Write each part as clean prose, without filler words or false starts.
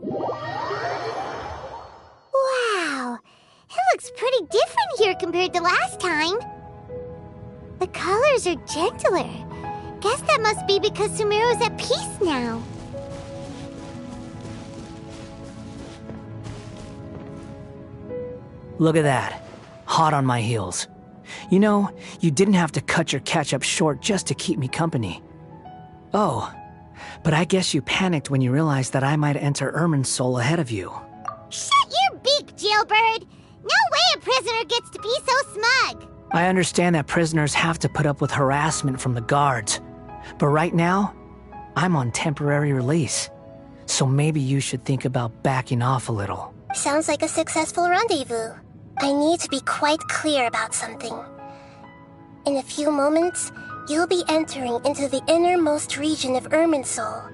Wow, it looks pretty different here compared to last time. The colors are gentler. Guess that must be because Sumeru's at peace now. Look at that. Hot on my heels. You know, you didn't have to cut your catch-up short just to keep me company. Oh, but I guess you panicked when you realized that I might enter Irminsul ahead of you. Shut your beak, jailbird! No way a prisoner gets to be so smug! I understand that prisoners have to put up with harassment from the guards, but right now, I'm on temporary release. So maybe you should think about backing off a little. Sounds like a successful rendezvous. I need to be quite clear about something. In a few moments, you'll be entering into the innermost region of Irminsul.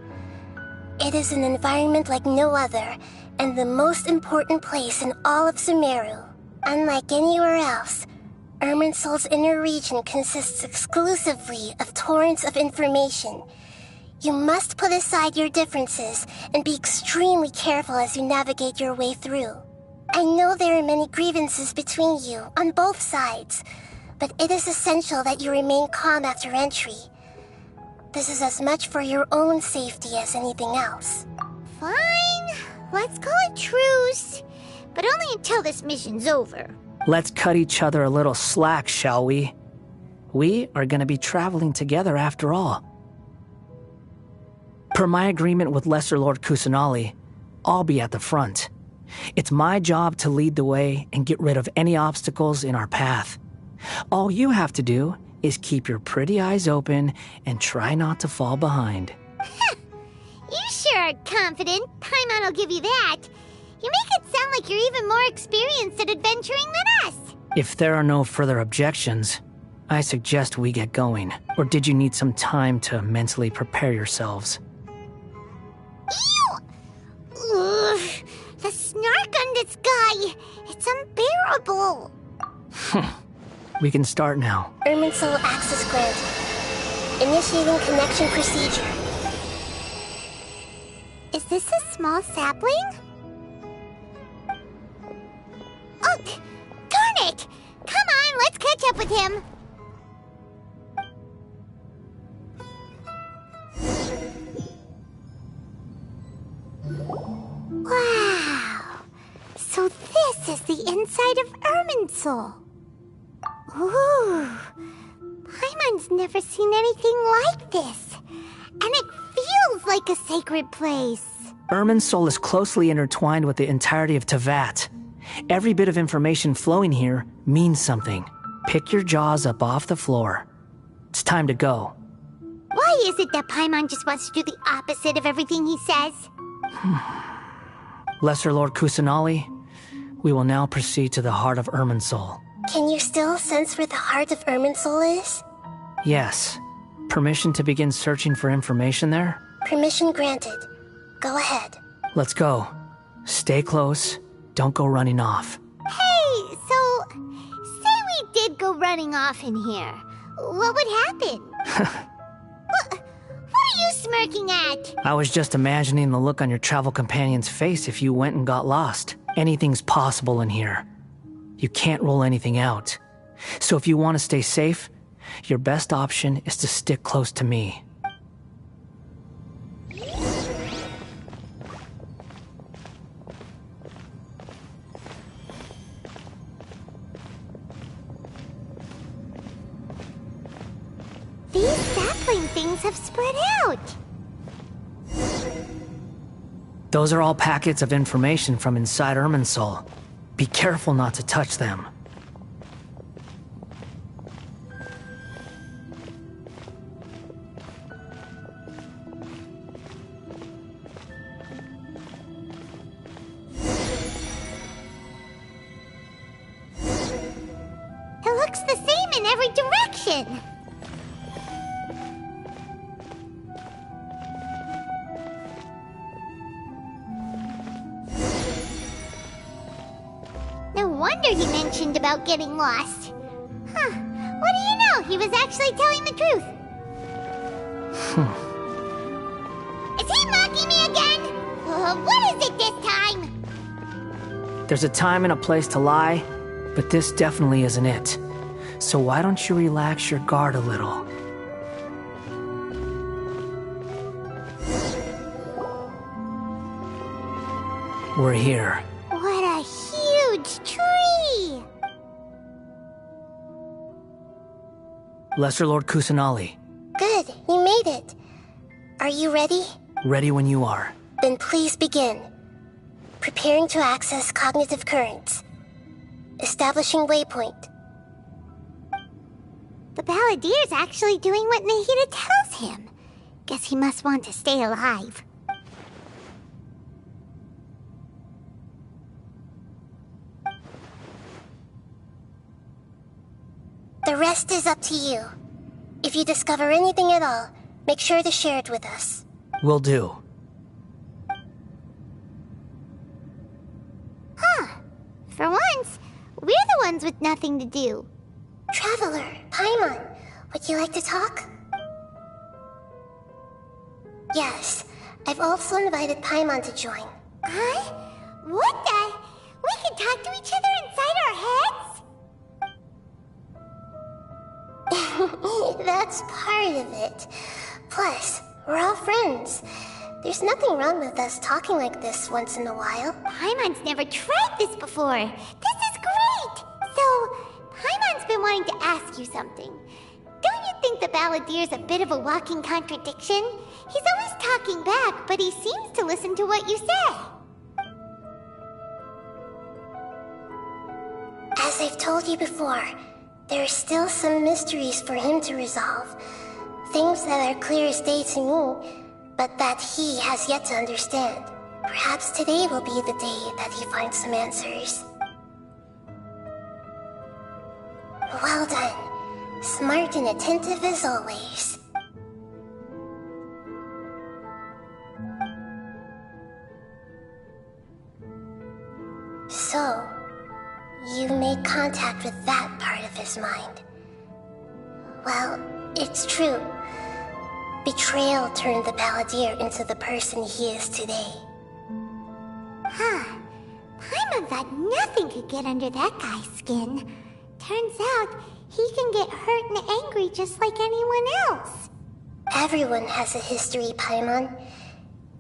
It is an environment like no other, and the most important place in all of Sumeru. Unlike anywhere else, Irminsul's inner region consists exclusively of torrents of information. You must put aside your differences and be extremely careful as you navigate your way through. I know there are many grievances between you on both sides, but it is essential that you remain calm after entry. This is as much for your own safety as anything else. Fine, let's call it truce, but only until this mission's over. Let's cut each other a little slack, shall we? We are going to be traveling together after all. Per my agreement with Lesser Lord Kusanali, I'll be at the front. It's my job to lead the way and get rid of any obstacles in our path. All you have to do is keep your pretty eyes open and try not to fall behind. You sure are confident. Paimon will give you that. You make it sound like you're even more experienced at adventuring than us. If there are no further objections, I suggest we get going. Or did you need some time to mentally prepare yourselves? Ew! Ugh, the snark on this guy. It's unbearable. We can start now. Irminsul access granted. Initiating connection procedure. Is this a small sapling? Oh, darn it! Come on, let's catch up with him. Wow! So this is the inside of Irminsul. Ooh! Paimon's never seen anything like this. And it feels like a sacred place. Irminsul is closely intertwined with the entirety of Teyvat. Every bit of information flowing here means something. Pick your jaws up off the floor. It's time to go. Why is it that Paimon just wants to do the opposite of everything he says? Lesser Lord Kusanali, we will now proceed to the heart of Irminsul. Can you still sense where the heart of Irminsul is? Yes. Permission to begin searching for information there? Permission granted. Go ahead. Let's go. Stay close. Don't go running off. Hey, so, say we did go running off in here. What would happen? What are you smirking at? I was just imagining the look on your travel companion's face if you went and got lost. Anything's possible in here. You can't rule anything out. So if you want to stay safe, your best option is to stick close to me. These sapling things have spread out. Those are all packets of information from inside Irminsul. Be careful not to touch them. It looks the same in every direction. No wonder he mentioned about getting lost. Huh. What do you know? He was actually telling the truth. Is he mocking me again? What is it, There's a time and a place to lie, but this definitely isn't it. So why don't you relax your guard a little? We're here. What a huge tree! Lesser Lord Kusanali, Good, you made it. Are you ready? ready when you are. Then please begin. Preparing to access cognitive currents. Establishing waypoint. The Balladier's actually doing what Nahida tells him. Guess he must want to stay alive. The rest is up to you. If you discover anything at all, make sure to share it with us. Will do. For once, we're the ones with nothing to do. Traveler, Paimon, would you like to talk? Yes, I've also invited Paimon to join. Huh? What the? We can talk to each other inside our heads? That's part of it. Plus, we're all friends. There's nothing wrong with us talking like this once in a while. Paimon's never tried this before. This is great! So, Paimon's been wanting to ask you something. Don't you think the Balladier's a bit of a walking contradiction? He's always talking back, but he seems to listen to what you say. As I've told you before, there are still some mysteries for him to resolve. Things that are clear as day to me, but that he has yet to understand. Perhaps today will be the day that he finds some answers. Well done. Smart and attentive as always. So, you made contact with that part of his mind. Well, it's true. Betrayal turned the Balladier into the person he is today. Huh. Paimon thought nothing could get under that guy's skin. Turns out, he can get hurt and angry just like anyone else. Everyone has a history, Paimon.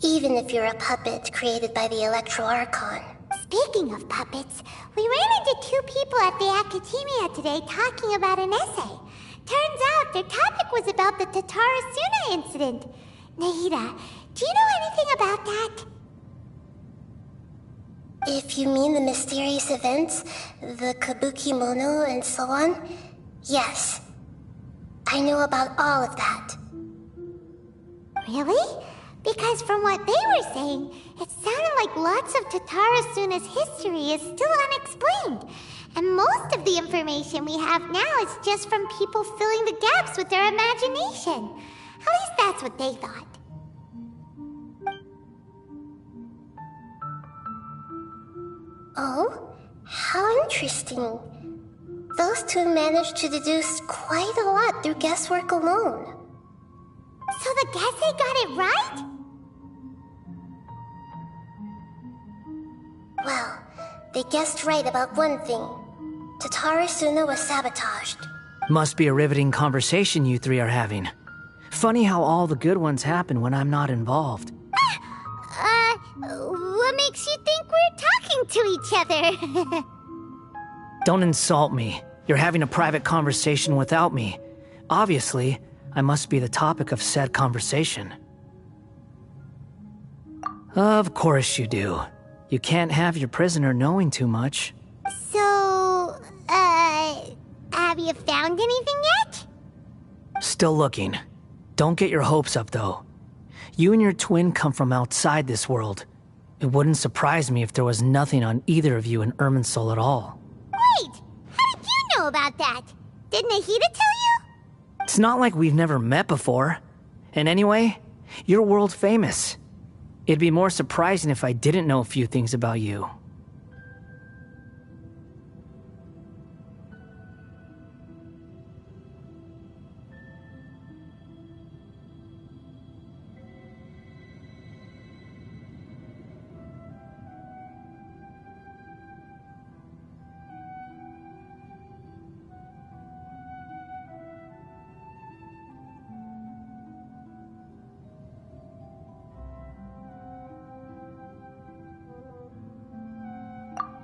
Even if you're a puppet created by the Electro Archon. Speaking of puppets, we ran into two people at the Academia today talking about an essay. Turns out their topic was about the Tatarasuna incident. Nahida, do you know anything about that? If you mean the mysterious events, the Kabuki Mono and so on, yes. I know about all of that. Really? Because from what they were saying, it sounded like lots of Tatarasuna's history is still unexplained. And most of the information we have now is just from people filling the gaps with their imagination. At least that's what they thought. Oh? How interesting. Those two managed to deduce quite a lot through guesswork alone. So the Gesse got it right? Well, they guessed right about one thing. Tatarasuna was sabotaged. Must be a riveting conversation you three are having. Funny how all the good ones happen when I'm not involved. What makes you think we're talking to each other? Don't insult me. You're having a private conversation without me. Obviously, I must be the topic of said conversation. Of course you do. You can't have your prisoner knowing too much. So, have you found anything yet? Still looking. Don't get your hopes up, though. You and your twin come from outside this world. It wouldn't surprise me if there was nothing on either of you in Irminsul at all. Wait! How did you know about that? Did Nahida tell you? It's not like we've never met before. And anyway, you're world famous. It'd be more surprising if I didn't know a few things about you.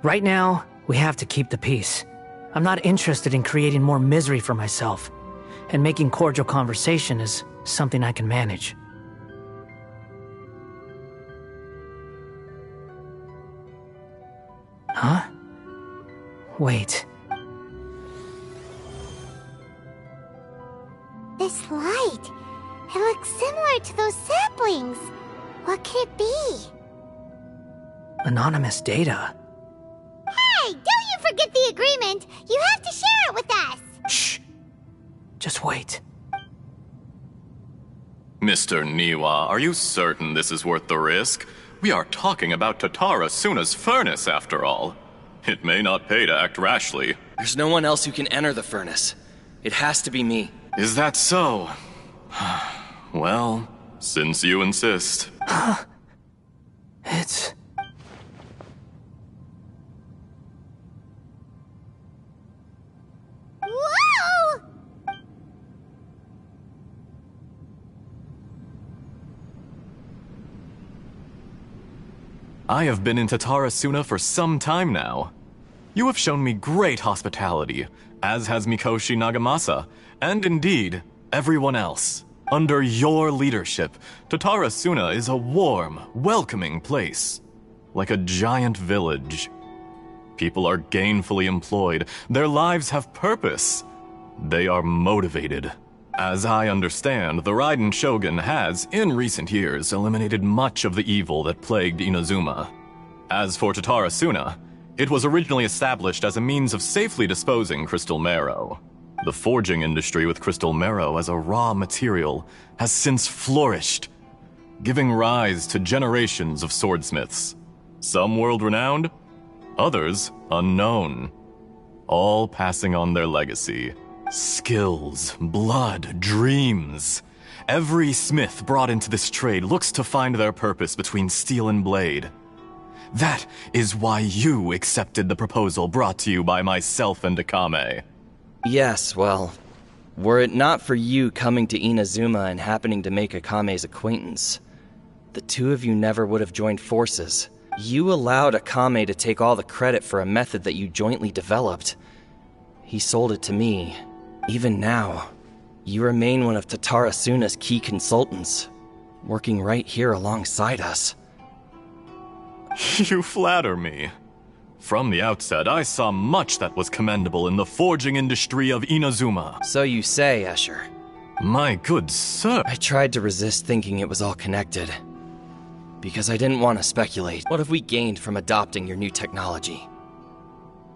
Right now, we have to keep the peace. I'm not interested in creating more misery for myself, and making cordial conversation is something I can manage. Huh? Wait. This light, it looks similar to those saplings. What could it be? Anonymous data. Hey, don't you forget the agreement! You have to share it with us! Shh. Just wait. Mr. Niwa, are you certain this is worth the risk? We are talking about Tatara Suna's furnace, after all. It may not pay to act rashly. There's no one else who can enter the furnace. It has to be me. Is that so? Well, since you insist. It's... Whoa! I have been in Tatara Suna for some time now. You have shown me great hospitality, as has Mikoshi Nagamasa, and indeed, everyone else. Under your leadership, Tatara Suna is a warm, welcoming place. Like a giant village. People are gainfully employed. Their lives have purpose. They are motivated. As I understand, the Raiden Shogun has, in recent years, eliminated much of the evil that plagued Inazuma. As for Tatara Suna, it was originally established as a means of safely disposing crystal marrow. The forging industry with crystal marrow as a raw material has since flourished, giving rise to generations of swordsmiths. Some world-renowned, others unknown, all passing on their legacy. Skills, blood, dreams. Every smith brought into this trade looks to find their purpose between steel and blade. That is why you accepted the proposal brought to you by myself and Akame. Yes, well, were it not for you coming to Inazuma and happening to make Akame's acquaintance, the two of you never would have joined forces. You allowed Akame to take all the credit for a method that you jointly developed. He sold it to me. Even now, you remain one of Tatara Suna's key consultants, working right here alongside us. You flatter me. From the outset, I saw much that was commendable in the forging industry of Inazuma. So you say, Escher. My good sir. I tried to resist thinking it was all connected. Because I didn't want to speculate. What have we gained from adopting your new technology?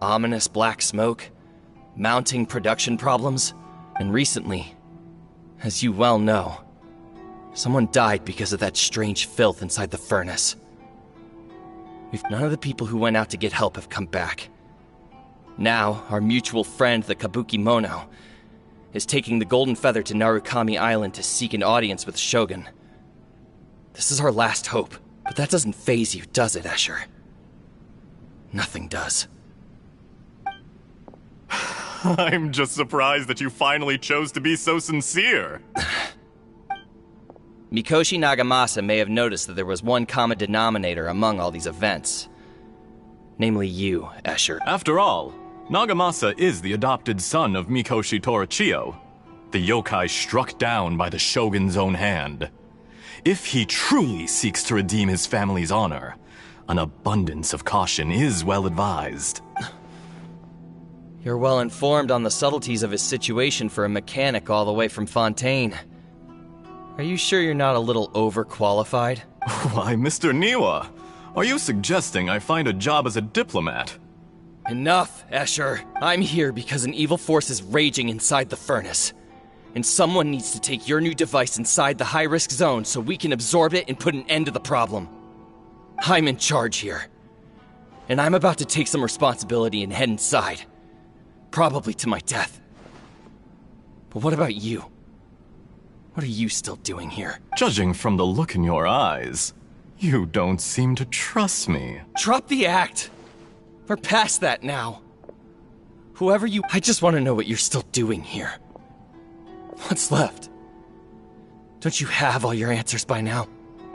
Ominous black smoke? Mounting production problems? And recently, as you well know, someone died because of that strange filth inside the furnace. None of the people who went out to get help have come back. Now, our mutual friend, the Kabuki Mono, is taking the Golden Feather to Narukami Island to seek an audience with Shogun. This is our last hope, but that doesn't faze you, does it, Escher? Nothing does. I'm just surprised that you finally chose to be so sincere. Mikoshi Nagamasa may have noticed that there was one common denominator among all these events. Namely you, Escher. After all, Nagamasa is the adopted son of Mikoshi Torichio, the yokai struck down by the Shogun's own hand. If he truly seeks to redeem his family's honor, an abundance of caution is well advised. You're well informed on the subtleties of his situation for a mechanic all the way from Fontaine. Are you sure you're not a little overqualified? Why, Mr. Niwa, are you suggesting I find a job as a diplomat? Enough, Escher. I'm here because an evil force is raging inside the furnace. And someone needs to take your new device inside the high-risk zone so we can absorb it and put an end to the problem. I'm in charge here. And I'm about to take some responsibility and head inside. Probably to my death. But what about you? What are you still doing here? Judging from the look in your eyes, you don't seem to trust me. Drop the act! We're past that now. Whoever you... I just want to know what you're still doing here. What's left? Don't you have all your answers by now?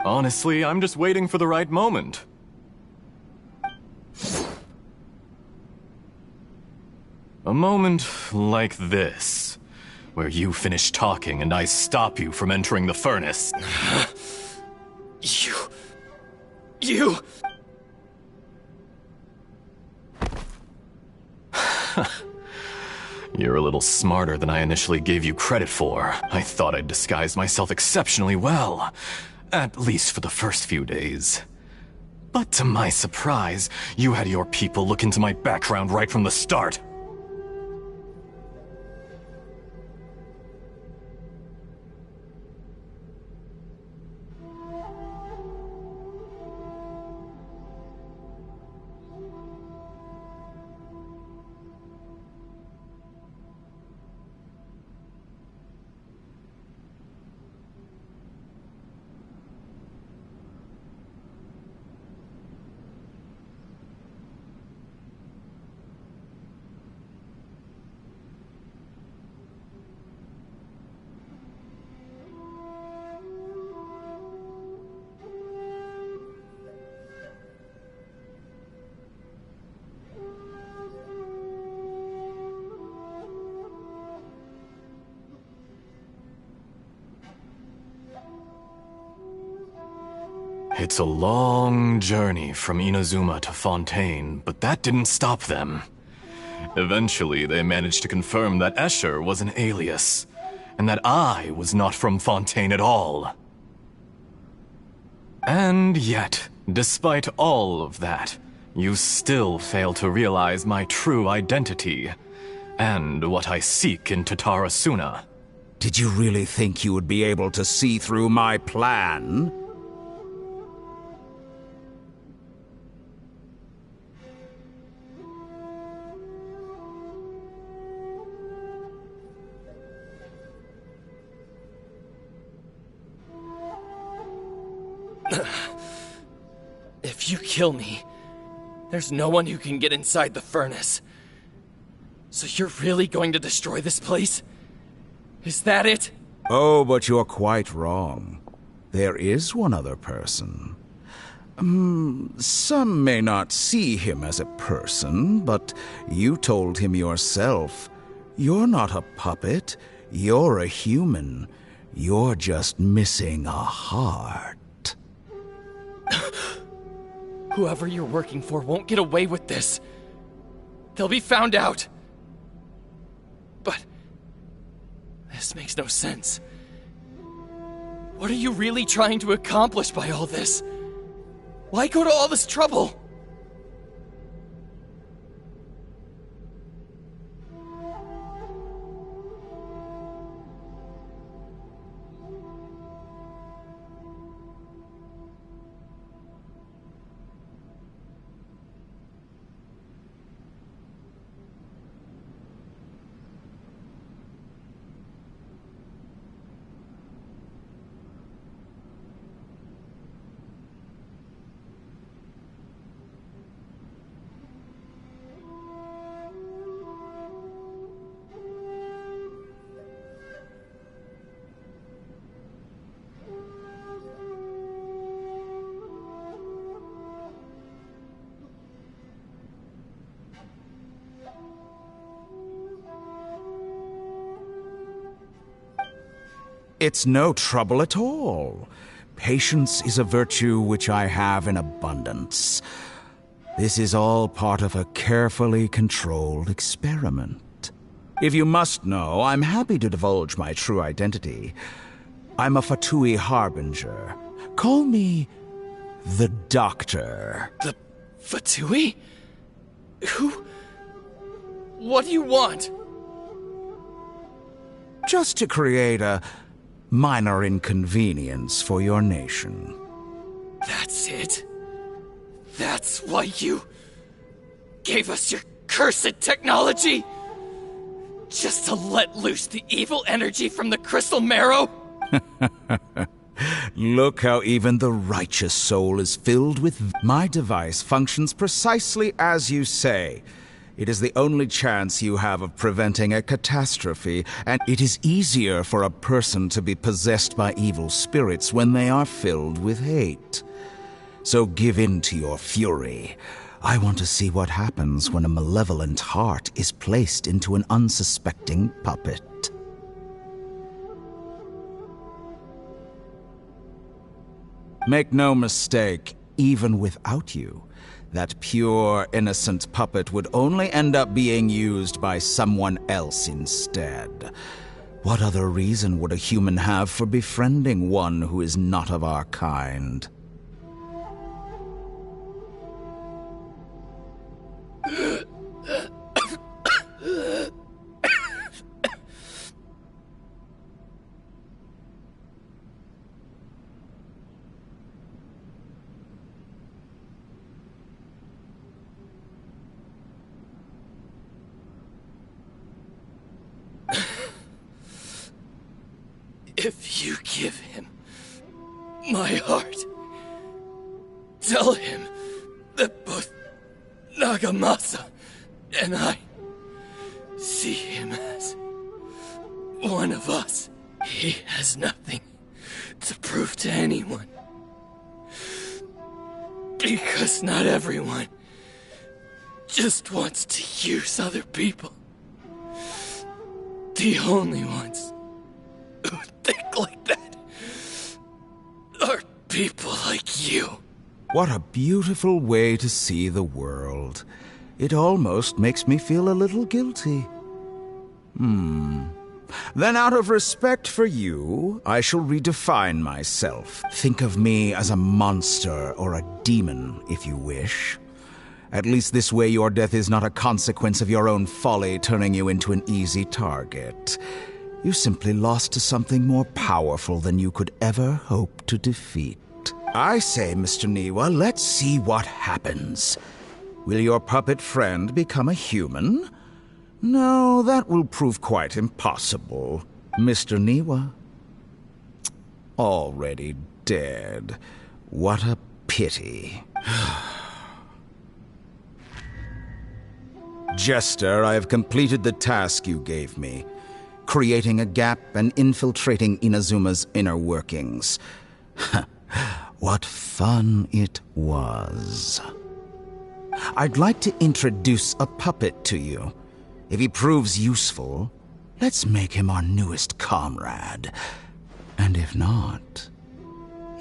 Honestly, I'm just waiting for the right moment. A moment like this, where you finish talking and I stop you from entering the furnace. You... You're a little smarter than I initially gave you credit for. I thought I'd disguised myself exceptionally well, at least for the first few days. But to my surprise, you had your people look into my background right from the start. It's a long journey from Inazuma to Fontaine, but that didn't stop them. Eventually, they managed to confirm that Escher was an alias, and that I was not from Fontaine at all. And yet, despite all of that, you still fail to realize my true identity, and what I seek in Tatarasuna. Did you really think you would be able to see through my plan? If you kill me, there's no one who can get inside the furnace. So you're really going to destroy this place? Is that it? Oh, but you're quite wrong. There is one other person. Some may not see him as a person, but you told him yourself. You're not a puppet. You're a human. You're just missing a heart. Whoever you're working for won't get away with this. They'll be found out. But this makes no sense. What are you really trying to accomplish by all this? Why go to all this trouble? It's no trouble at all. Patience is a virtue which I have in abundance. This is all part of a carefully controlled experiment. If you must know, I'm happy to divulge my true identity. I'm a Fatui Harbinger. Call me the Doctor. The Fatui? Who? What do you want? Just to create a minor inconvenience for your nation. That's it? That's why you gave us your cursed technology? Just to let loose the evil energy from the crystal marrow? Look how even the righteous soul is filled with... My device functions precisely as you say. It is the only chance you have of preventing a catastrophe, and it is easier for a person to be possessed by evil spirits when they are filled with hate. So give in to your fury. I want to see what happens when a malevolent heart is placed into an unsuspecting puppet. Make no mistake, even without you, that pure, innocent puppet would only end up being used by someone else instead. What other reason would a human have for befriending one who is not of our kind? If you give him my heart, tell him that both Nagamasa and I see him as one of us. He has nothing to prove to anyone. Because not everyone just wants to use other people. The only ones who think like that are people like you. What a beautiful way to see the world. It almost makes me feel a little guilty. Then out of respect for you, I shall redefine myself. Think of me as a monster or a demon, if you wish. At least this way your death is not a consequence of your own folly turning you into an easy target. You simply lost to something more powerful than you could ever hope to defeat. I say, Mr. Niwa, let's see what happens. Will your puppet friend become a human? No, that will prove quite impossible. Mr. Niwa? Already dead. What a pity. Jester, I have completed the task you gave me. Creating a gap and infiltrating Inazuma's inner workings. What fun it was. I'd like to introduce a puppet to you. If he proves useful, let's make him our newest comrade. And if not,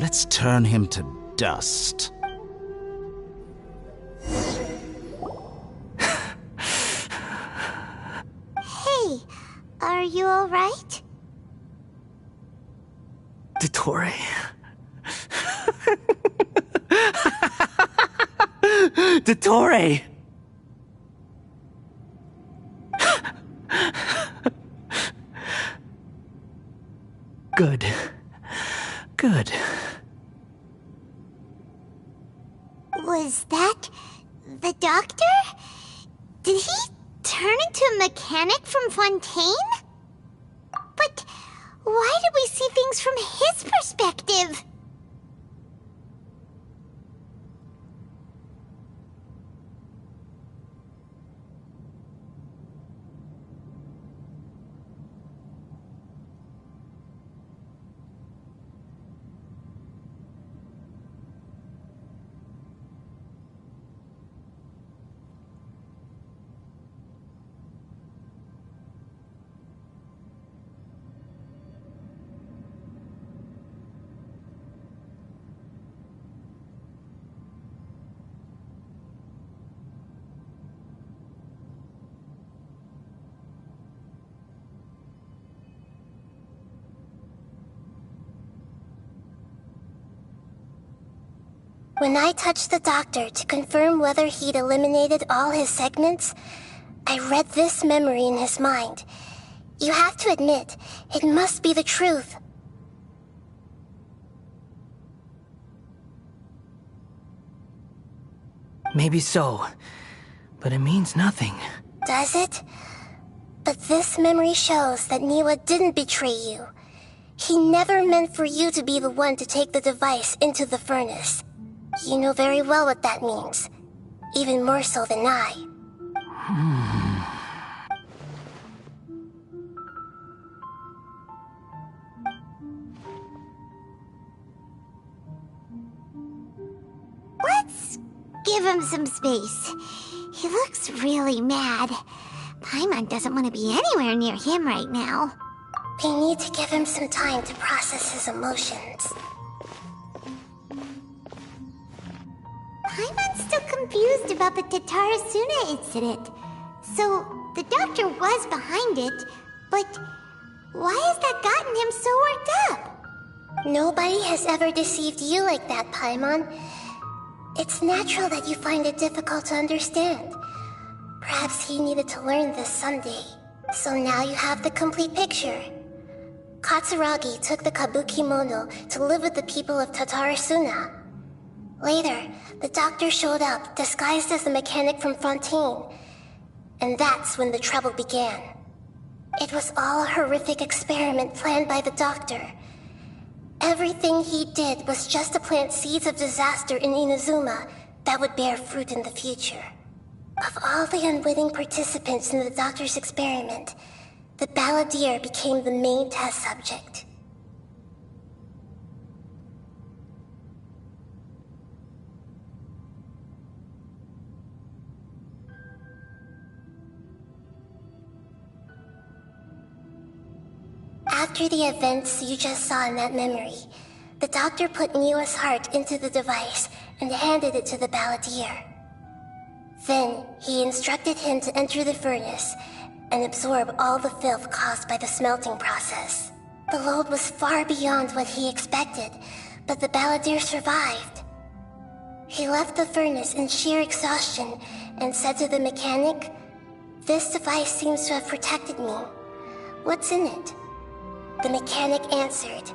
let's turn him to dust. Hey, are you alright? Dottore. Dottore! Good. Good. Was that the doctor? Did he turn into a mechanic from Fontaine? But why did we see things from his perspective? When I touched the doctor to confirm whether he'd eliminated all his segments, I read this memory in his mind. You have to admit, it must be the truth. Maybe so, but it means nothing. Does it? But this memory shows that Niwa didn't betray you. He never meant for you to be the one to take the device into the furnace. You know very well what that means. Even more so than I. What's Give him some space. He looks really mad. Paimon doesn't want to be anywhere near him right now. We need to give him some time to process his emotions. Paimon's still confused about the Tatarasuna incident. So, the doctor was behind it, but why has that gotten him so worked up? Nobody has ever deceived you like that, Paimon. It's natural that you find it difficult to understand. Perhaps he needed to learn this someday. So now you have the complete picture. Katsuragi took the kabuki mono to live with the people of Tatarasuna. Later, the doctor showed up, disguised as the mechanic from Fontaine. And that's when the trouble began. It was all a horrific experiment planned by the doctor. Everything he did was just to plant seeds of disaster in Inazuma that would bear fruit in the future. Of all the unwitting participants in the doctor's experiment, the balladeer became the main test subject. After the events you just saw in that memory, the doctor put Niwa's heart into the device and handed it to the balladeer. Then, he instructed him to enter the furnace and absorb all the filth caused by the smelting process. The load was far beyond what he expected, but the balladeer survived. He left the furnace in sheer exhaustion and said to the mechanic, "This device seems to have protected me. What's in it?" The mechanic answered,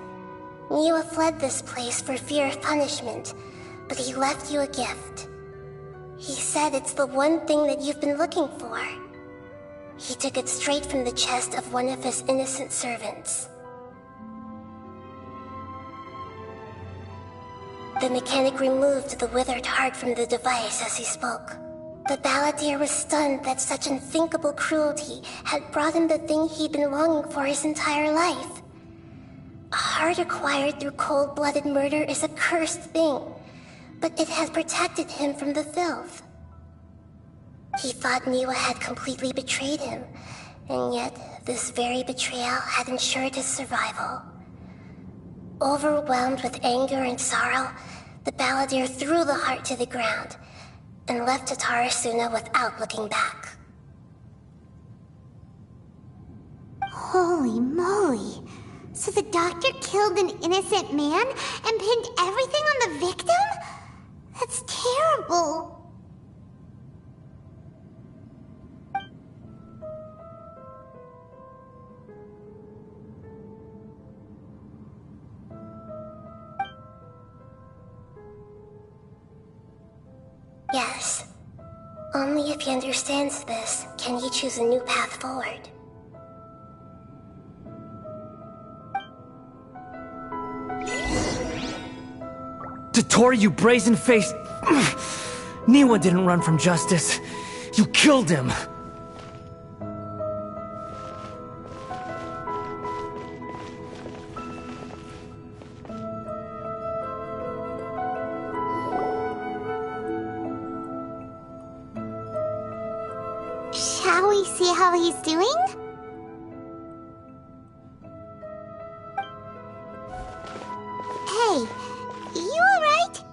"Niwa fled this place for fear of punishment, but he left you a gift. He said it's the one thing that you've been looking for." He took it straight from the chest of one of his innocent servants. The mechanic removed the withered heart from the device as he spoke. The balladeer was stunned that such unthinkable cruelty had brought him the thing he'd been longing for his entire life. A heart acquired through cold-blooded murder is a cursed thing, but it had protected him from the filth. He thought Niwa had completely betrayed him, and yet this very betrayal had ensured his survival. Overwhelmed with anger and sorrow, the balladeer threw the heart to the ground and left Tatarasuna without looking back. Holy moly! So the doctor killed an innocent man and pinned everything on the victim? That's terrible! Yes. Only if he understands this can he choose a new path forward. Tottori, you brazen-faced... Niwa didn't run from justice. You killed him. Shall we see how he's doing? Hey, you alright?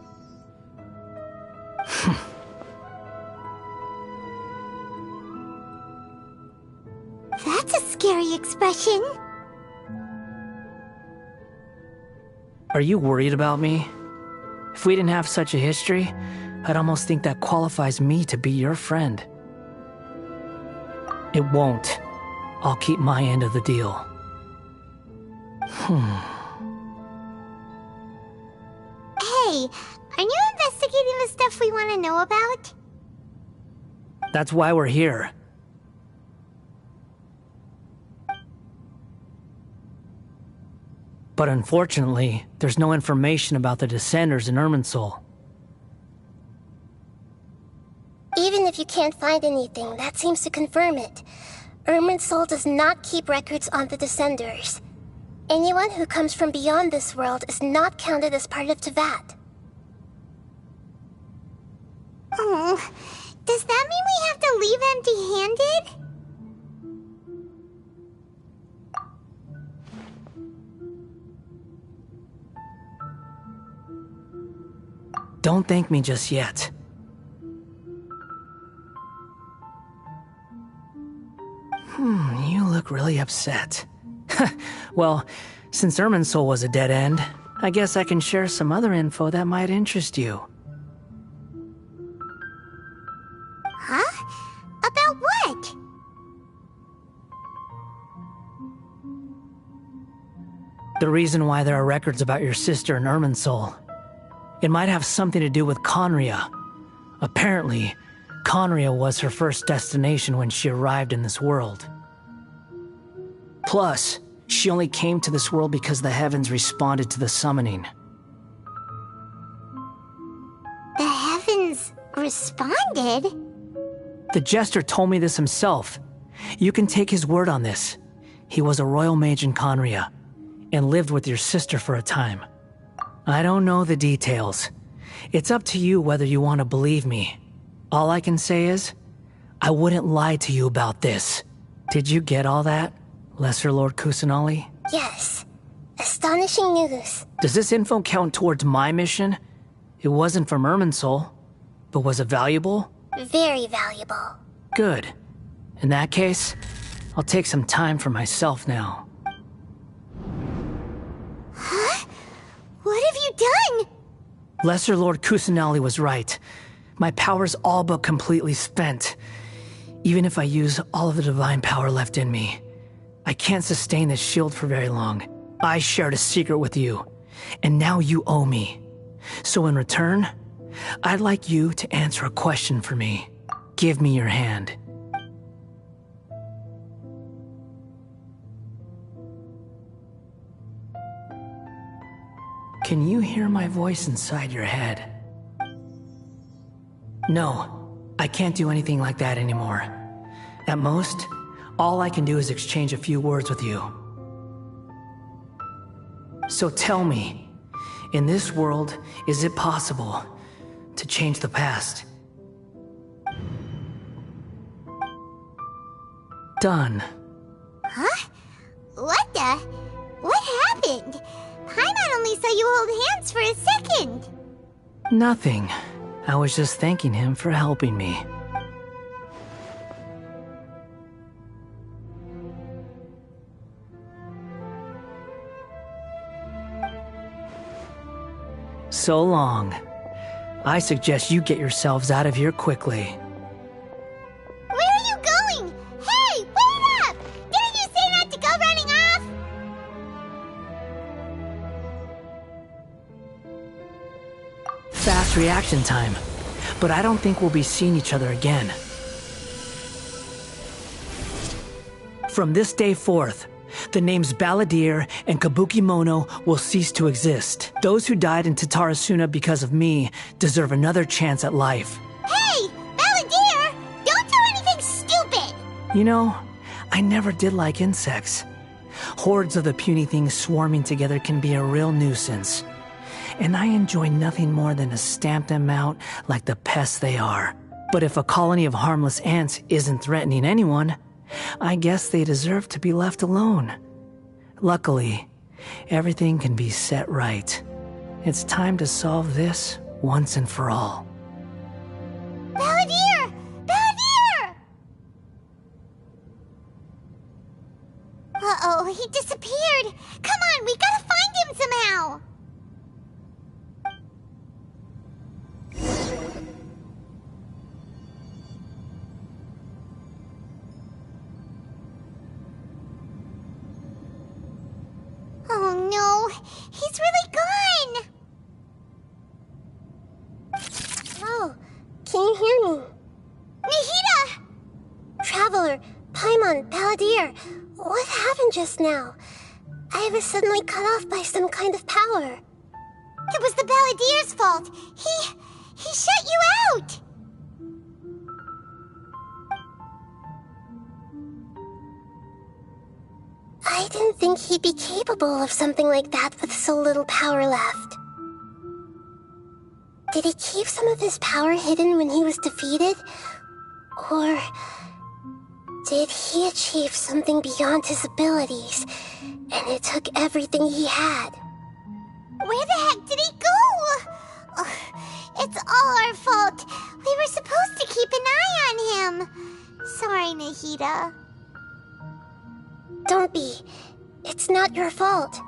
That's a scary expression. Are you worried about me? If we didn't have such a history, I'd almost think that qualifies me to be your friend. It won't. I'll keep my end of the deal. Hey, are you investigating the stuff we want to know about? That's why we're here. But unfortunately, there's no information about the Descenders in Irminsul. Even if you can't find anything, that seems to confirm it. Irminsul does not keep records on the Descenders. Anyone who comes from beyond this world is not counted as part of Tevat. Does that mean we have to leave empty-handed? Don't thank me just yet. You look really upset. Well, since Irminsul was a dead end, I guess I can share some other info that might interest you. Huh? About what? The reason why there are records about your sister in Irminsul. It might have something to do with Conria. Apparently, Conria was her first destination when she arrived in this world. Plus, she only came to this world because the heavens responded to the summoning. The heavens responded? The Jester told me this himself. You can take his word on this. He was a royal mage in Conria, and lived with your sister for a time. I don't know the details. It's up to you whether you want to believe me. All I can say is, I wouldn't lie to you about this. Did you get all that, Lesser Lord Kusanali? Yes. Astonishing news. Does this info count towards my mission? It wasn't from Irminsul, but was it valuable? Very valuable. Good. In that case, I'll take some time for myself now. Huh? What have you done? Lesser Lord Kusanali was right. My power's all but completely spent. Even if I use all of the divine power left in me, I can't sustain this shield for very long. I shared a secret with you, and now you owe me. So in return, I'd like you to answer a question for me. Give me your hand. Can you hear my voice inside your head? No, I can't do anything like that anymore. At most, all I can do is exchange a few words with you. So tell me, in this world, is it possible to change the past? Done. Huh? What the? What happened? Paimon only saw you hold hands for a second. Nothing. I was just thanking him for helping me. So long. I suggest you get yourselves out of here quickly. Where are you going? Hey, wait up! Didn't you say not to go running off? Fast reaction time. But I don't think we'll be seeing each other again. From this day forth, the names Balladeer and Kabukimono will cease to exist. Those who died in Tatarasuna because of me deserve another chance at life. Hey, Balladeer! Don't do anything stupid! You know, I never did like insects. Hordes of the puny things swarming together can be a real nuisance. And I enjoy nothing more than to stamp them out like the pests they are. But if a colony of harmless ants isn't threatening anyone, I guess they deserve to be left alone. Luckily, everything can be set right. It's time to solve this once and for all. Balladeer! Balladeer! Uh-oh, he disappeared. Come on, we gotta find him somehow. Oh no, he's really gone! Oh, can you hear me? Nahida! Traveler, Paimon, Balladeer, what happened just now? I was suddenly cut off by some kind of power. It was the Balladeer's fault. He shut you out! I didn't think he'd be capable of something like that with so little power left. Did he keep some of his power hidden when he was defeated? Or did he achieve something beyond his abilities, and it took everything he had? Where the heck did he go? Ugh, it's all our fault. We were supposed to keep an eye on him. Sorry, Nahida. Don't be. It's not your fault.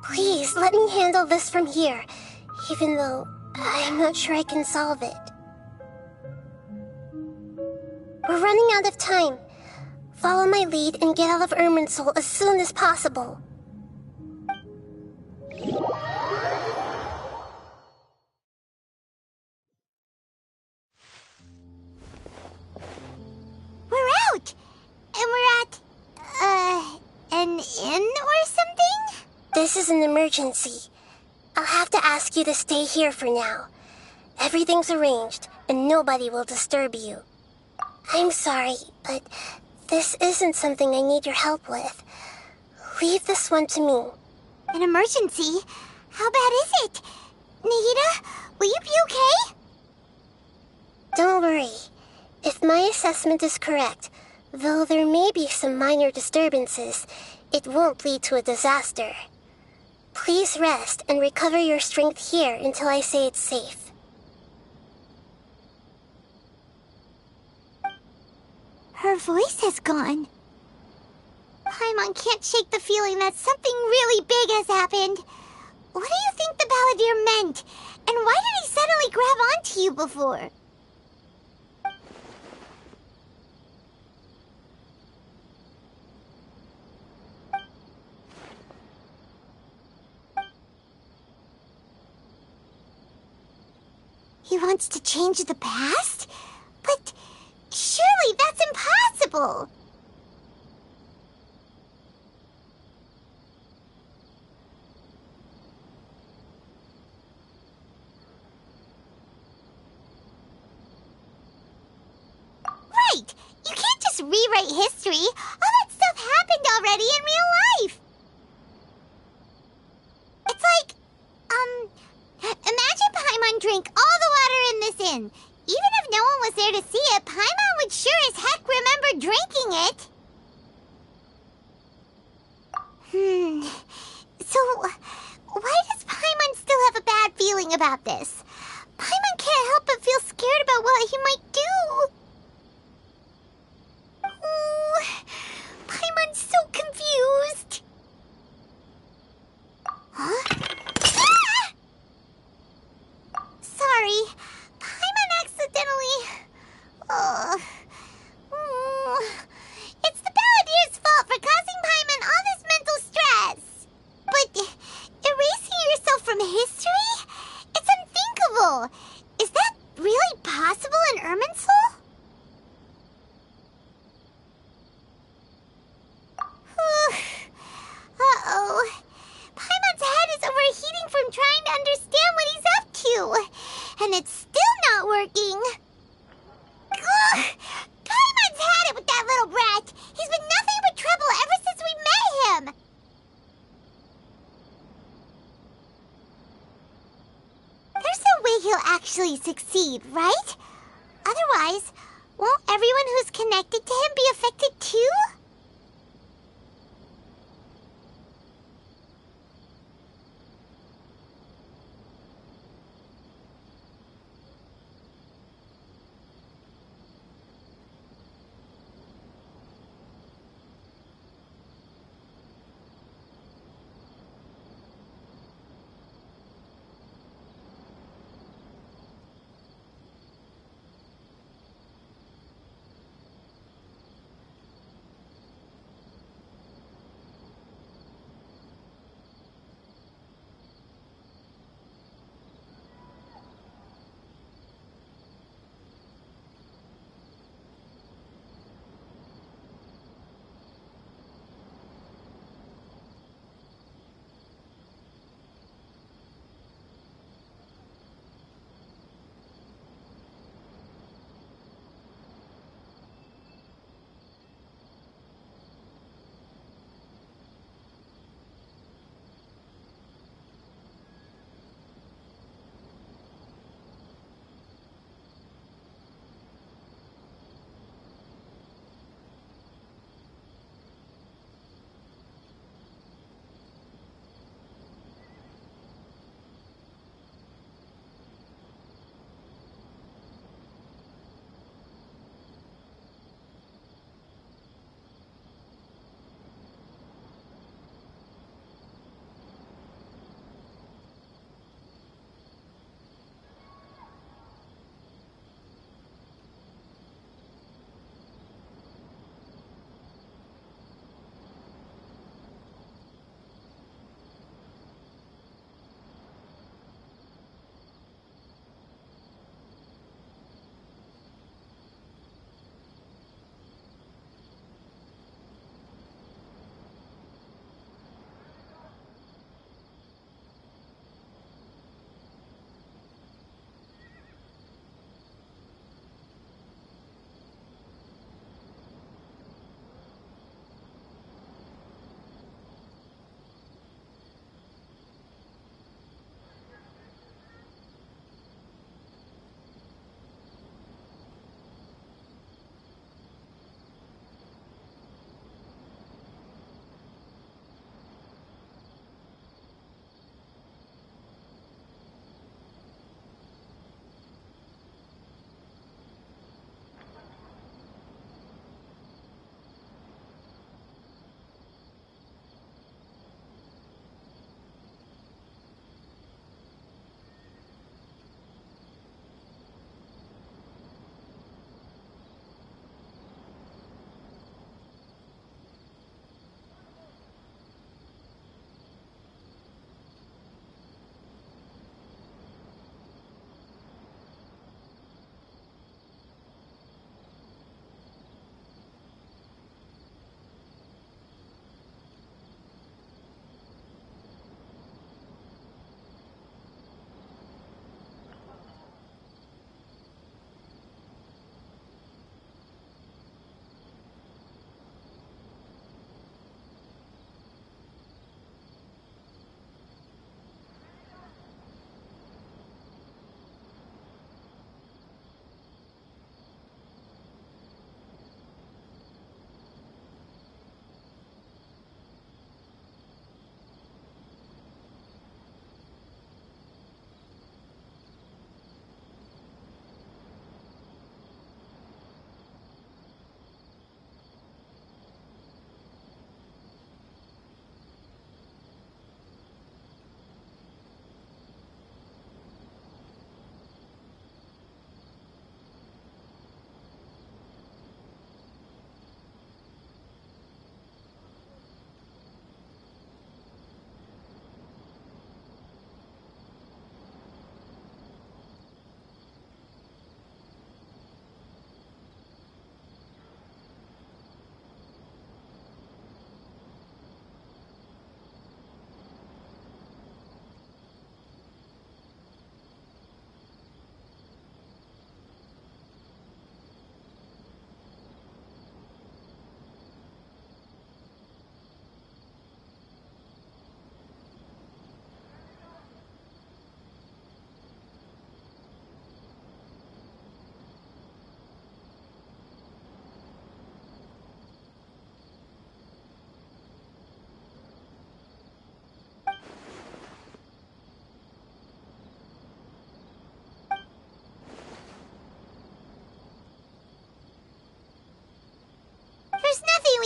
Please, let me handle this from here, even though I'm not sure I can solve it. We're running out of time. Follow my lead and get out of Irminsul as soon as possible. We're out! And we're at, an inn or something? This is an emergency. I'll have to ask you to stay here for now. Everything's arranged, and nobody will disturb you. I'm sorry, but this isn't something I need your help with. Leave this one to me. An emergency? How bad is it? Nahida, will you be okay? Don't worry. If my assessment is correct, though there may be some minor disturbances, it won't lead to a disaster. Please rest and recover your strength here until I say it's safe. Her voice has gone. Paimon can't shake the feeling that something really big has happened. What do you think the Balladeer meant? And why did he suddenly grab onto you before? He wants to change the past? But surely that's impossible! Right! You can't just rewrite history! All that stuff happened already in real life! It's like, imagine Paimon drank all the water in this inn. Even if no one was there to see it, Paimon would sure as heck remember drinking it. So, why does Paimon still have a bad feeling about this? Paimon can't help but feel scared about what he might do. Oh, Paimon's so confused. Huh? Ah! Sorry, Paimon accidentally... It's the Balladeer's fault for causing Paimon all this mental stress. But erasing yourself from history? It's unthinkable. Is that really possible in Irminsul? Uh-oh. Paimon's head is overheating from trying to understand what he's up to. And it's still not working. Ugh! Paimon's had it with that little brat. He's been nothing but trouble ever since we met him. There's no way he'll actually succeed, right? Otherwise, won't everyone who's connected to him be affected too?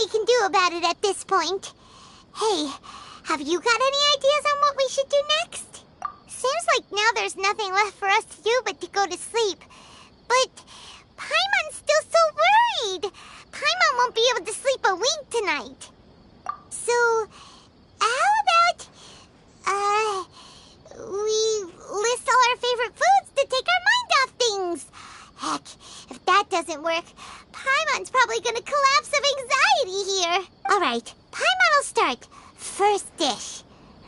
we can do about it at this point. Hey, have you got any ideas on what we should do next? Seems like now there's nothing left for us to do but to go to sleep. But Paimon's still so worried. Paimon won't be able to sleep a wink tonight. So, how about, we list all our favorite foods to take our mind off things? Heck, if that doesn't work, Paimon's probably gonna collapse of anxiety here. Alright, Paimon will start. First dish.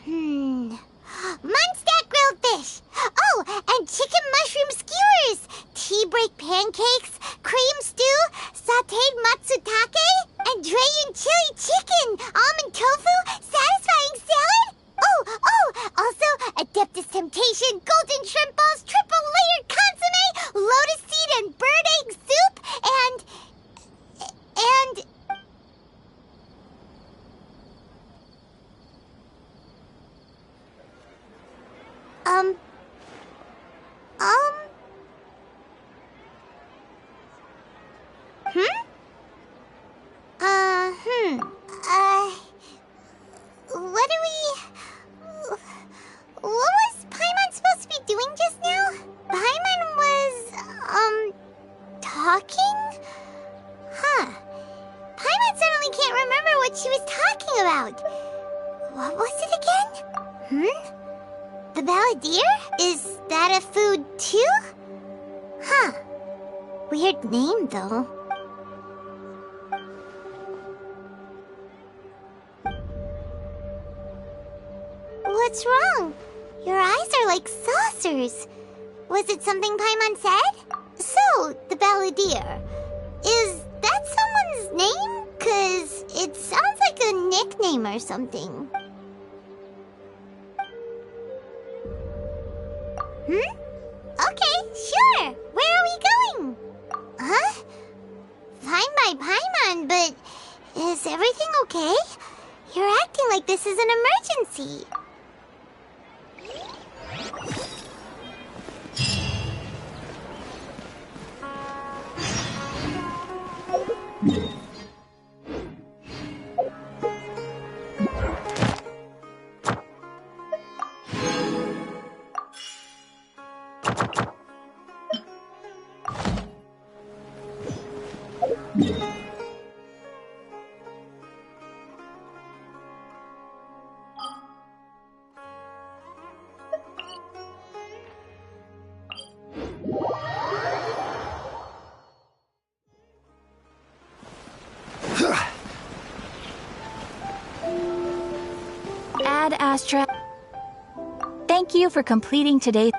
Munstack grilled fish. Oh, and chicken mushroom skewers. Tea break pancakes, cream stew, sauteed matsutake, and dragon chili chicken, almond tofu, satisfying salad. Oh, also Adeptus Temptation, golden shrimp balls, triple layered consomme, lotus seed and bird egg soup, and... What was Paimon supposed to be doing just now? Paimon was, talking? Huh. Paimon suddenly can't remember what she was talking about. What was it again? The balladeer? Is that a food too? Huh. Weird name, though. What's wrong? Your eyes are like saucers. Was it something Paimon said? So, the balladeer. Is that someone's name? 'Cause it sounds like a nickname or something. Okay, sure. Where are we going? Huh? Fine by Paimon, but is everything okay? You're acting like this is an emergency. Ad Astra. Thank you for completing today's.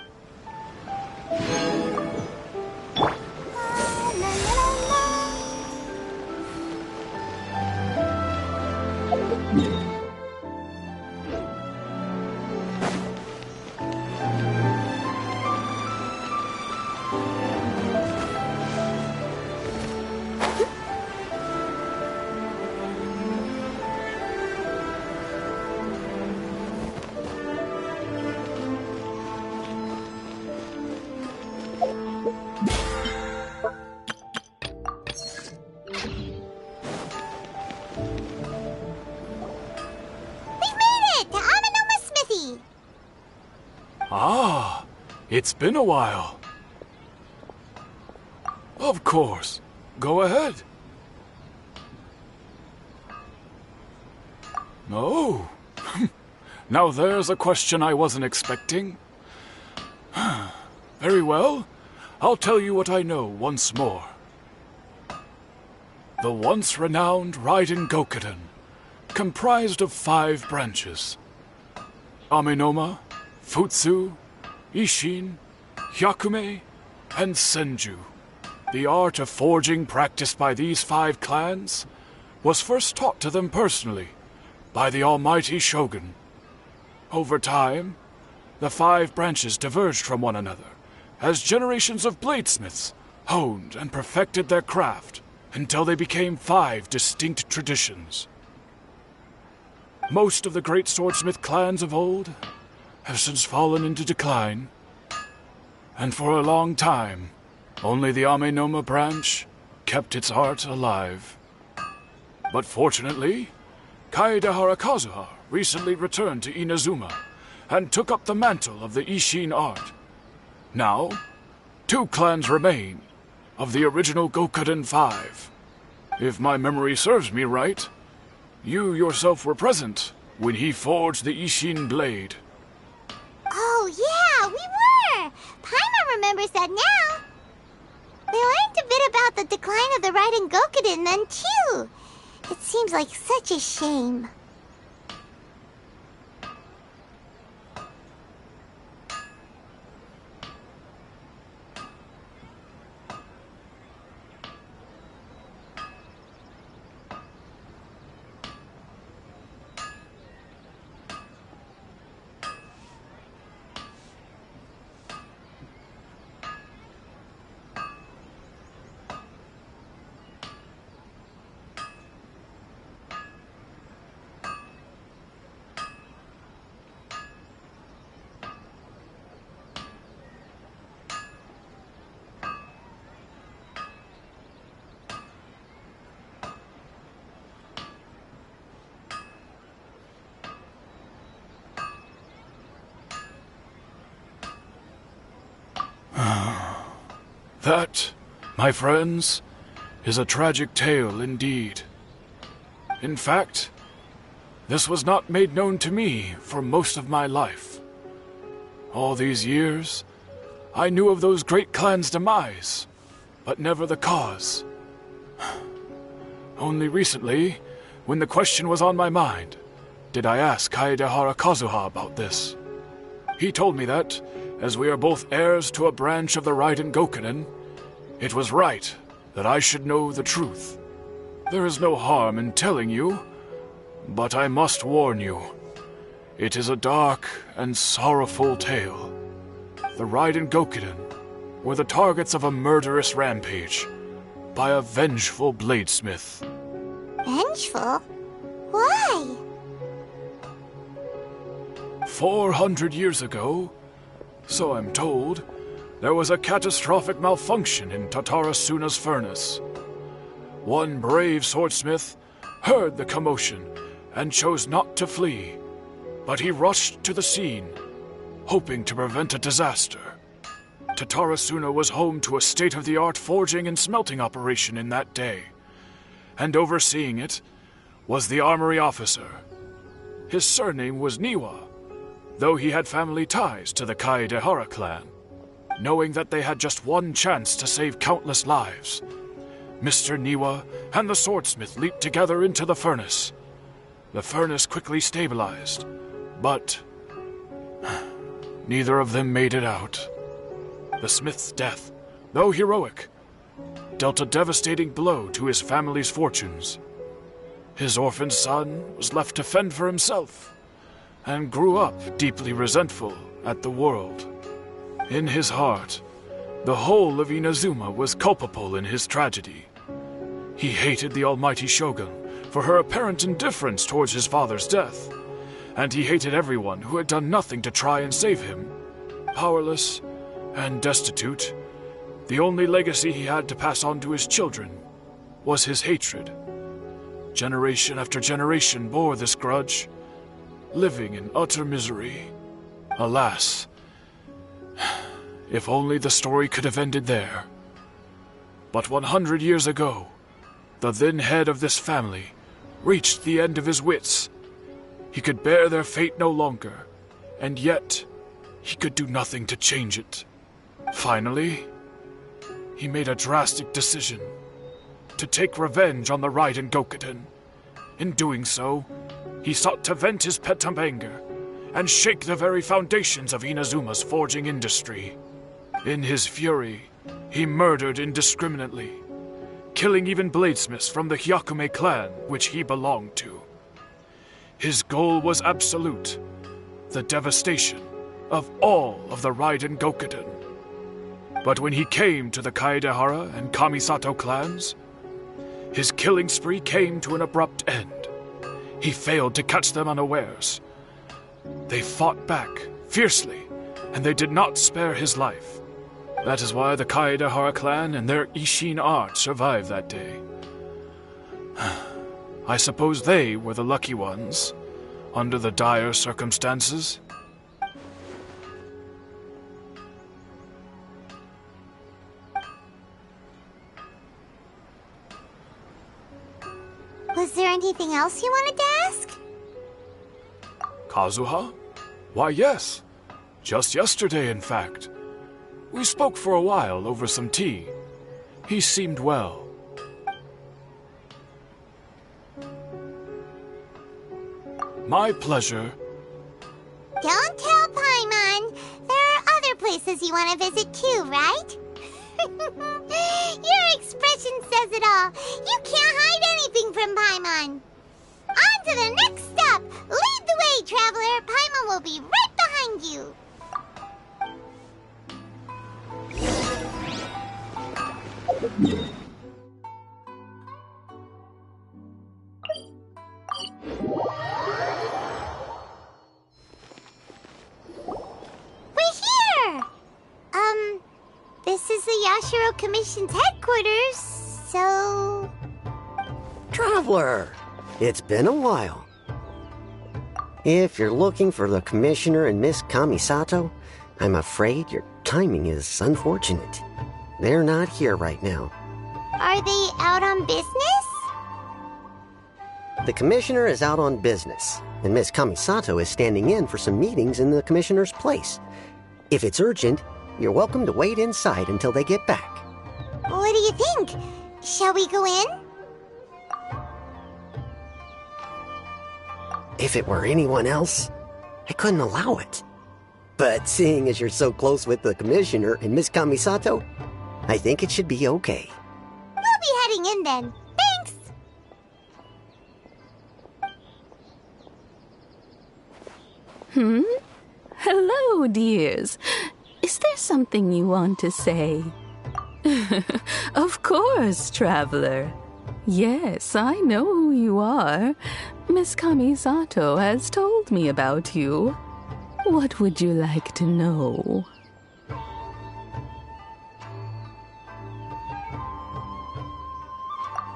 Ah, it's been a while. Of course. Go ahead. Oh. Now there's a question I wasn't expecting. Very well. I'll tell you what I know once more. The once renowned Raiden Gokuden, comprised of 5 branches. Amenoma, Futsu, Ishin, Hyakume, and Senju. The art of forging practiced by these 5 clans was first taught to them personally by the almighty Shogun. Over time, the 5 branches diverged from one another as generations of bladesmiths honed and perfected their craft until they became 5 distinct traditions. Most of the great swordsmith clans of old have since fallen into decline, and for a long time, only the Amenoma branch kept its art alive. But fortunately, Kaedehara Kazuha recently returned to Inazuma and took up the mantle of the Ishin art. Now, 2 clans remain of the original Gokuden 5. If my memory serves me right, you yourself were present when he forged the Ishin blade. Oh, yeah, we were! Paimon remembers that now. We learned a bit about the decline of the Raiden Gokuden then, too. It seems like such a shame. That, my friends, is a tragic tale indeed. In fact, this was not made known to me for most of my life. All these years, I knew of those great clans' demise, but never the cause. Only recently, when the question was on my mind, did I ask Kaedehara Kazuha about this. He told me that, as we are both heirs to a branch of the Raiden Gokunen, it was right that I should know the truth. There is no harm in telling you, but I must warn you. It is a dark and sorrowful tale. The Raiden Gokunen were the targets of a murderous rampage by a vengeful bladesmith. Vengeful? Why? 400 years ago, so I'm told, there was a catastrophic malfunction in Tatarasuna's furnace. One brave swordsmith heard the commotion and chose not to flee, but he rushed to the scene, hoping to prevent a disaster. Tatarasuna was home to a state-of-the-art forging and smelting operation in that day, and overseeing it was the armory officer. His surname was Niwa, though he had family ties to the Kaedehara clan. Knowing that they had just one chance to save countless lives, Mr. Niwa and the swordsmith leaped together into the furnace. The furnace quickly stabilized, but neither of them made it out. The smith's death, though heroic, dealt a devastating blow to his family's fortunes. His orphaned son was left to fend for himself, and grew up deeply resentful at the world. In his heart, the whole of Inazuma was culpable in his tragedy. He hated the almighty shogun for her apparent indifference towards his father's death, and he hated everyone who had done nothing to try and save him. Powerless and destitute, the only legacy he had to pass on to his children was his hatred. Generation after generation bore this grudge, living in utter misery. Alas, if only the story could have ended there. But 100 years ago, the then head of this family reached the end of his wits. He could bear their fate no longer, and yet he could do nothing to change it. Finally, he made a drastic decision to take revenge on the Raiden Gokuden. In doing so, he sought to vent his pent up anger and shake the very foundations of Inazuma's forging industry. In his fury, he murdered indiscriminately, killing even bladesmiths from the Hyakume clan which he belonged to. His goal was absolute, the devastation of all of the Raiden Gokuden. But when he came to the Kaedehara and Kamisato clans, his killing spree came to an abrupt end. He failed to catch them unawares. They fought back fiercely, and they did not spare his life. That is why the Kaedehara clan and their Ishin art survived that day. I suppose they were the lucky ones, under the dire circumstances. Was there anything else you wanted to ask? Kazuha? Why, yes. Just yesterday, in fact. We spoke for a while over some tea. He seemed well. My pleasure. Don't tell Paimon. There are other places you want to visit too, right? Your expression says it all. You can't hide anything from Paimon. On to the next stop. Lead the way, traveler. Paimon will be right behind you. We're here! This is the Yashiro Commission's headquarters, so... Traveler, it's been a while. If you're looking for the Commissioner and Miss Kamisato, I'm afraid your timing is unfortunate. They're not here right now. Are they out on business? The Commissioner is out on business, and Miss Kamisato is standing in for some meetings in the Commissioner's place. If it's urgent, you're welcome to wait inside until they get back. What do you think? Shall we go in? If it were anyone else, I couldn't allow it. But seeing as you're so close with the Commissioner and Miss Kamisato, I think it should be okay. We'll be heading in then. Thanks! Hello, dears. Is there something you want to say? Of course, traveler. Yes, I know who you are. Miss Kamisato has told me about you. What would you like to know?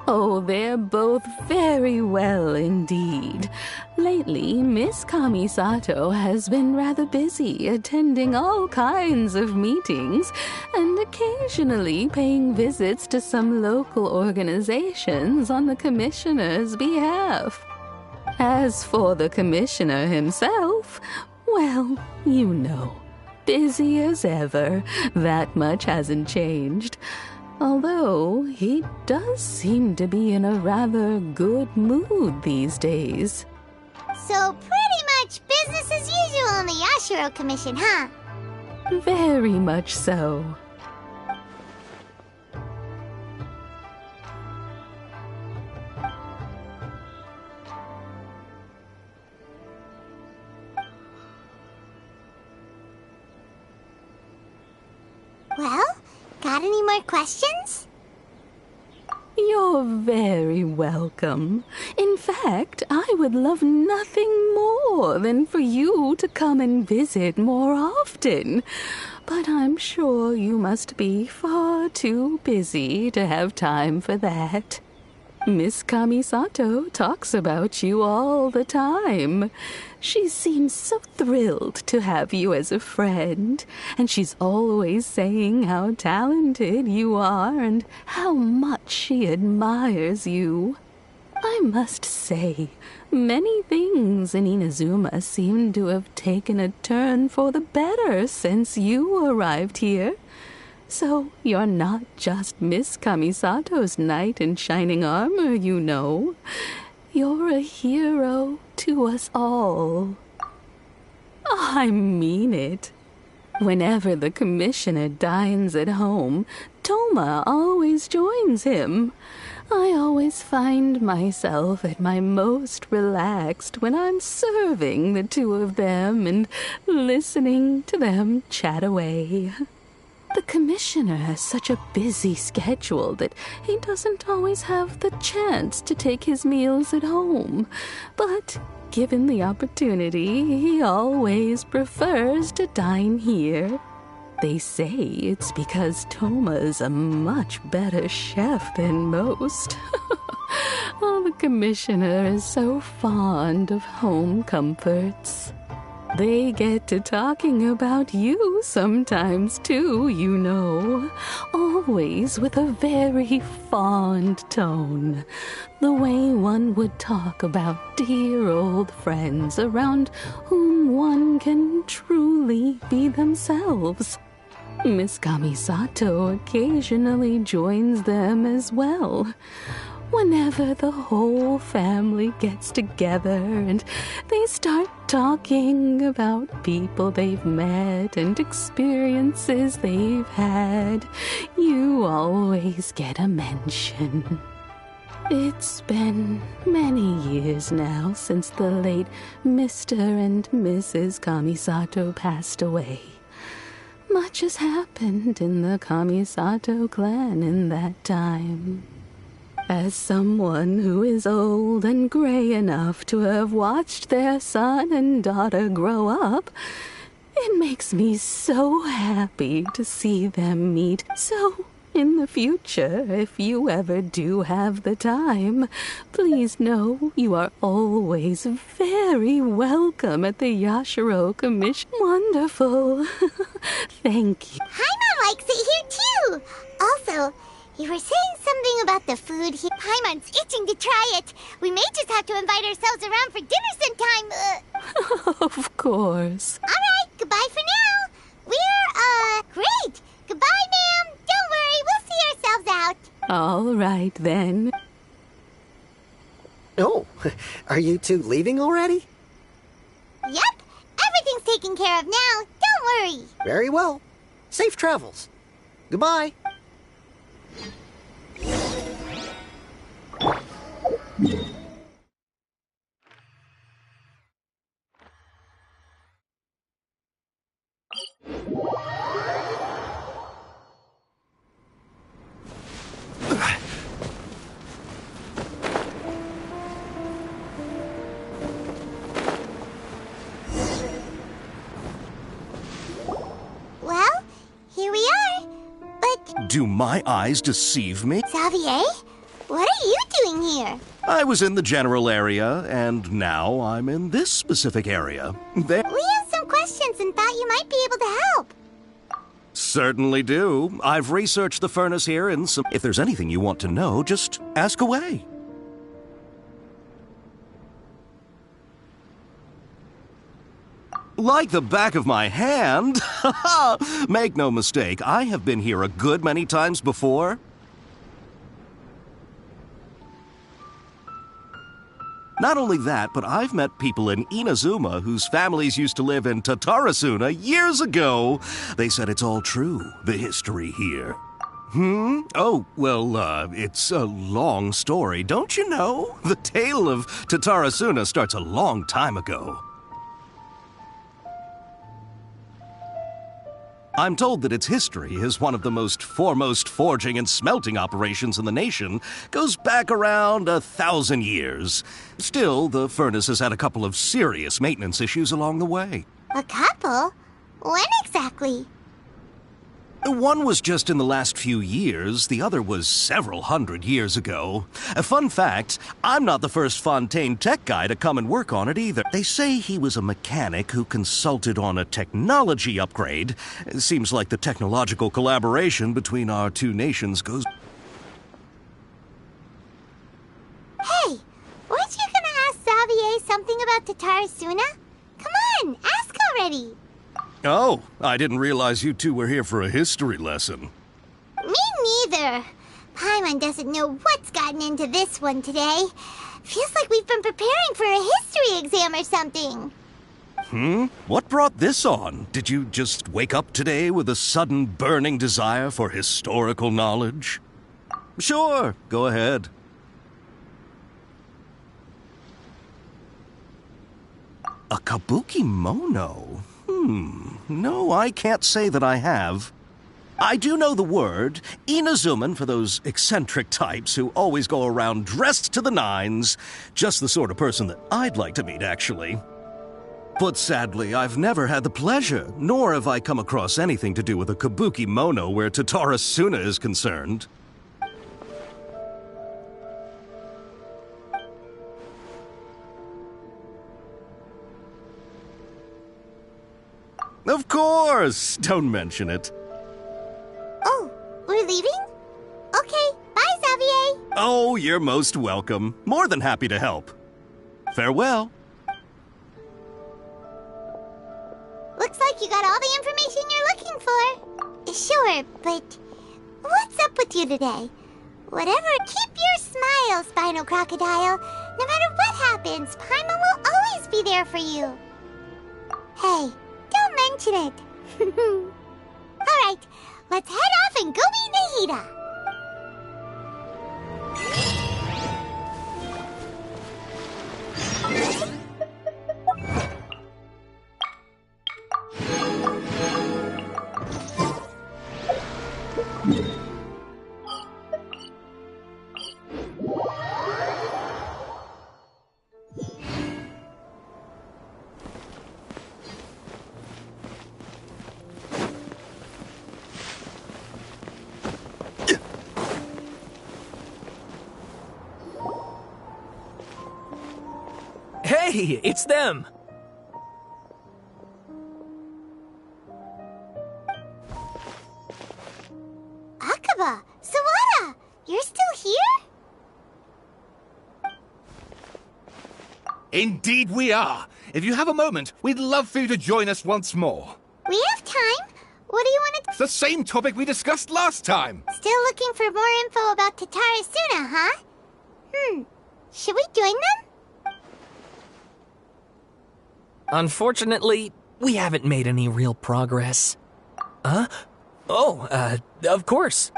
Oh, they're both very well indeed. Lately, Miss Kamisato has been rather busy attending all kinds of meetings and occasionally paying visits to some local organizations on the Commissioner's behalf. As for the Commissioner himself, well, you know, busy as ever. That much hasn't changed. Although, he does seem to be in a rather good mood these days. So pretty much business as usual in the Yashiro Commission, huh? Very much so. Well, got any more questions? You're very welcome. In fact, I would love nothing more than for you to come and visit more often. But I'm sure you must be far too busy to have time for that. Miss Kamisato talks about you all the time. She seems so thrilled to have you as a friend, and she's always saying how talented you are and how much she admires you. I must say, many things in Inazuma seem to have taken a turn for the better since you arrived here. So you're not just Miss Kamisato's knight in shining armor, you know. You're a hero to us all. I mean it. Whenever the Commissioner dines at home, Toma always joins him. I always find myself at my most relaxed when I'm serving the two of them and listening to them chat away. The Commissioner has such a busy schedule that he doesn't always have the chance to take his meals at home. But given the opportunity, he always prefers to dine here. They say it's because Toma is a much better chef than most. Oh, the commissioner is so fond of home comforts. They get to talking about you sometimes, too, you know. Always with a very fond tone. The way one would talk about dear old friends around whom one can truly be themselves. Miss Kamisato occasionally joins them as well. Whenever the whole family gets together and they start talking about people they've met and experiences they've had, you always get a mention. It's been many years now since the late Mr. and Mrs. Kamisato passed away. Much has happened in the Kamisato clan in that time. As someone who is old and gray enough to have watched their son and daughter grow up, it makes me so happy to see them meet. So, in the future, if you ever do have the time, please know you are always very welcome at the Yashiro Commission. Wonderful. Thank you. Paimon likes it here, too. Also, you were saying something about the food here. Paimon's itching to try it. We may just have to invite ourselves around for dinner sometime. Of course. All right, goodbye for now. We're, great. Goodbye, ma'am. Don't worry, we'll see ourselves out. All right, then. Oh, are you two leaving already? Yep, everything's taken care of now. Don't worry. Very well. Safe travels. Goodbye. Well, here we are. But, Do my eyes deceive me? Xavier, what are you doing here? I was in the general area, and now I'm in this specific area. There. We have some questions and thought you might be able to help. Certainly do. I've researched the furnace here and some. If there's anything you want to know, just ask away. Like the back of my hand. Make no mistake, I have been here a good many times before. Not only that, but I've met people in Inazuma whose families used to live in Tatarasuna years ago. They said it's all true, the history here. Oh, well, it's a long story, don't you know? The tale of Tatarasuna starts a long time ago. I'm told that its history is one of the most foremost forging and smelting operations in the nation, goes back around 1,000 years. Still, the furnace has had a couple of serious maintenance issues along the way. A couple? When exactly? One was just in the last few years, the other was several hundred years ago. A fun fact, I'm not the first Fontaine tech guy to come and work on it either. They say he was a mechanic who consulted on a technology upgrade. It seems like the technological collaboration between our two nations goes... Hey, weren't you gonna ask Xavier something about Tatarasuna? Come on, ask already. Oh, I didn't realize you two were here for a history lesson. Me neither. Paimon doesn't know what's gotten into this one today. Feels like we've been preparing for a history exam or something. What brought this on? Did you just wake up today with a sudden burning desire for historical knowledge? Sure, go ahead. A kabuki mono? No, I can't say that I have. I do know the word, Inazuman for those eccentric types who always go around dressed to the nines. Just the sort of person that I'd like to meet, actually. But sadly, I've never had the pleasure, nor have I come across anything to do with a kabuki mono where Tatarasuna is concerned. course. Don't mention it. Oh, we're leaving? Okay, bye, Xavier. Oh, you're most welcome. More than happy to help. Farewell. Looks like you got all the information you're looking for. Sure, but what's up with you today? Whatever, keep your smile, Spinal Crocodile. No matter what happens, Paimon will always be there for you. Hey, don't mention it. Alright, let's head off and go meet Nahida. Hey, it's them! Akaba, Sawada, you're still here? Indeed we are. If you have a moment, we'd love for you to join us once more. We have time. What do you want It's the same topic we discussed last time. Still looking for more info about Tatarasuna, huh? Should we join them? Unfortunately, we haven't made any real progress. Huh? Oh, of course.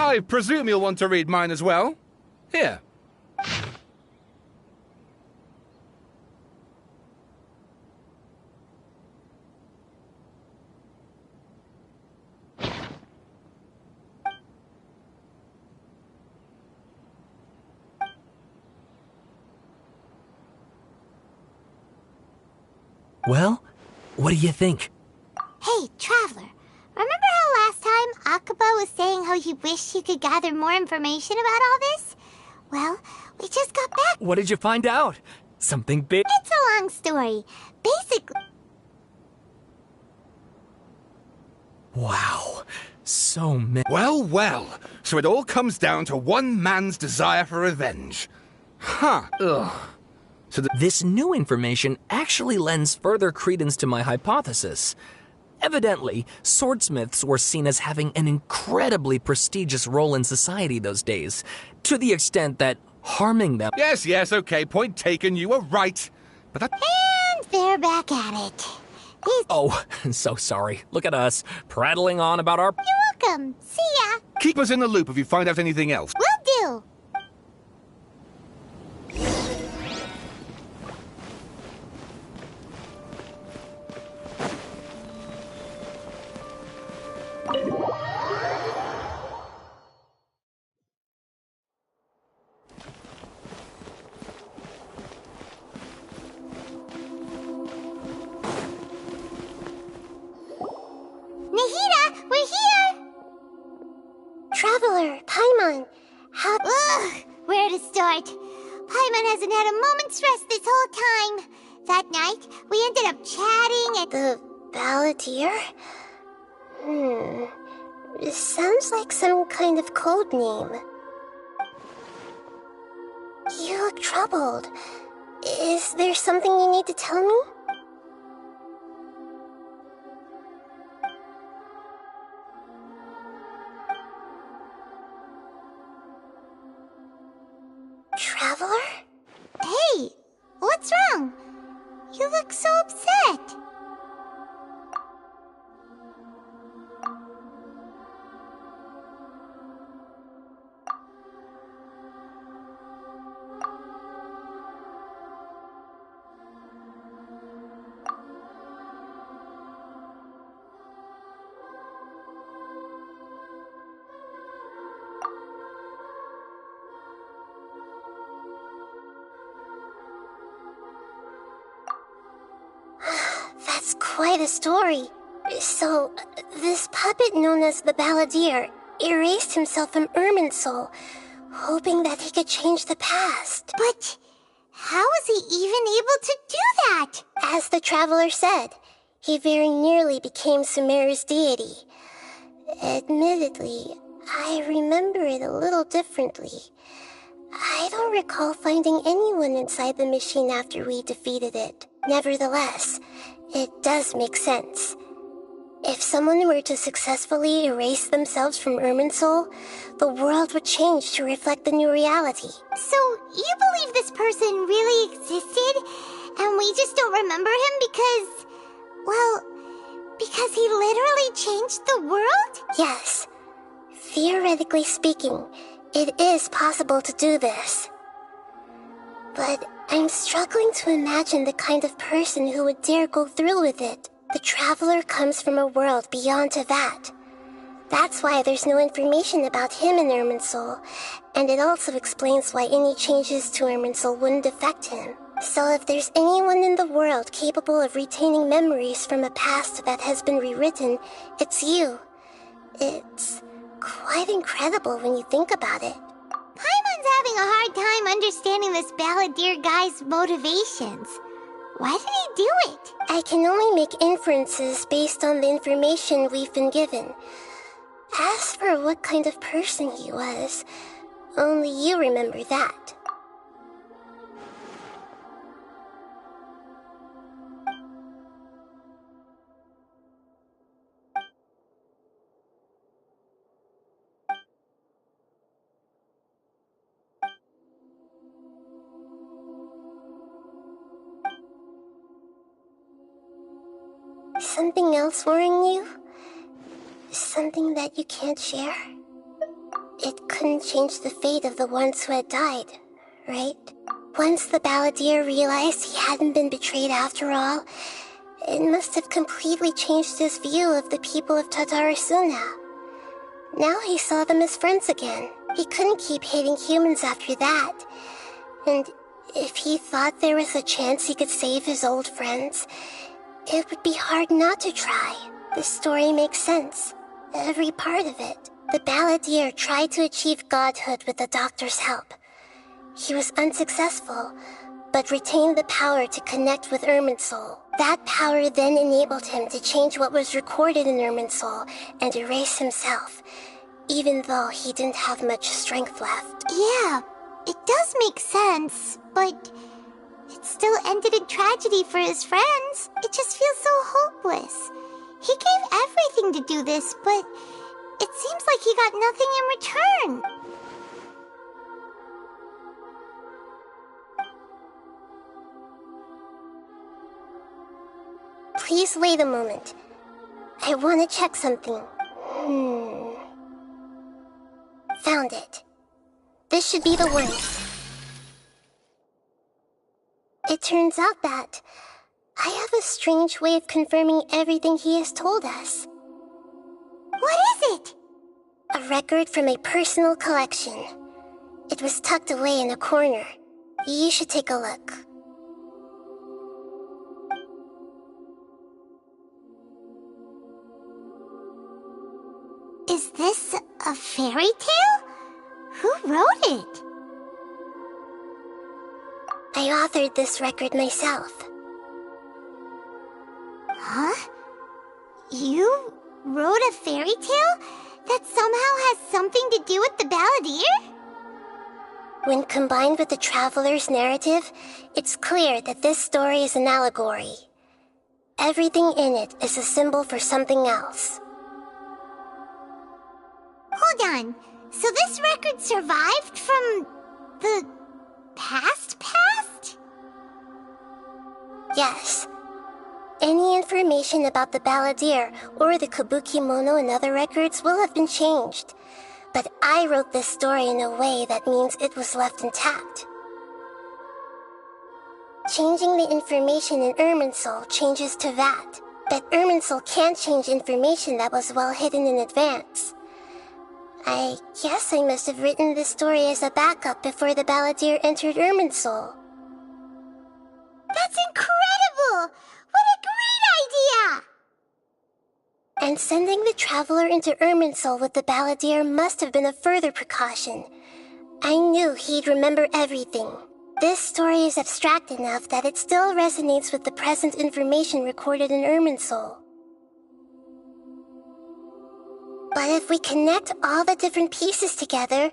I presume you'll want to read mine as well. Here. Well, what do you think? Hey, Traveler. Remember how last time Akaba was saying how he wished he could gather more information about all this? Well, we just got back. What did you find out? Something big? It's a long story. Basically... Wow. So many... Well, well. So it all comes down to one man's desire for revenge. Huh. Ugh. So this new information actually lends further credence to my hypothesis. Evidently, swordsmiths were seen as having an incredibly prestigious role in society those days, to the extent that harming them... Yes, okay, point taken, you were right. But that... And they're back at it. Oh, so sorry. Look at us, prattling on about our... You're welcome. See ya. Keep us in the loop if you find out anything else. Will do. Nahida, we're here! Traveler, Paimon, how... Ugh, where to start? Paimon hasn't had a moment's rest this whole time. That night, we ended up chatting and... The Balladeer? It sounds like some kind of code name. You look troubled. Is there something you need to tell me? Traveler? Hey, what's wrong? You look so upset. That's quite a story. So, this puppet known as the Balladeer erased himself from Irminsul, hoping that he could change the past. But how was he even able to do that? As the Traveler said, he very nearly became Sumeru's deity. Admittedly, I remember it a little differently. I don't recall finding anyone inside the machine after we defeated it. Nevertheless, it does make sense. If someone were to successfully erase themselves from Irminsul, the world would change to reflect the new reality. So, you believe this person really existed, and we just don't remember him because... well, because he literally changed the world? Yes. Theoretically speaking, it is possible to do this. But I'm struggling to imagine the kind of person who would dare go through with it. The Traveler comes from a world beyond Tevat. That's why there's no information about him in Irminsul, and it also explains why any changes to Irminsul wouldn't affect him. So if there's anyone in the world capable of retaining memories from a past that has been rewritten, it's you. It's quite incredible when you think about it. Paimon's having a hard time understanding this Balladeer guy's motivations. Why did he do it? I can only make inferences based on the information we've been given. As for what kind of person he was, only you remember that. Something else worrying you? Something that you can't share? it couldn't change the fate of the ones who had died, right? Once the balladeer realized he hadn't been betrayed after all, it must have completely changed his view of the people of Tatarasuna. Now he saw them as friends again. He couldn't keep hating humans after that. And if he thought there was a chance he could save his old friends, it would be hard not to try. The story makes sense. Every part of it. The balladeer tried to achieve godhood with the doctor's help. He was unsuccessful, but retained the power to connect with Irminsul. That power then enabled him to change what was recorded in Irminsul and erase himself, even though he didn't have much strength left. Yeah, it does make sense, but it still ended in tragedy for his friends. It just feels so hopeless. He gave everything to do this, but it seems like he got nothing in return. Please wait a moment. I want to check something. Found it. This should be the one. It turns out that I have a strange way of confirming everything he has told us. What is it? A record from a personal collection. It was tucked away in a corner. You should take a look. Is this a fairy tale? Who wrote it? I authored this record myself. Huh? You wrote a fairy tale that somehow has something to do with the balladeer? When combined with the traveler's narrative, it's clear that this story is an allegory. Everything in it is a symbol for something else. Hold on. So this record survived from the past? Yes. Any information about the balladeer or the kabuki mono in other records will have been changed. But I wrote this story in a way that means it was left intact. Changing the information in Irminsul changes to that. But Irminsul can't change information that was well hidden in advance. I guess I must have written this story as a backup before the balladeer entered Irminsul. That's incredible! What a great idea! And sending the traveler into Irminsul with the balladeer must have been a further precaution. I knew he'd remember everything. This story is abstract enough that it still resonates with the present information recorded in Irminsul. But if we connect all the different pieces together,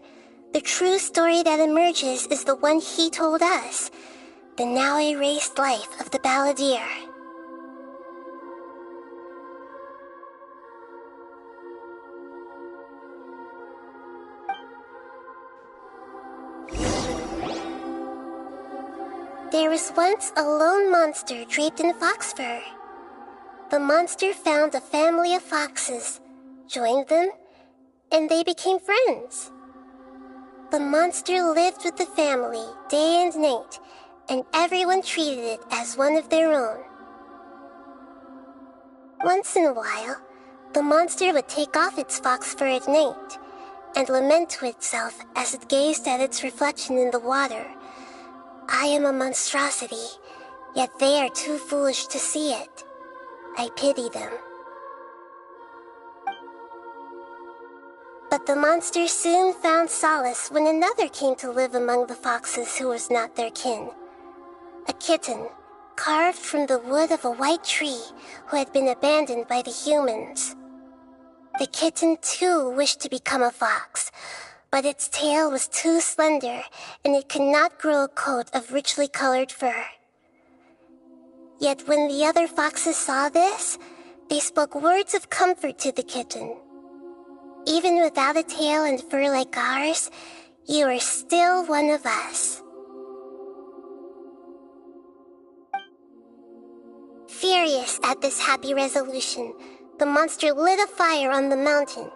the true story that emerges is the one he told us, the now erased life of the balladeer. There was once a lone monster draped in fox fur. The monster found a family of foxes, joined them, and they became friends. The monster lived with the family day and night, and everyone treated it as one of their own. Once in a while, the monster would take off its fox fur at night and lament to itself as it gazed at its reflection in the water. I am a monstrosity, yet they are too foolish to see it. I pity them. But the monster soon found solace when another came to live among the foxes who was not their kin. A kitten, carved from the wood of a white tree who had been abandoned by the humans. The kitten too wished to become a fox, but its tail was too slender and it could not grow a coat of richly colored fur. Yet when the other foxes saw this, they spoke words of comfort to the kitten. Even without a tail and fur like ours, you are still one of us. Furious at this happy resolution, the monster lit a fire on the mountain.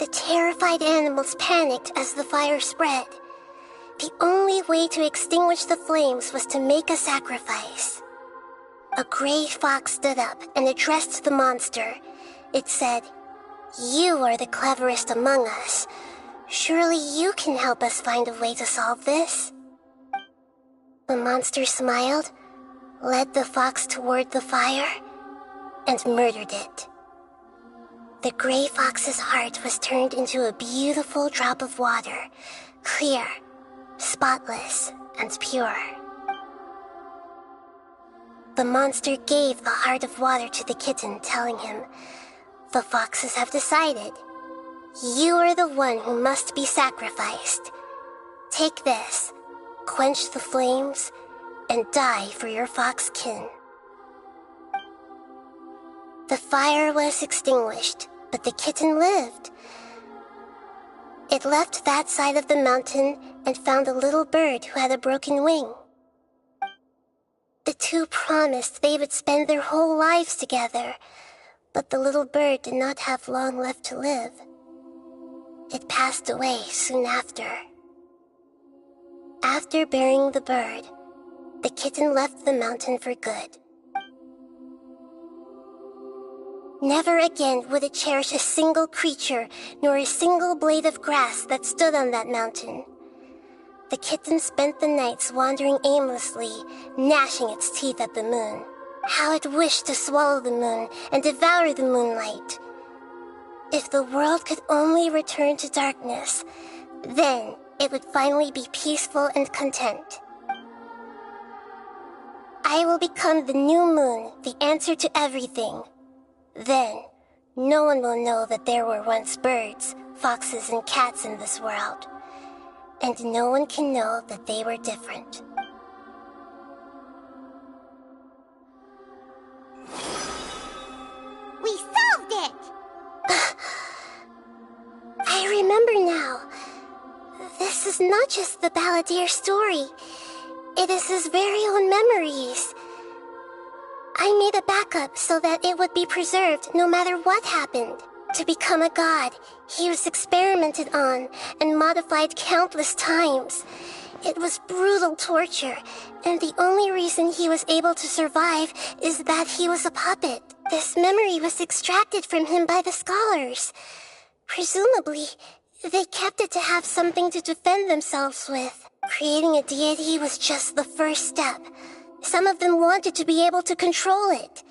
The terrified animals panicked as the fire spread. The only way to extinguish the flames was to make a sacrifice. A gray fox stood up and addressed the monster. It said, "You are the cleverest among us. Surely you can help us find a way to solve this." The monster smiled, led the fox toward the fire, and murdered it. The gray fox's heart was turned into a beautiful drop of water, clear, spotless, and pure. The monster gave the heart of water to the kitten, telling him, "The foxes have decided. You are the one who must be sacrificed. Take this, quench the flames, and die for your fox kin." The fire was extinguished, but the kitten lived. It left that side of the mountain and found a little bird who had a broken wing. The two promised they would spend their whole lives together, but the little bird did not have long left to live. It passed away soon after. After burying the bird, the kitten left the mountain for good. Never again would it cherish a single creature nor a single blade of grass that stood on that mountain. The kitten spent the nights wandering aimlessly, gnashing its teeth at the moon. How it wished to swallow the moon and devour the moonlight. If the world could only return to darkness, then it would finally be peaceful and content. I will become the new moon, the answer to everything. Then, no one will know that there were once birds, foxes, and cats in this world. And no one can know that they were different. We solved it! I remember now. This is not just the Balladeer story. It is his very own memories. I made a backup so that it would be preserved no matter what happened. To become a god, he was experimented on and modified countless times. It was brutal torture, and the only reason he was able to survive is that he was a puppet. This memory was extracted from him by the scholars. Presumably, they kept it to have something to defend themselves with. Creating a deity was just the first step. Some of them wanted to be able to control it.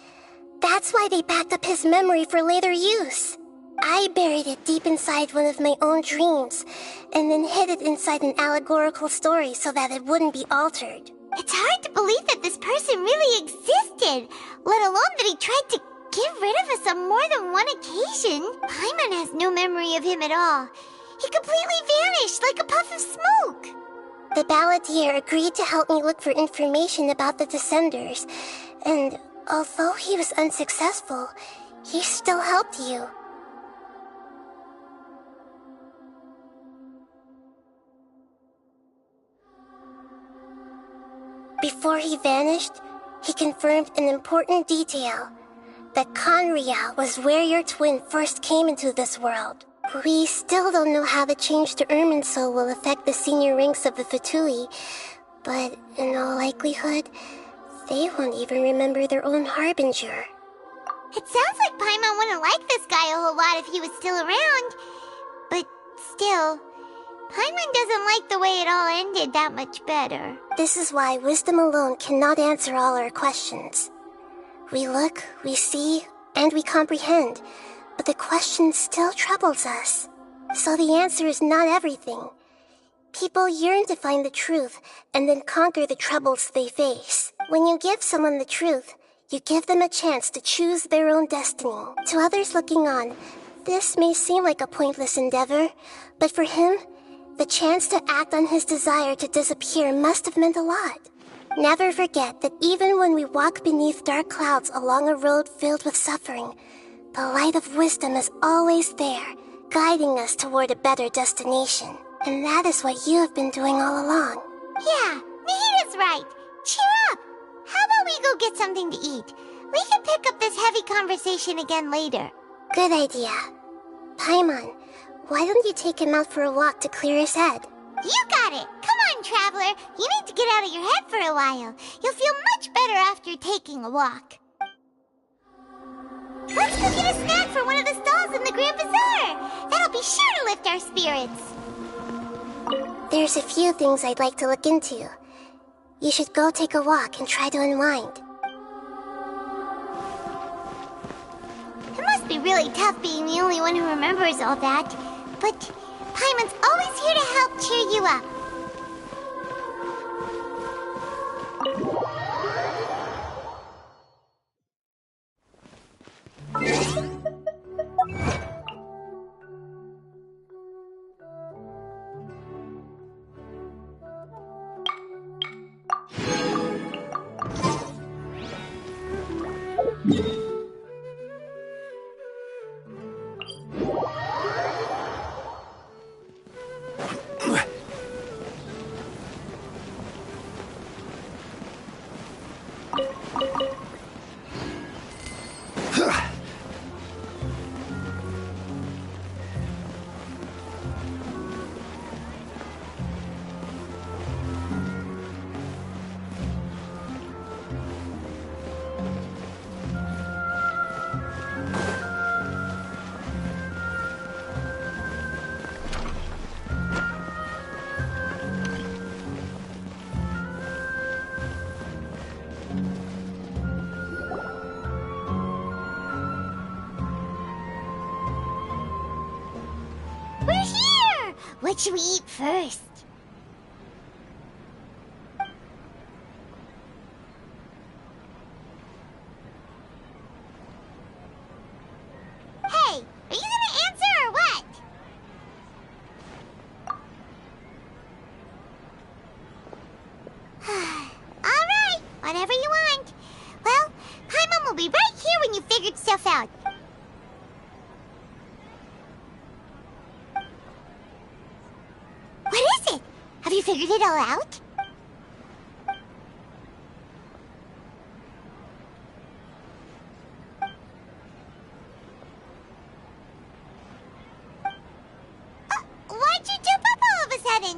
That's why they backed up his memory for later use. I buried it deep inside one of my own dreams, and then hid it inside an allegorical story so that it wouldn't be altered. It's hard to believe that this person really existed, let alone that he tried to get rid of us on more than one occasion. Paimon has no memory of him at all. He completely vanished like a puff of smoke. The Balladeer agreed to help me look for information about the Descenders, and although he was unsuccessful, he still helped you. Before he vanished, he confirmed an important detail, that Conria was where your twin first came into this world. We still don't know how the change to Irminsul will affect the senior ranks of the Fatui, but in all likelihood, they won't even remember their own Harbinger. It sounds like Paimon wouldn't like this guy a whole lot if he was still around. But still, Paimon doesn't like the way it all ended that much better. This is why wisdom alone cannot answer all our questions. We look, we see, and we comprehend, but the question still troubles us. So the answer is not everything. People yearn to find the truth and then conquer the troubles they face. When you give someone the truth, you give them a chance to choose their own destiny. To others looking on, this may seem like a pointless endeavor, but for him, the chance to act on his desire to disappear must have meant a lot. Never forget that even when we walk beneath dark clouds along a road filled with suffering, the light of wisdom is always there, guiding us toward a better destination. And that is what you have been doing all along. Yeah, Nahida's right. Cheer up. How about we go get something to eat? We can pick up this heavy conversation again later. Good idea. Paimon, Why don't you take him out for a walk to clear his head? You got it! Come on, Traveler! You need to get out of your head for a while. You'll feel much better after taking a walk. Let's go get a snack from one of the stalls in the Grand Bazaar! That'll be sure to lift our spirits! There's a few things I'd like to look into. You should go take a walk and try to unwind. It must be really tough being the only one who remembers all that. But Paimon's always here to help cheer you up. We're here! What should we eat first? Hey, are you gonna answer or what? Alright, whatever you want. Well, Paimon will be right here when you figured stuff out. What is it? Have you figured it all out? Why'd you jump up all of a sudden?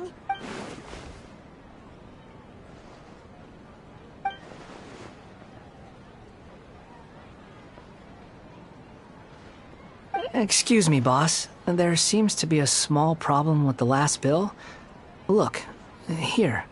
Excuse me, boss. There seems to be a small problem with the last bill. Look, here.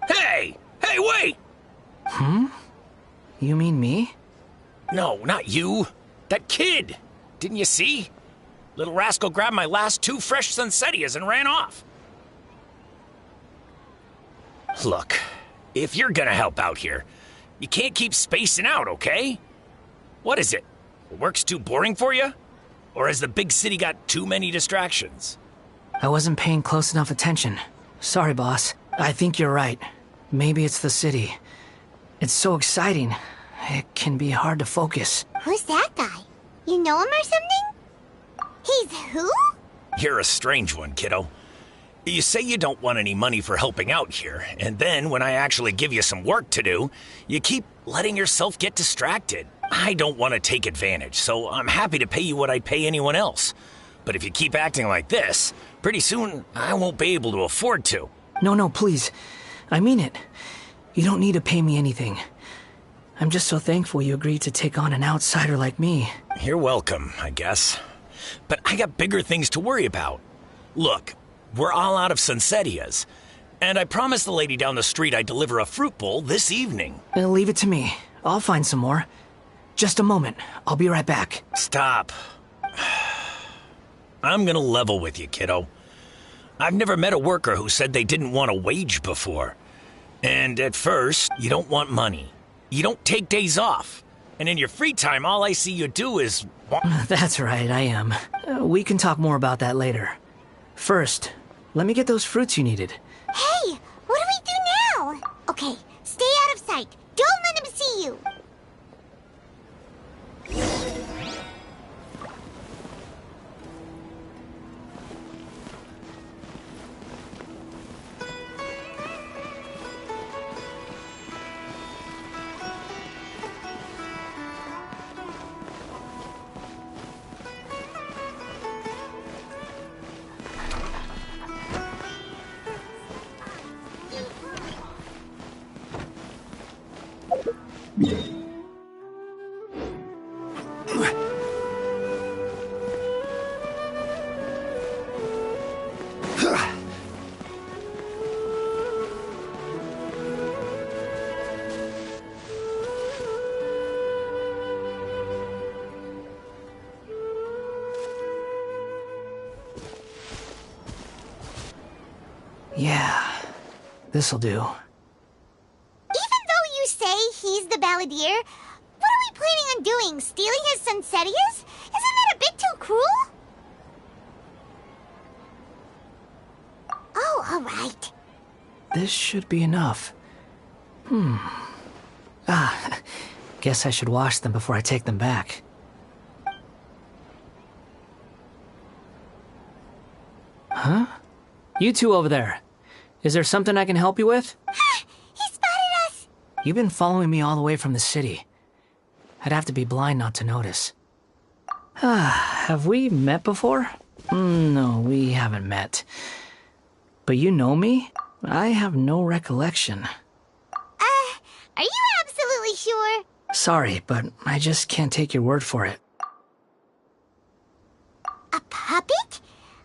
Hey! Hey, wait! You mean me? No, not you. That kid! Didn't you see? Little rascal grabbed my last 2 fresh Sunsettias and ran off. Look, if you're gonna help out here, you can't keep spacing out, okay? What is it? Work's too boring for you? Or has the big city got too many distractions? I wasn't paying close enough attention. Sorry, boss. I think you're right. Maybe it's the city. It's so exciting. It can be hard to focus. Who's that guy? You know him or something? He's who? You're a strange one, kiddo. You say you don't want any money for helping out here, and then when I actually give you some work to do, you keep letting yourself get distracted. I don't want to take advantage, so I'm happy to pay you what I'd pay anyone else. But if you keep acting like this, pretty soon I won't be able to afford to. No, please. I mean it. You don't need to pay me anything. I'm just so thankful you agreed to take on an outsider like me. You're welcome, I guess. But I got bigger things to worry about. Look, we're all out of Sunsetias. And I promised the lady down the street I'd deliver a fruit bowl this evening. Leave it to me. I'll find some more. Just a moment. I'll be right back. Stop. I'm gonna level with you, kiddo. I've never met a worker who said they didn't want a wage before. And at first, you don't want money. You don't take days off. And in your free time, all I see you do is... That's right, I am. We can talk more about that later. First, let me get those fruits you needed. Hey, what do we do now? Okay, stay out of sight. Don't let him see you. Yeah, this'll do. Even though you say he's the balladeer, what are we planning on doing? Stealing his Sunsetias? Isn't that a bit too cruel? Oh, all right. This should be enough. Guess I should wash them before I take them back. Huh? You two over there. Is there something I can help you with? He spotted us! You've been following me all the way from the city. I'd have to be blind not to notice. Have we met before? No, we haven't met. But you know me? I have no recollection. Are you absolutely sure? Sorry, but I just can't take your word for it. A puppet?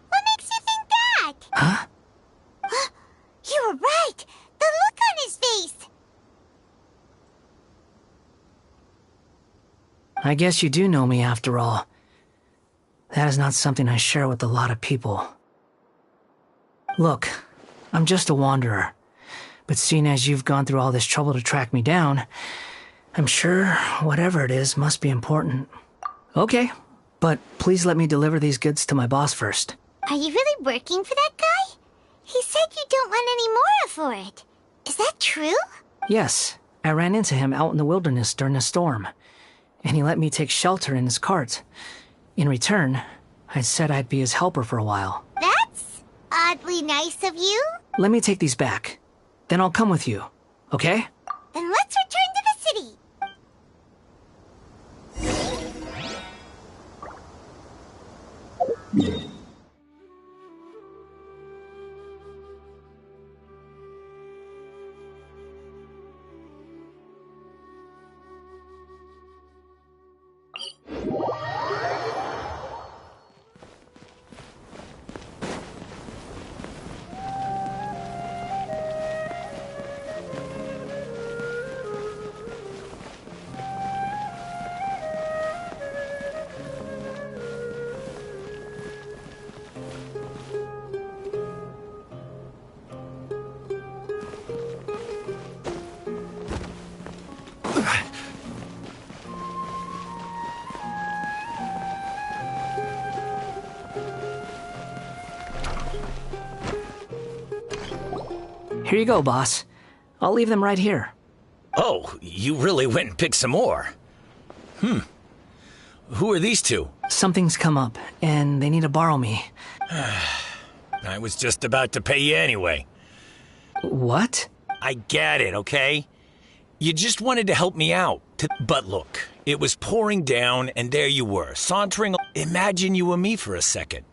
What makes you think that? Huh? You were right! The look on his face! I guess you do know me after all. That is not something I share with a lot of people. Look, I'm just a wanderer. But seeing as you've gone through all this trouble to track me down, I'm sure whatever it is must be important. Okay, but please let me deliver these goods to my boss first. Are you really working for that guy? He said you don't want any more for it. Is that true? Yes, I ran into him out in the wilderness during a storm, and he let me take shelter in his cart. In return, I said I'd be his helper for a while. That's oddly nice of you. Let me take these back. Then I'll come with you, okay? Then let's return to the city. Here you go, boss. I'll leave them right here. Oh, you really went and picked some more. Who are these two? Something's come up, and they need to borrow me. I was just about to pay you anyway. What? I get it, okay? You just wanted to help me out. But look, it was pouring down, and there you were, sauntering. Imagine you were me for a second.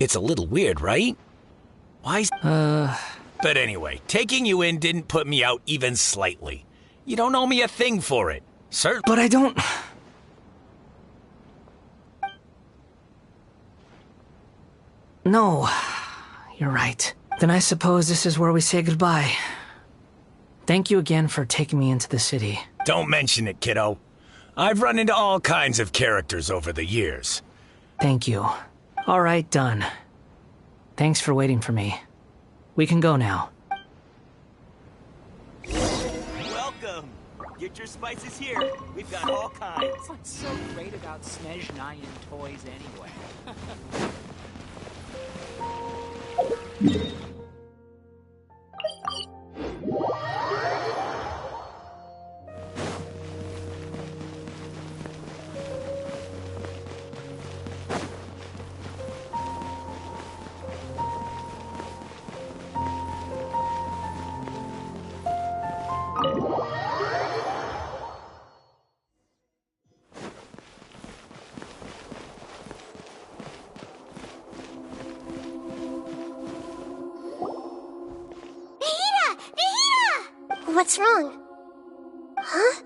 It's a little weird, right? Why? But anyway, taking you in didn't put me out even slightly. You don't owe me a thing for it. Sir? But I don't... No, you're right. Then I suppose this is where we say goodbye. Thank you again for taking me into the city. Don't mention it, kiddo. I've run into all kinds of characters over the years. Thank you. All right, done. Thanks for waiting for me. We can go now. Welcome! Get your spices here. We've got all kinds. What's so great about Snezhnayan toys anyway? What's wrong? Huh?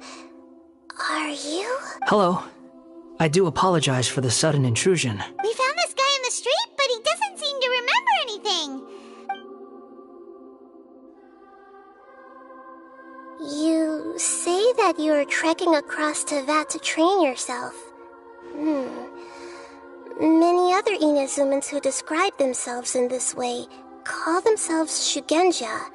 Are you? Hello. I do apologize for the sudden intrusion. We found this guy in the street, but he doesn't seem to remember anything. You say that you are trekking across Teyvat to train yourself. Many other Inazumans who describe themselves in this way call themselves Shugenja.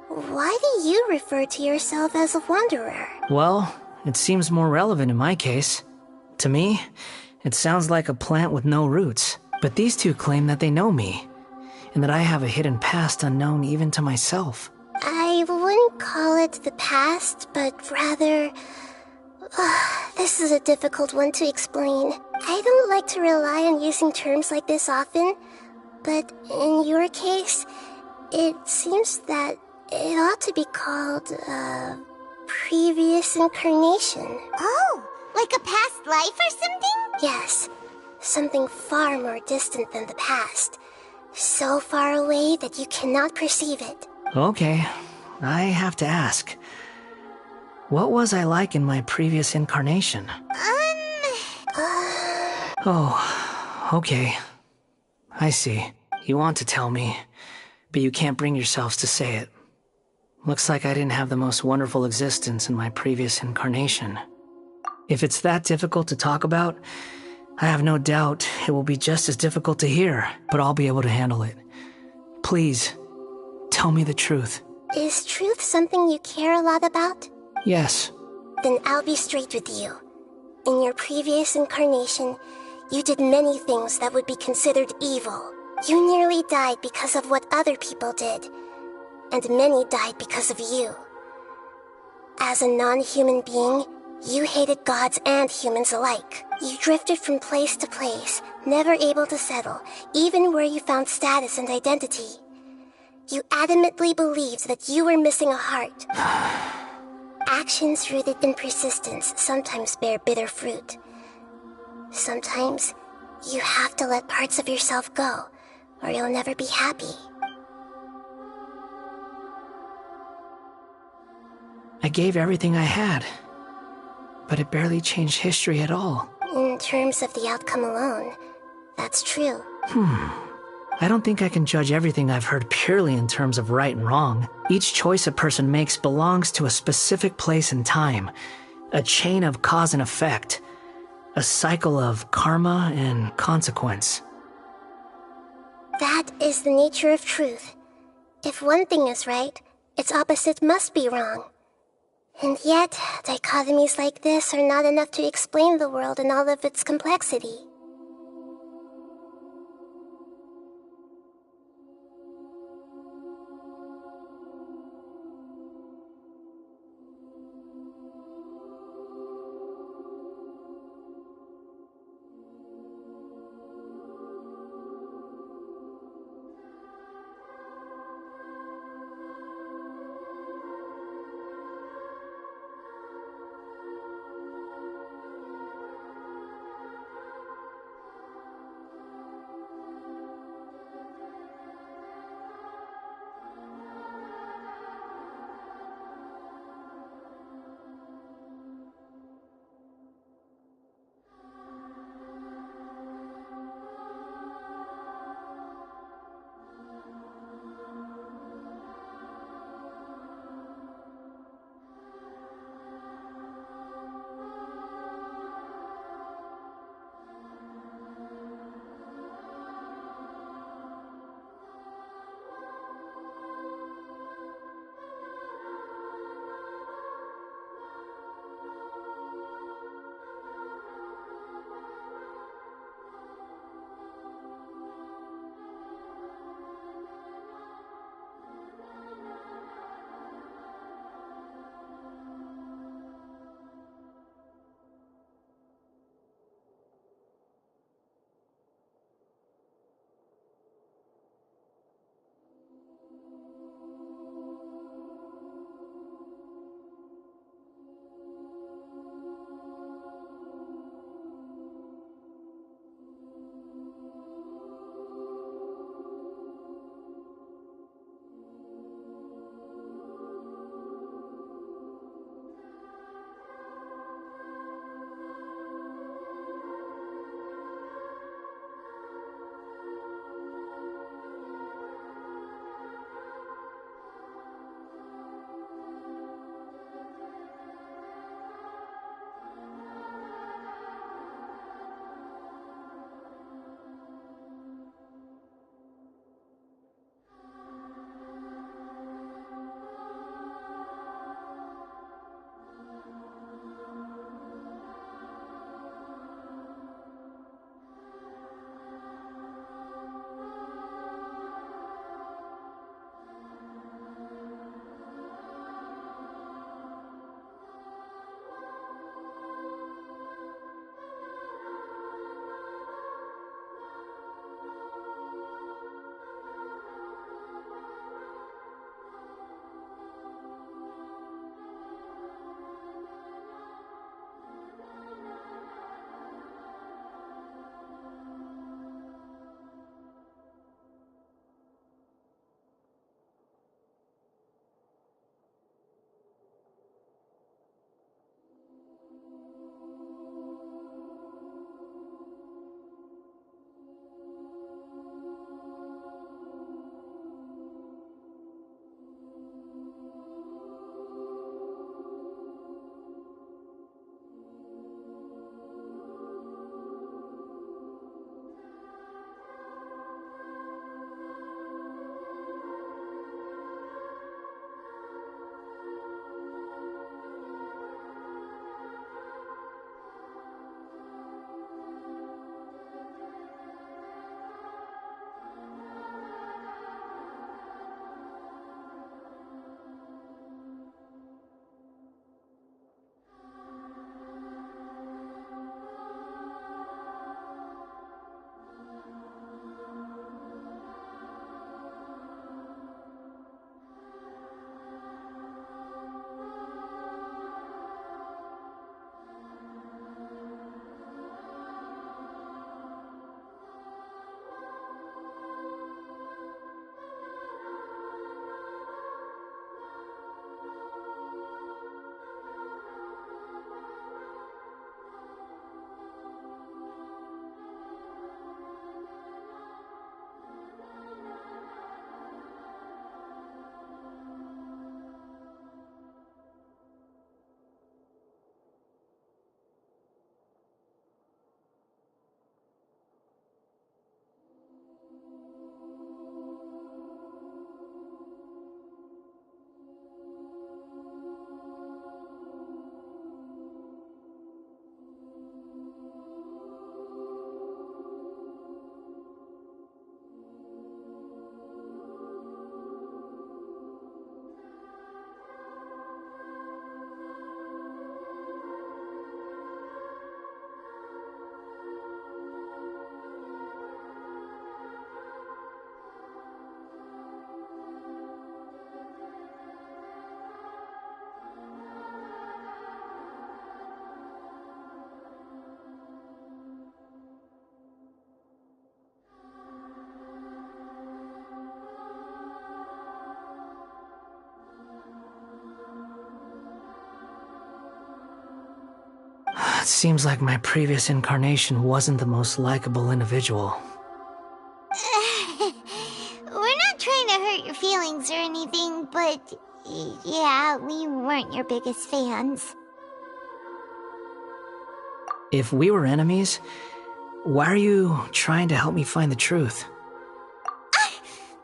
Why do you refer to yourself as a wanderer? Well, it seems more relevant in my case. To me, it sounds like a plant with no roots. But these two claim that they know me, and that I have a hidden past unknown even to myself. I wouldn't call it the past, but rather... this is a difficult one to explain. I don't like to rely on using terms like this often, but in your case, it seems that it ought to be called, previous incarnation. Oh, like a past life or something? Yes, something far more distant than the past. So far away that you cannot perceive it. Okay, I have to ask. What was I like in my previous incarnation? Oh, okay. I see. You want to tell me, but you can't bring yourselves to say it. Looks like I didn't have the most wonderful existence in my previous incarnation. If it's that difficult to talk about, I have no doubt it will be just as difficult to hear, but I'll be able to handle it. Please, tell me the truth. Is truth something you care a lot about? Yes. Then I'll be straight with you. In your previous incarnation, you did many things that would be considered evil. You nearly died because of what other people did, and many died because of you. As a non-human being, you hated gods and humans alike. You drifted from place to place, never able to settle, even where you found status and identity. You adamantly believed that you were missing a heart. Actions rooted in persistence sometimes bear bitter fruit. Sometimes, you have to let parts of yourself go, or you'll never be happy. I gave everything I had, but it barely changed history at all. In terms of the outcome alone, that's true. I don't think I can judge everything I've heard purely in terms of right and wrong. Each choice a person makes belongs to a specific place and time, a chain of cause and effect, a cycle of karma and consequence. That is the nature of truth. If one thing is right, its opposite must be wrong. And yet, dichotomies like this are not enough to explain the world in all of its complexity. Seems like my previous incarnation wasn't the most likable individual. We're not trying to hurt your feelings or anything, but yeah, we weren't your biggest fans. If we were enemies, why are you trying to help me find the truth?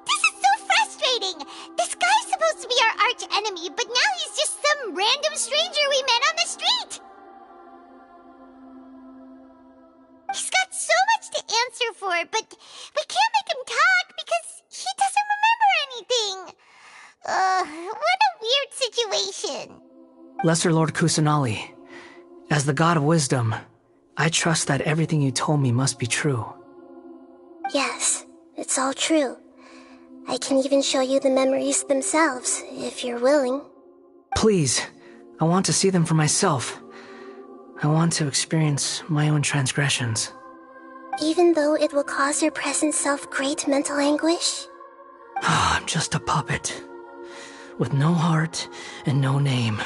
This is so frustrating! This guy's supposed to be our arch enemy, but now he's just some random stranger we met on the street! He's got so much to answer for, but we can't make him talk because he doesn't remember anything. What a weird situation. Lesser Lord Kusanali, as the god of wisdom, I trust that everything you told me must be true. Yes, it's all true. I can even show you the memories themselves, if you're willing. Please, I want to see them for myself. I want to experience my own transgressions. Even though it will cause your present self great mental anguish? I'm just a puppet, with no heart and no name.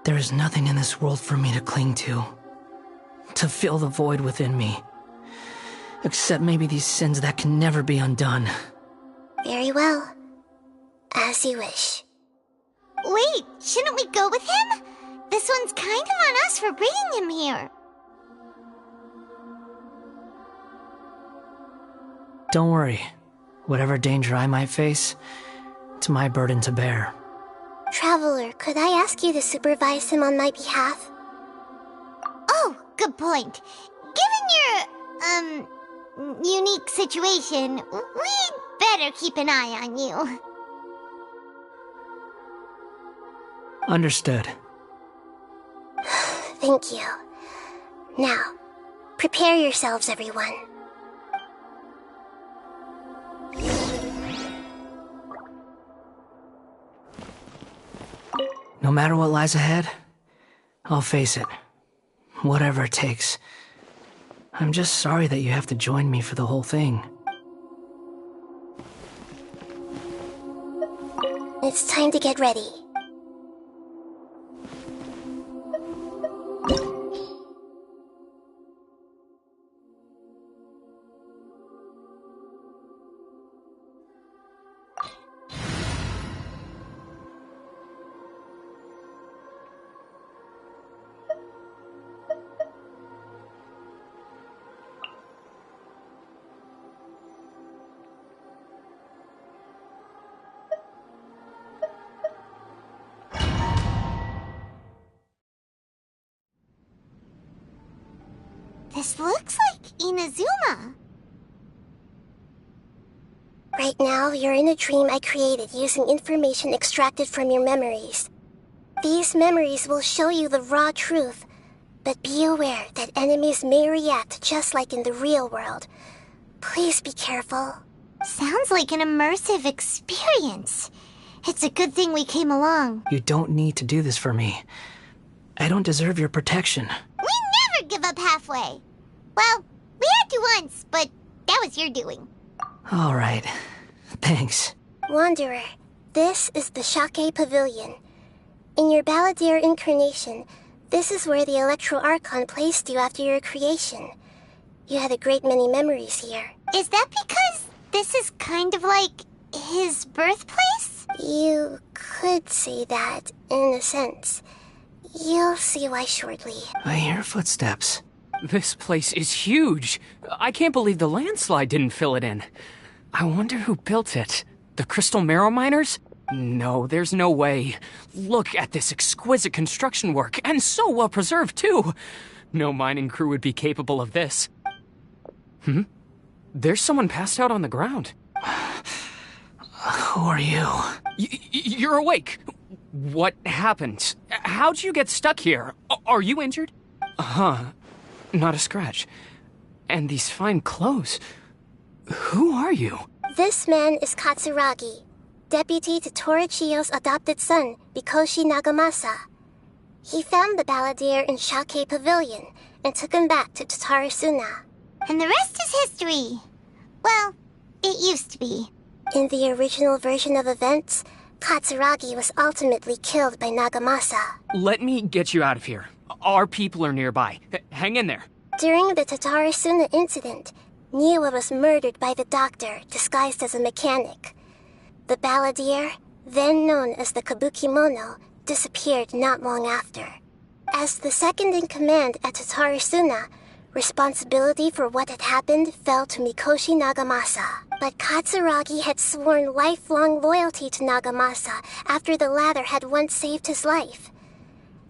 There is nothing in this world for me to cling to fill the void within me. Except maybe these sins that can never be undone. Very well. As you wish. Wait, shouldn't we go with him? This one's kind of on us for bringing him here. Don't worry. Whatever danger I might face, it's my burden to bear. Traveler, could I ask you to supervise him on my behalf? Oh, good point. Given your, unique situation, we'd better keep an eye on you. Understood. Thank you. Now, prepare yourselves, everyone. No matter what lies ahead, I'll face it. Whatever it takes. I'm just sorry that you have to join me for the whole thing. It's time to get ready. This looks like Inazuma. Right now, you're in a dream I created using information extracted from your memories. These memories will show you the raw truth, but be aware that enemies may react just like in the real world. Please be careful. Sounds like an immersive experience. It's a good thing we came along. You don't need to do this for me. I don't deserve your protection. We never give up halfway. Well, we had to once, but that was your doing. All right. Thanks. Wanderer, this is the Shake Pavilion. In your Balladeer incarnation, this is where the Electro Archon placed you after your creation. You had a great many memories here. Is that because this is kind of like his birthplace? You could say that, in a sense. You'll see why shortly. I hear footsteps. This place is huge. I can't believe the landslide didn't fill it in. I wonder who built it. The Crystal Marrow Miners? No, there's no way. Look at this exquisite construction work, and so well preserved, too. No mining crew would be capable of this. There's someone passed out on the ground. Who are you? You're awake. What happened? How'd you get stuck here? Are you injured? Not a scratch. And these fine clothes. Who are you? This man is Katsuragi, deputy to Torichiyo's adopted son, Mikoshi Nagamasa. He found the Balladeer in Shake Pavilion and took him back to Tatarasuna. And the rest is history. Well, it used to be. In the original version of events, Katsuragi was ultimately killed by Nagamasa. Let me get you out of here. Our people are nearby. Hang in there. During the Tatarasuna incident, Niwa was murdered by the doctor disguised as a mechanic. The balladeer, then known as the Kabukimono, disappeared not long after. As the second-in-command at Tatarasuna, responsibility for what had happened fell to Mikoshi Nagamasa. But Katsuragi had sworn lifelong loyalty to Nagamasa after the latter had once saved his life.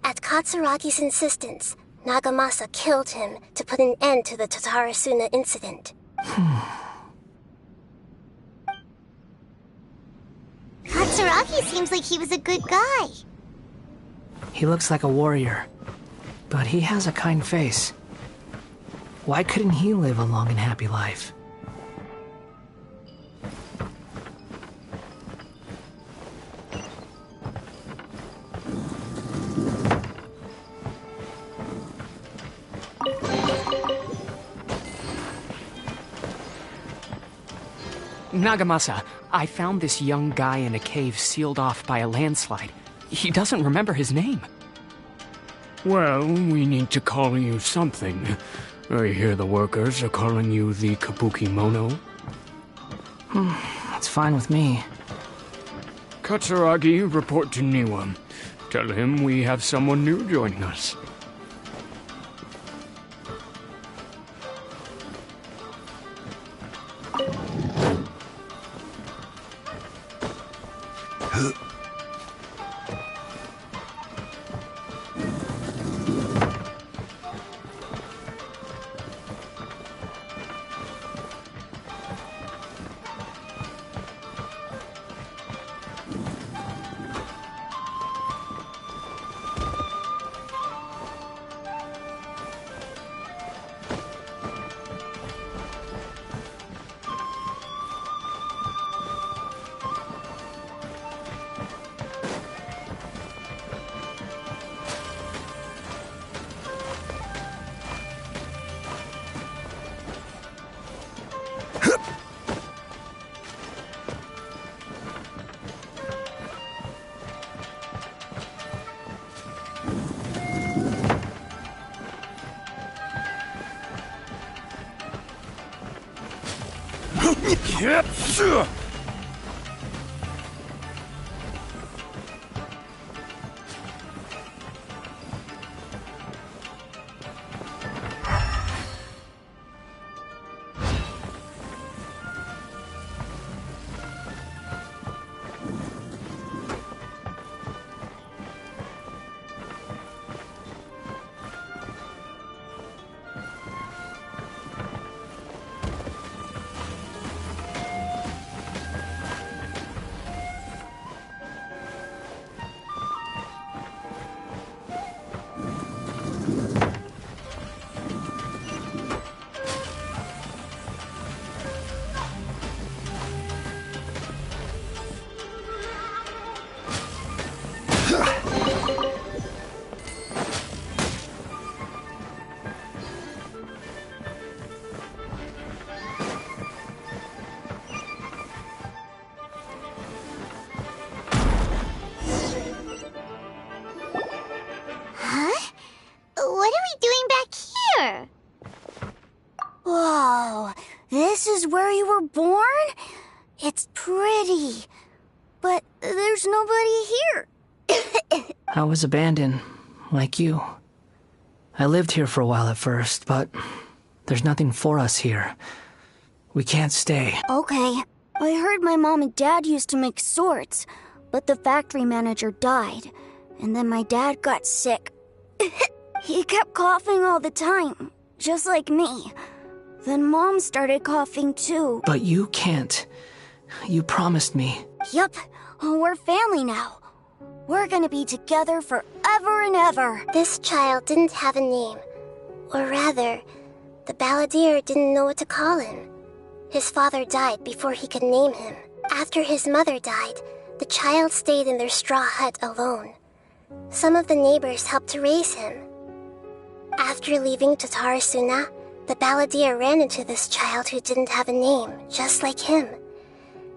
At Katsuragi's insistence, Nagamasa killed him to put an end to the Tatarasuna incident. Katsuragi seems like he was a good guy. He looks like a warrior, but he has a kind face. Why couldn't he live a long and happy life? Nagamasa, I found this young guy in a cave sealed off by a landslide. He doesn't remember his name. Well, we need to call you something. I hear the workers are calling you the Kabukimono. That's fine with me. Katsuragi, report to Niwa. Tell him we have someone new joining us. This is where you were born? It's pretty, but there's nobody here. I was abandoned, like you. I lived here for a while at first, but there's nothing for us here. We can't stay. Okay. I heard my mom and dad used to make swords, but the factory manager died, and then my dad got sick. He kept coughing all the time, just like me. Then Mom started coughing too. But you can't. You promised me. Yup. We're family now. We're gonna be together forever and ever. This child didn't have a name. Or rather, the balladeer didn't know what to call him. His father died before he could name him. After his mother died, the child stayed in their straw hut alone. Some of the neighbors helped to raise him. After leaving Tatarasuna, the balladeer ran into this child who didn't have a name, just like him.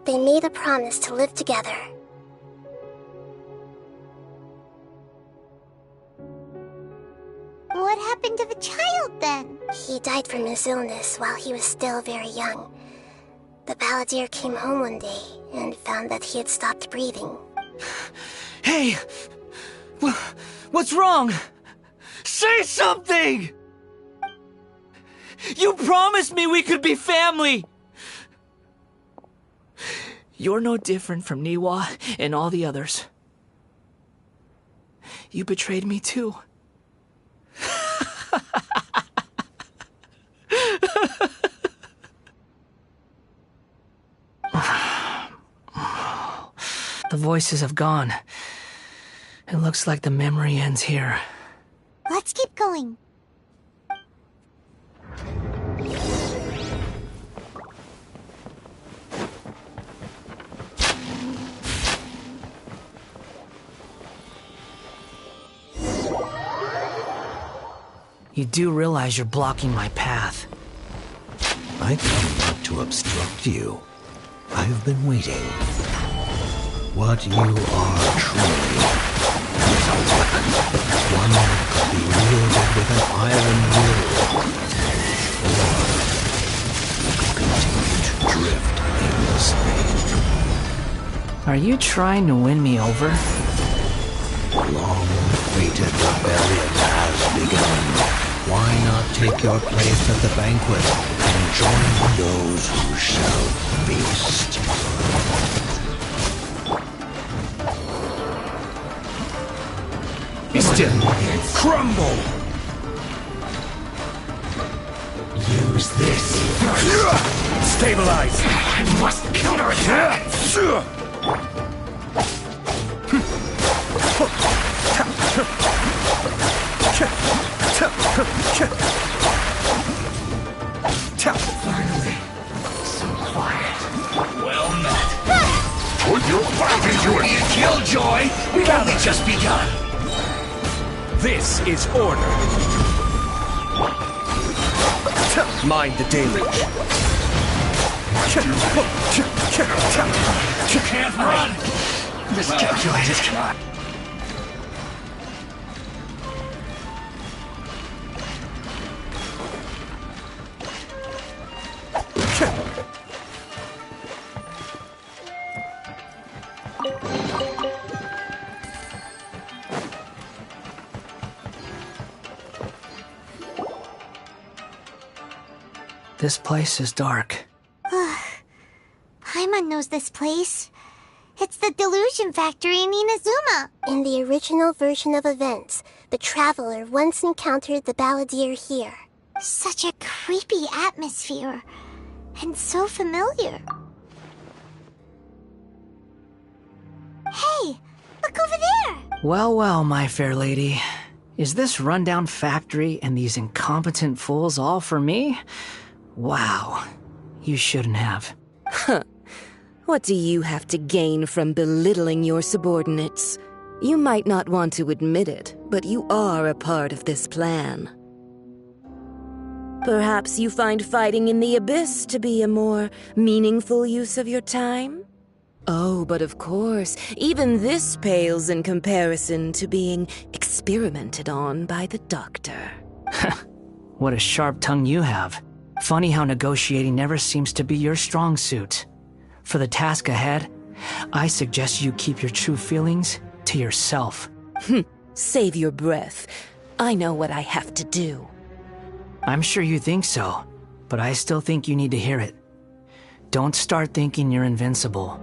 They made a promise to live together. happened to the child then? He died from his illness while he was still very young. The balladeer came home one day and found that he had stopped breathing. Hey! What's wrong? Say something! You promised me we could be family! You're no different from Niwa and all the others. You betrayed me too. The voices have gone. It looks like the memory ends here. Let's keep going. You do realize you're blocking my path. I come not to obstruct you. I've been waiting. What you are truly is a weapon. One that could be wielded with an iron will. Or you could continue to drift aimlessly. Are you trying to win me over? Long-fated rebellion has begun. Why not take your place at the banquet and join those who shall feast? Be still! Crumble! Use this! Stabilize! I must counterattack! Finally, so quiet. Well met. Put your back into it! Killjoy! We've only just begun! This is order. Mind the deluge. You can't run! Miscalculated. This place is dark. Paimon knows this place. It's the Delusion Factory in Inazuma. In the original version of events, the Traveler once encountered the balladeer here. Such a creepy atmosphere. And so familiar. Hey, look over there! Well, well, my fair lady. Is this rundown factory and these incompetent fools all for me? Wow. You shouldn't have. Huh. What do you have to gain from belittling your subordinates? You might not want to admit it, but you are a part of this plan. Perhaps you find fighting in the Abyss to be a more meaningful use of your time? Oh, but of course, even this pales in comparison to being experimented on by the Doctor. What a sharp tongue you have. Funny how negotiating never seems to be your strong suit. For the task ahead, I suggest you keep your true feelings to yourself. Save your breath. I know what I have to do. I'm sure you think so, but I still think you need to hear it. Don't start thinking you're invincible,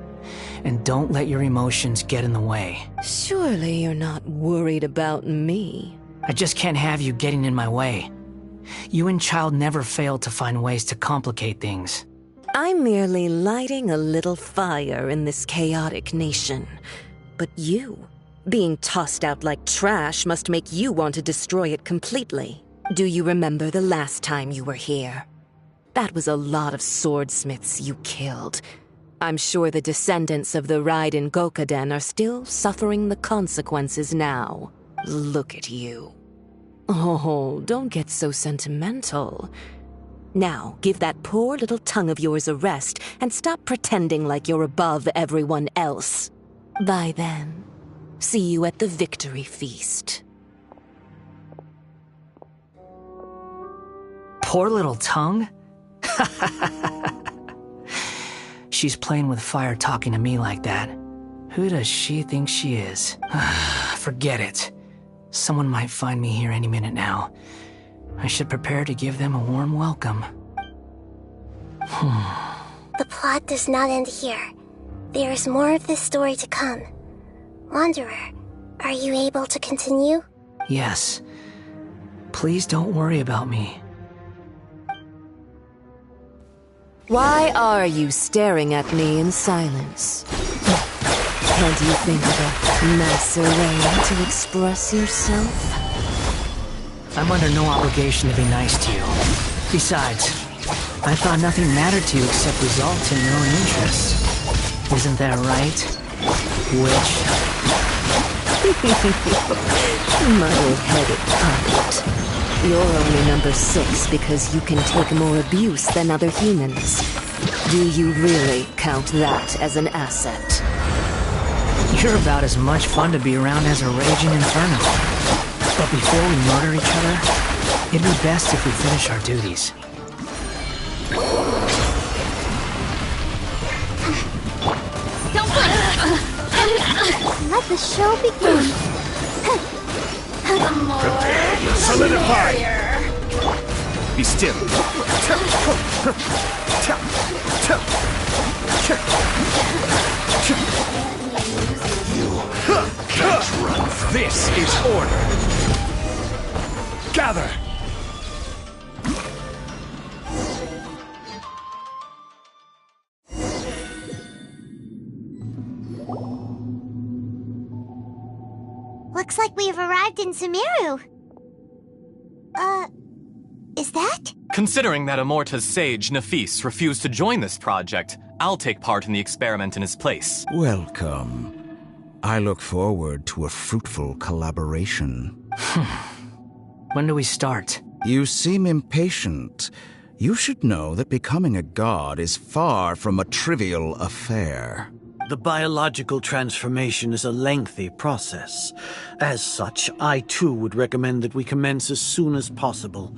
and don't let your emotions get in the way. Surely you're not worried about me. I just can't have you getting in my way. You and Child never fail to find ways to complicate things. I'm merely lighting a little fire in this chaotic nation. But you, being tossed out like trash, must make you want to destroy it completely. Do you remember the last time you were here? That was a lot of swordsmiths you killed. I'm sure the descendants of the Raiden Gokaden are still suffering the consequences now. Look at you. Oh, don't get so sentimental. Now, give that poor little tongue of yours a rest and stop pretending like you're above everyone else. Bye then. See you at the victory feast. poor little tongue? She's playing with fire talking to me like that. Who does she think she is? Forget it. Someone might find me here any minute now. I should prepare to give them a warm welcome. The plot does not end here. There is more of this story to come. Wanderer, are you able to continue? Yes. Please don't worry about me. Why are you staring at me in silence? Can't you think of a nicer way to express yourself? I'm under no obligation to be nice to you. Besides, I thought nothing mattered to you except results in your own interests. Isn't that right, witch? Muddle-headed puppet. You're only number 6 because you can take more abuse than other humans. Do you really count that as an asset? You're about as much fun to be around as a raging inferno. But before we murder each other, it'd be best if we finish our duties. Don't let the show begin. Prepare, solidify. Be still. This is order. Gather. Looks like we've arrived in Sumeru. Is that? Considering that Amorta's sage, Nafis, refused to join this project, I'll take part in the experiment in his place. Welcome. I look forward to a fruitful collaboration. When do we start? You seem impatient. You should know that becoming a god is far from a trivial affair. The biological transformation is a lengthy process. As such, I too would recommend that we commence as soon as possible.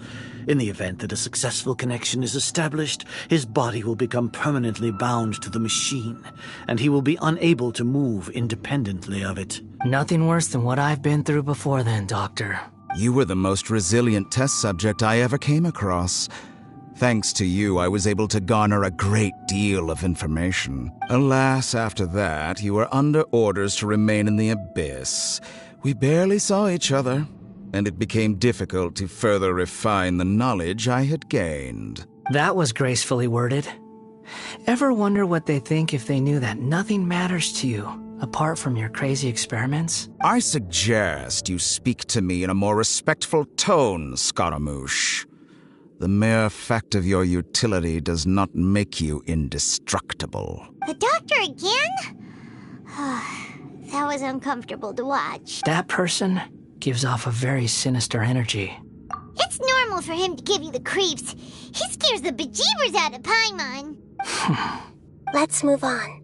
In the event that a successful connection is established, his body will become permanently bound to the machine, and he will be unable to move independently of it. Nothing worse than what I've been through before then, Doctor. You were the most resilient test subject I ever came across. Thanks to you, I was able to garner a great deal of information. Alas, after that, you were under orders to remain in the abyss. We barely saw each other, and it became difficult to further refine the knowledge I had gained. That was gracefully worded. Ever wonder what they think if they knew that nothing matters to you, apart from your crazy experiments? I suggest you speak to me in a more respectful tone, Scaramouche. The mere fact of your utility does not make you indestructible. The doctor again? That was uncomfortable to watch. That person gives off a very sinister energy. It's normal for him to give you the creeps. He scares the bejeebers out of Paimon. Let's move on.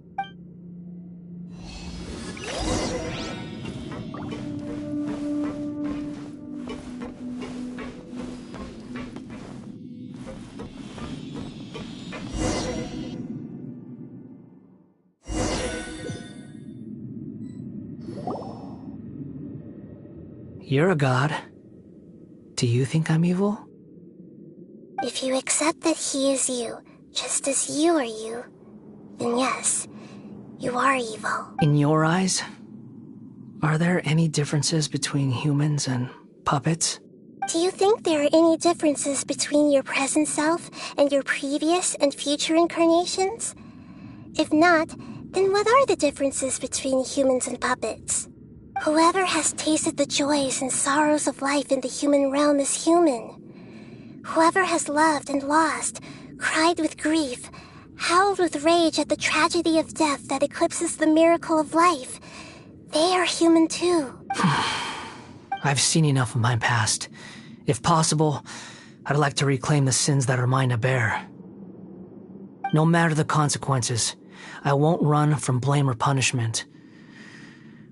You're a god. Do you think I'm evil? If you accept that he is you, just as you are you, then yes, you are evil. In your eyes, are there any differences between humans and puppets? Do you think there are any differences between your present self and your previous and future incarnations? If not, then what are the differences between humans and puppets? Whoever has tasted the joys and sorrows of life in the human realm is human. Whoever has loved and lost, cried with grief, howled with rage at the tragedy of death that eclipses the miracle of life, they are human too. I've seen enough of my past. If possible, I'd like to reclaim the sins that are mine to bear. No matter the consequences, I won't run from blame or punishment.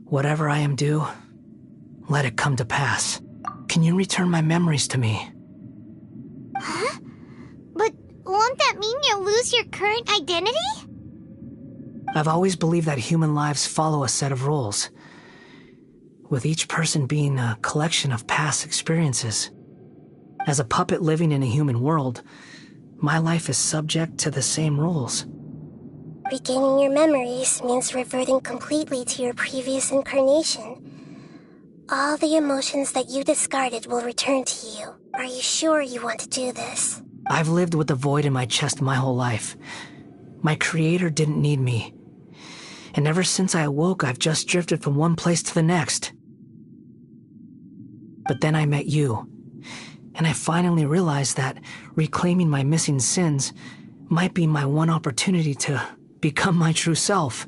Whatever I am due, let it come to pass. Can you return my memories to me? Huh? But won't that mean you'll lose your current identity? I've always believed that human lives follow a set of rules, with each person being a collection of past experiences. As a puppet living in a human world, my life is subject to the same rules. Regaining your memories means reverting completely to your previous incarnation. All the emotions that you discarded will return to you. Are you sure you want to do this? I've lived with the void in my chest my whole life. My creator didn't need me. And ever since I awoke, I've just drifted from one place to the next. But then I met you, and I finally realized that reclaiming my missing sins might be my one opportunity to become my true self.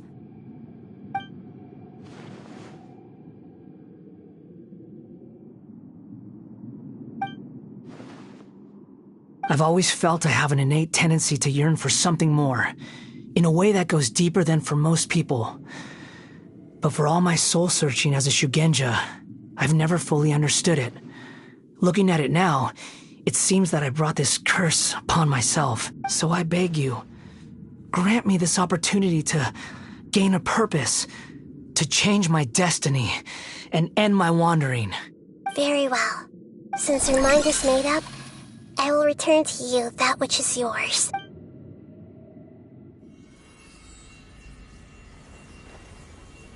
I've always felt I have an innate tendency to yearn for something more, in a way that goes deeper than for most people. But for all my soul-searching as a Shugenja, I've never fully understood it. Looking at it now, it seems that I brought this curse upon myself. So I beg you, grant me this opportunity to gain a purpose, to change my destiny, and end my wandering. Very well. Since your mind is made up, I will return to you that which is yours.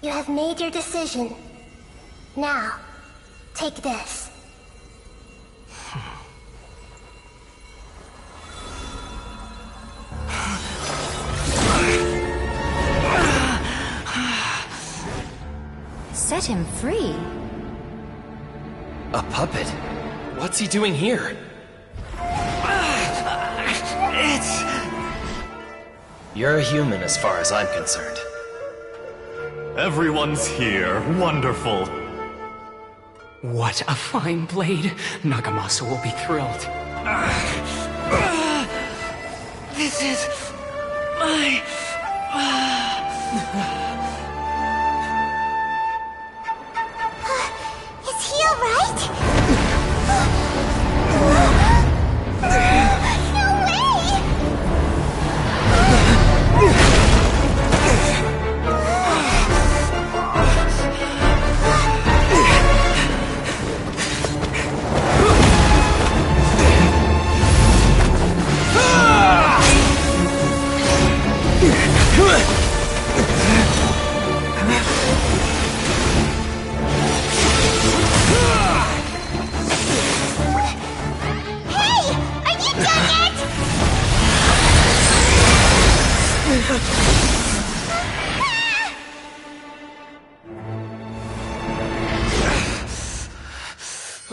You have made your decision. Now, take this. Set him free. A puppet? What's he doing here? You're a human as far as I'm concerned. Everyone's here. Wonderful. What a fine blade. Nagamasa will be thrilled. This is my... Is he alright? No way!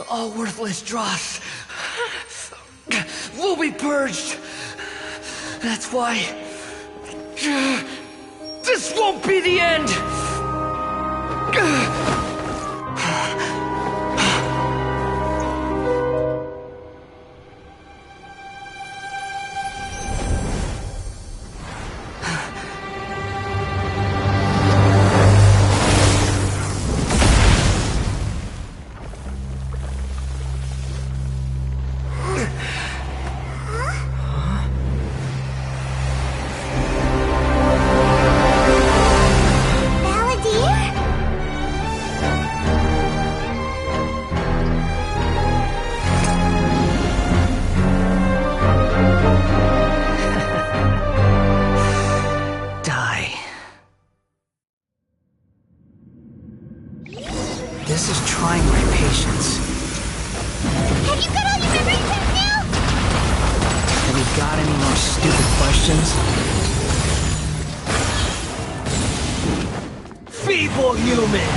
All worthless dross will be purged. That's why this won't be the end. This is trying my patience. Have you got all your memory back now? Have you got any more stupid questions? Feeble human!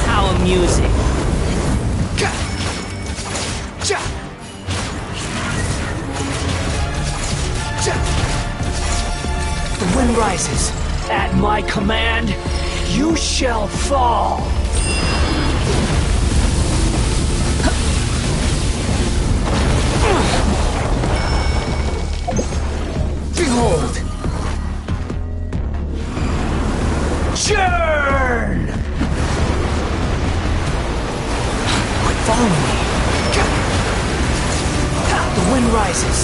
How amusing. The wind rises. At my command, you shall fall. Behold. Churn! following me. The wind rises.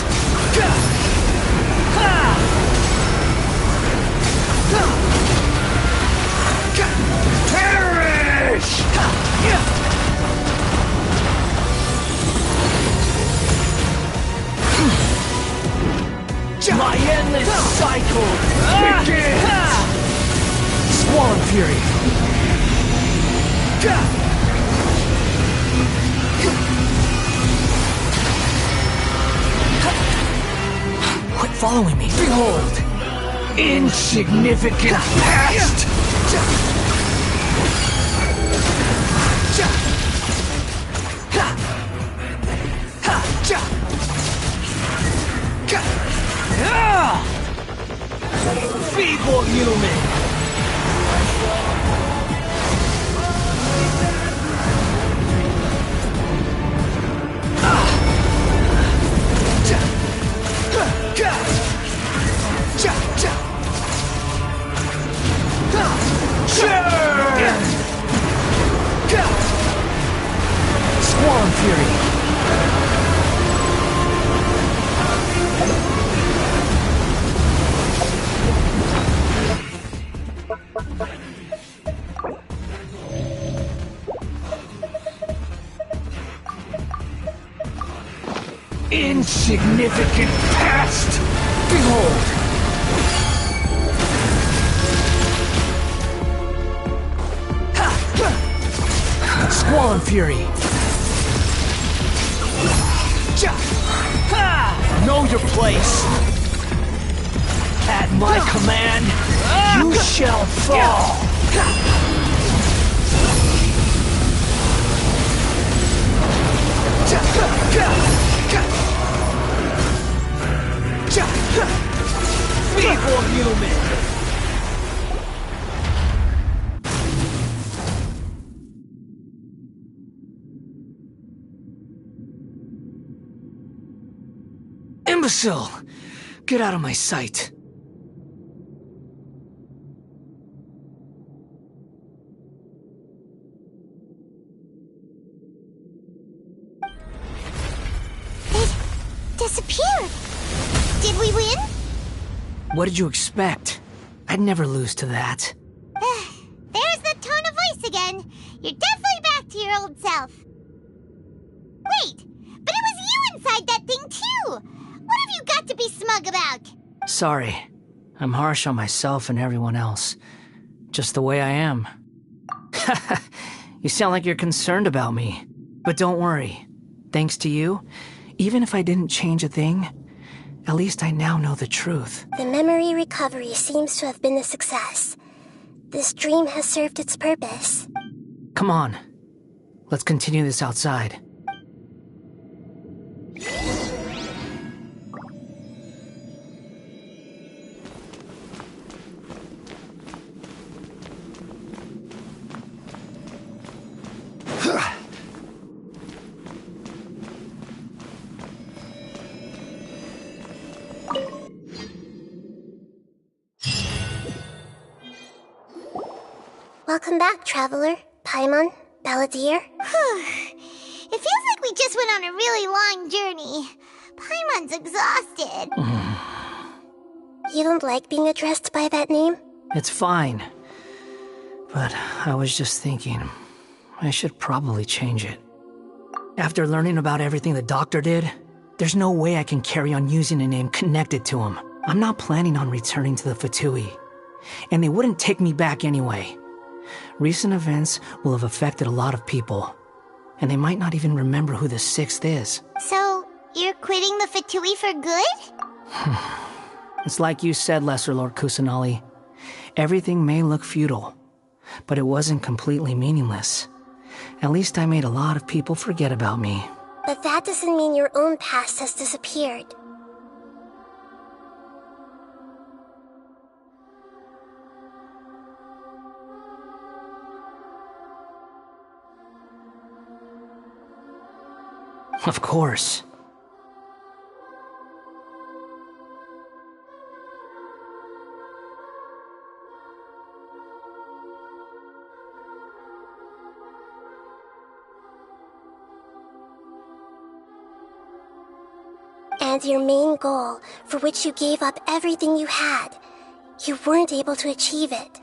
Perish! My endless cycle begins! Swollen Fury. Quit following me. Behold! Insignificant past! Feeble human! Swollen Fury! Insignificant past! Behold! Swollen Fury! Know your place! At my command, you shall fall! Feeble human! Imbecile! Get out of my sight! Disappeared! Did we win? What did you expect? I'd never lose to that. There's the tone of voice again. You're definitely back to your old self. Wait, but it was you inside that thing too! What have you got to be smug about? Sorry. I'm harsh on myself and everyone else. Just the way I am. You sound like you're concerned about me. But don't worry. Thanks to you, even if I didn't change a thing, at least I now know the truth. The memory recovery seems to have been a success. This dream has served its purpose. Come on. Let's continue this outside. Welcome back, Traveler, Paimon, Balladeer. It feels like we just went on a really long journey. Paimon's exhausted. You don't like being addressed by that name? It's fine. But I was just thinking, I should probably change it. After learning about everything the doctor did, there's no way I can carry on using a name connected to him. I'm not planning on returning to the Fatui, and they wouldn't take me back anyway. Recent events will have affected a lot of people, and they might not even remember who the 6th is. So, you're quitting the Fatui for good? It's like you said, Lesser Lord Kusanali. Everything may look futile, but it wasn't completely meaningless. At least I made a lot of people forget about me. But that doesn't mean your own past has disappeared. Of course. and your main goal, for which you gave up everything you had, you weren't able to achieve it.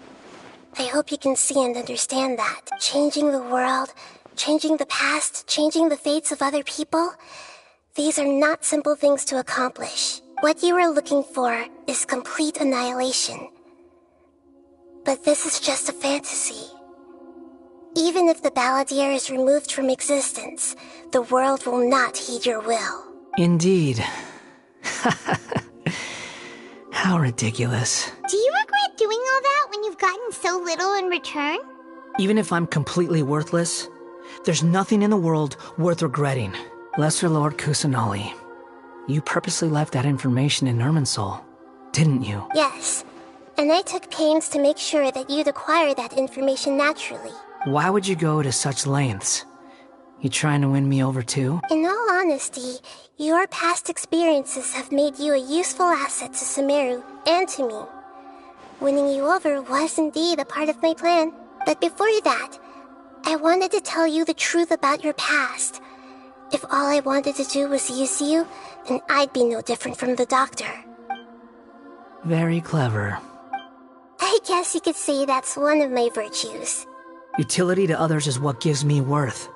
I hope you can see and understand that. Changing the world, changing the past, changing the fates of other people, these are not simple things to accomplish. What you are looking for is complete annihilation. But this is just a fantasy. Even if the Balladeer is removed from existence, the world will not heed your will. Indeed. How ridiculous. Do you regret doing all that when you've gotten so little in return? Even if I'm completely worthless, there's nothing in the world worth regretting. Lesser Lord Kusanali, you purposely left that information in Irminsul, didn't you? Yes, and I took pains to make sure that you'd acquire that information naturally. Why would you go to such lengths? You trying to win me over too? In all honesty, your past experiences have made you a useful asset to Sumeru and to me. Winning you over was indeed a part of my plan. But before that, I wanted to tell you the truth about your past. If all I wanted to do was use you, then I'd be no different from the doctor. Very clever. I guess you could say that's one of my virtues. Utility to others is what gives me worth.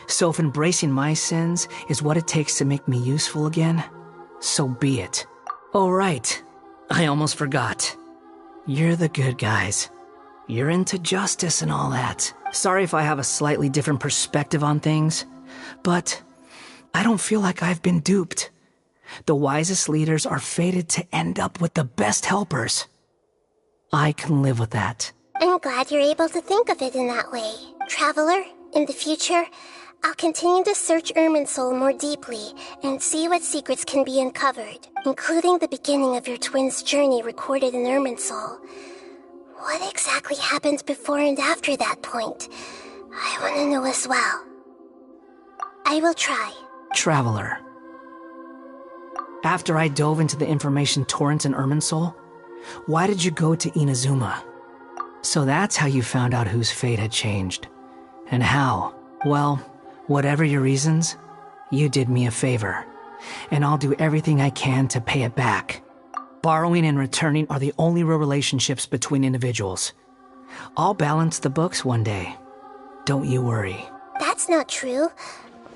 So if embracing my sins is what it takes to make me useful again, so be it. Oh right, I almost forgot. You're the good guys. You're into justice and all that. Sorry if I have a slightly different perspective on things, but I don't feel like I've been duped. The wisest leaders are fated to end up with the best helpers. I can live with that. I'm glad you're able to think of it in that way. Traveler, in the future, I'll continue to search Irminsul more deeply and see what secrets can be uncovered, including the beginning of your twins' journey recorded in Irminsul. What exactly happened before and after that point? I want to know as well. I will try. Traveler. After I dove into the information torrent in Irminsul, why did you go to Inazuma? So that's how you found out whose fate had changed. And how? Well, whatever your reasons, you did me a favor. And I'll do everything I can to pay it back. Borrowing and returning are the only real relationships between individuals. I'll balance the books one day. Don't you worry. That's not true.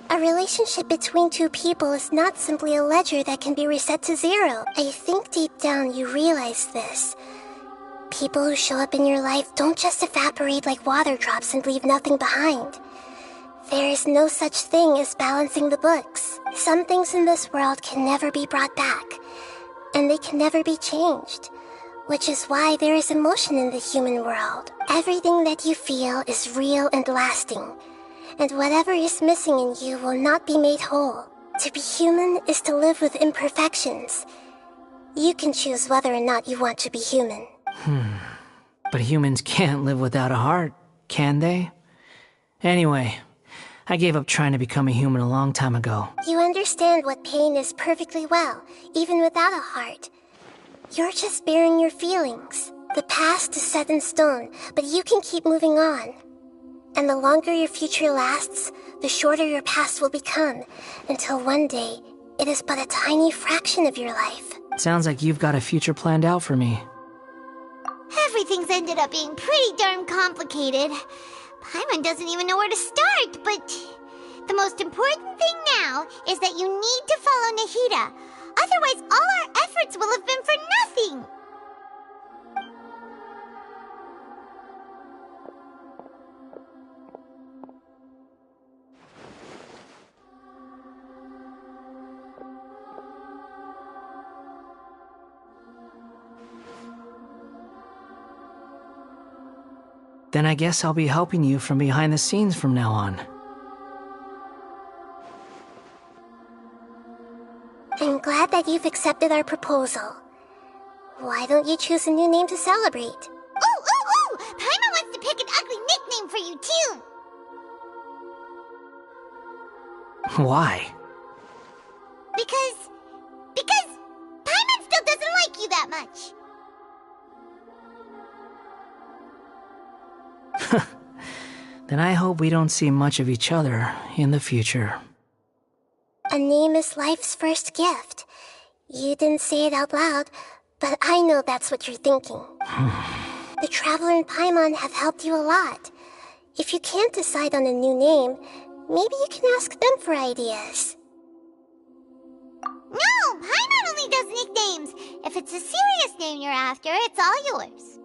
A relationship between two people is not simply a ledger that can be reset to zero. I think deep down you realize this. People who show up in your life don't just evaporate like water drops and leave nothing behind. There is no such thing as balancing the books. Some things in this world can never be brought back, and they can never be changed, which is why there is emotion in the human world. Everything that you feel is real and lasting, and whatever is missing in you will not be made whole. To be human is to live with imperfections. You can choose whether or not you want to be human. But humans can't live without a heart, can they? Anyway, I gave up trying to become a human a long time ago. You understand what pain is perfectly well, even without a heart. You're just bearing your feelings. The past is set in stone, but you can keep moving on. And the longer your future lasts, the shorter your past will become, until one day, it is but a tiny fraction of your life. Sounds like you've got a future planned out for me. Everything's ended up being pretty darn complicated. Paimon doesn't even know where to start, but the most important thing now is that you need to follow Nahida. Otherwise, all our efforts will have been for nothing. Then I guess I'll be helping you from behind the scenes from now on. I'm glad that you've accepted our proposal. Why don't you choose a new name to celebrate? Ooh! Paimon wants to pick an ugly nickname for you, too! Why? Because Paimon still doesn't like you that much. Then I hope we don't see much of each other in the future. A name is life's first gift. You didn't say it out loud, but I know that's what you're thinking. The Traveler and Paimon have helped you a lot. If you can't decide on a new name, maybe you can ask them for ideas. No, Paimon only does nicknames. If it's a serious name you're after, it's all yours.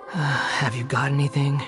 Have you got anything?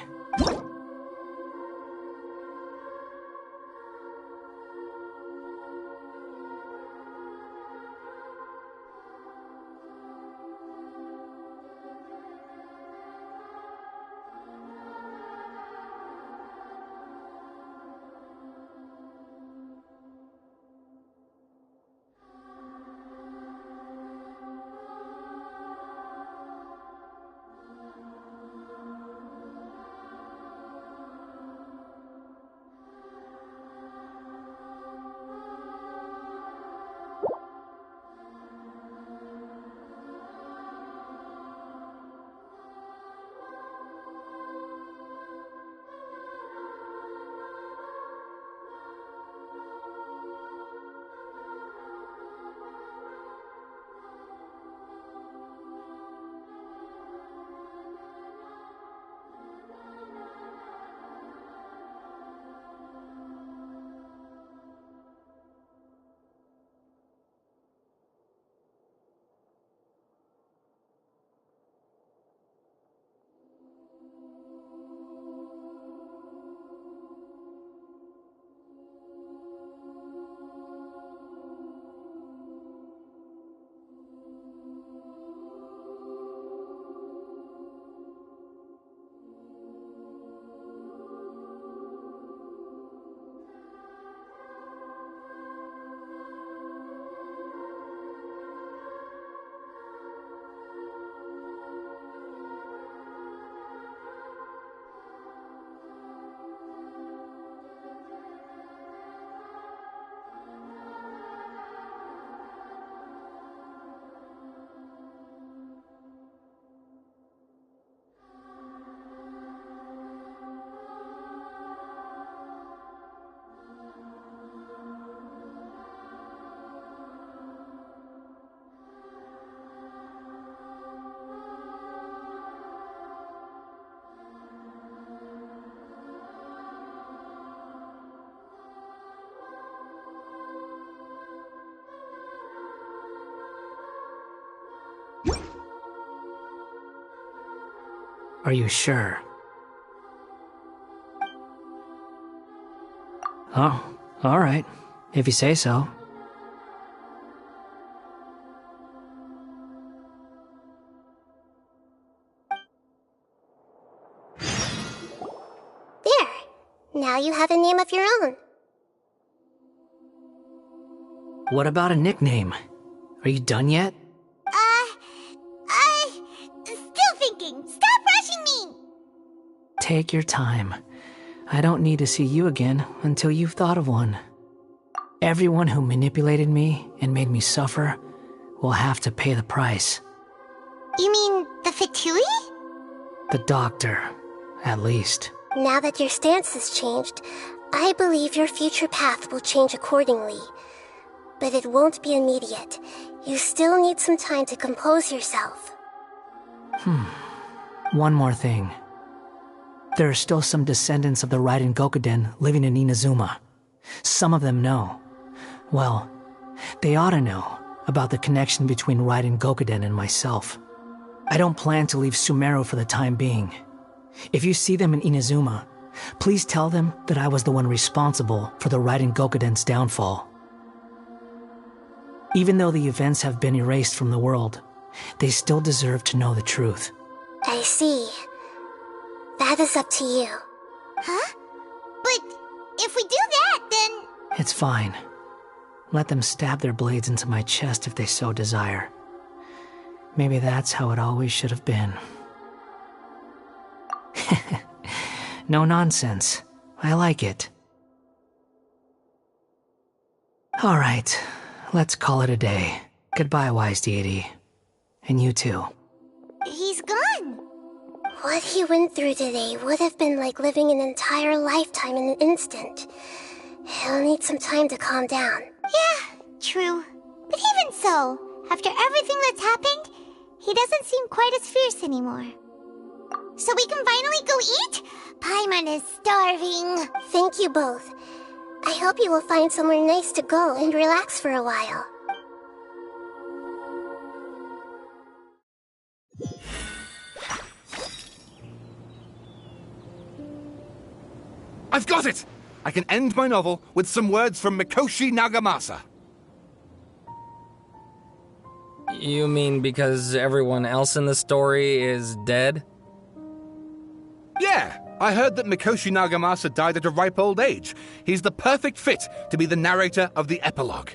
Are you sure? Oh, all right. If you say so. There. Now you have a name of your own. What about a nickname? Are you done yet? Still thinking. Stop rushing me! Take your time. I don't need to see you again until you've thought of one. Everyone who manipulated me and made me suffer will have to pay the price. You mean the Fatui? The doctor, at least. Now that your stance has changed, I believe your future path will change accordingly. But it won't be immediate. You still need some time to compose yourself. One more thing. There are still some descendants of the Raiden Gokuden living in Inazuma. Some of them know. Well, they ought to know about the connection between Raiden Gokuden and myself. I don't plan to leave Sumeru for the time being. If you see them in Inazuma, please tell them that I was the one responsible for the Raiden Gokuden's downfall. Even though the events have been erased from the world, they still deserve to know the truth. I see. That is up to you. Huh? But if we do that, then... It's fine. Let them stab their blades into my chest if they so desire. Maybe that's how it always should have been. No nonsense. I like it. All right, let's call it a day. Goodbye, wise deity. And you too. He's gone. What he went through today would have been like living an entire lifetime in an instant. He'll need some time to calm down. Yeah, true. But even so, after everything that's happened, he doesn't seem quite as fierce anymore. So we can finally go eat? Paimon is starving. Thank you both. I hope you will find somewhere nice to go and relax for a while. I've got it! I can end my novel with some words from Mikoshi Nagamasa. You mean because everyone else in the story is dead? Yeah, I heard that Mikoshi Nagamasa died at a ripe old age. He's the perfect fit to be the narrator of the epilogue.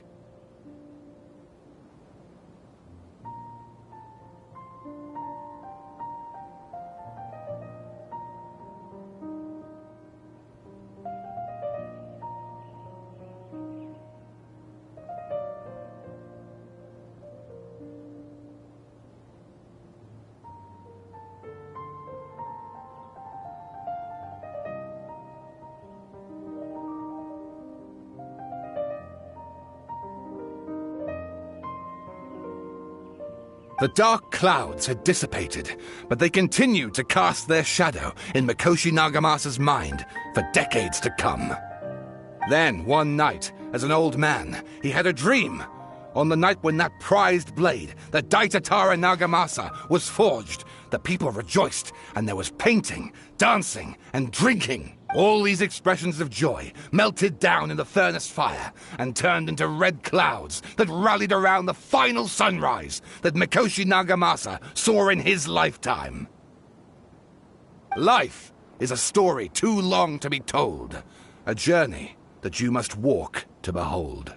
The dark clouds had dissipated, but they continued to cast their shadow in Mikoshi Nagamasa's mind for decades to come. Then, one night, as an old man, he had a dream. On the night when that prized blade, the Daitatara Nagamasa, was forged, the people rejoiced, and there was painting, dancing, and drinking. All these expressions of joy melted down in the furnace fire and turned into red clouds that rallied around the final sunrise that Mikoshi Nagamasa saw in his lifetime. Life is a story too long to be told, a journey that you must walk to behold.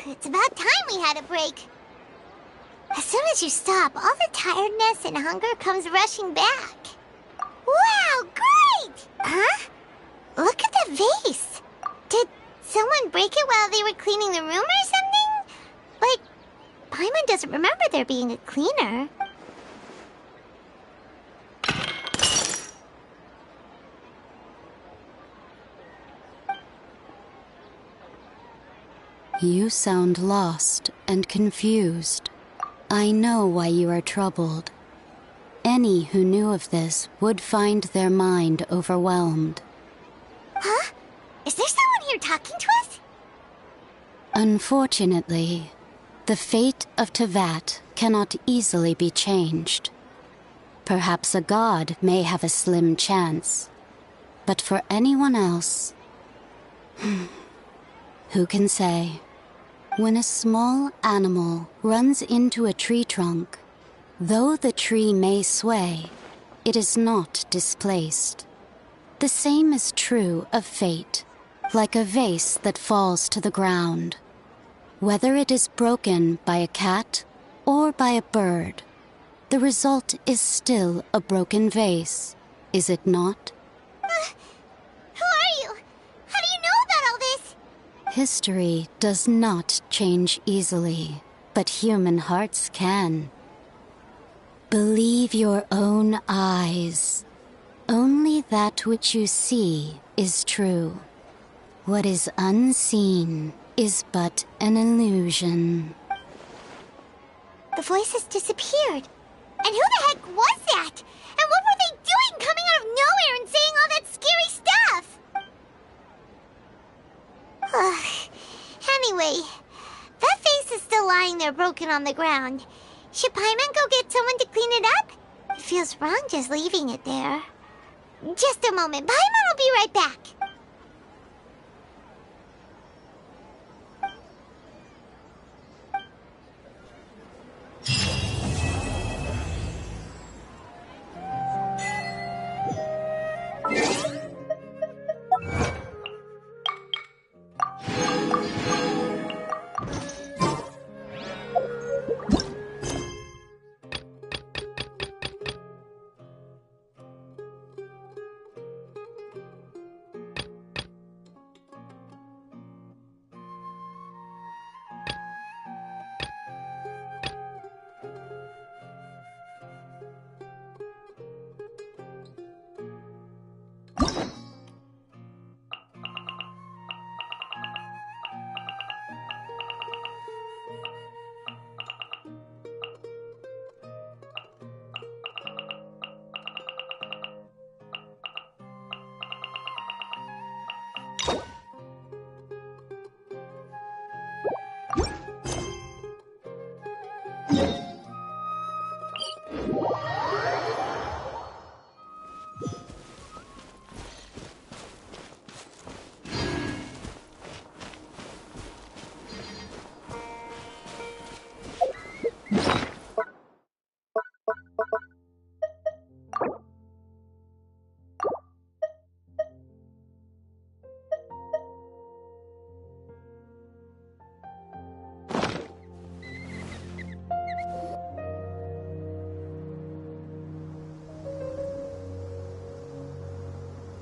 It's about time we had a break. As soon as you stop, all the tiredness and hunger comes rushing back. Wow, great! Huh? Look at the vase. Did someone break it while they were cleaning the room or something? Like, Paimon doesn't remember there being a cleaner. You sound lost and confused. I know why you are troubled. Any who knew of this would find their mind overwhelmed. Huh? Is there someone here talking to us? Unfortunately, the fate of Tevat cannot easily be changed. Perhaps a god may have a slim chance, but for anyone else, who can say? When a small animal runs into a tree trunk, though the tree may sway, it is not displaced. The same is true of fate, like a vase that falls to the ground. Whether it is broken by a cat or by a bird, the result is still a broken vase, is it not? Who are you? How do you know about all this? History does not change easily, but human hearts can. Believe your own eyes. Only that which you see is true. What is unseen is but an illusion. The voice has disappeared. And who the heck was that? And what were they doing coming out of nowhere and saying all that scary stuff? Anyway, that vase is still lying there broken on the ground. Should Paimon go get someone to clean it up? It feels wrong just leaving it there. Just a moment. Paimon will be right back.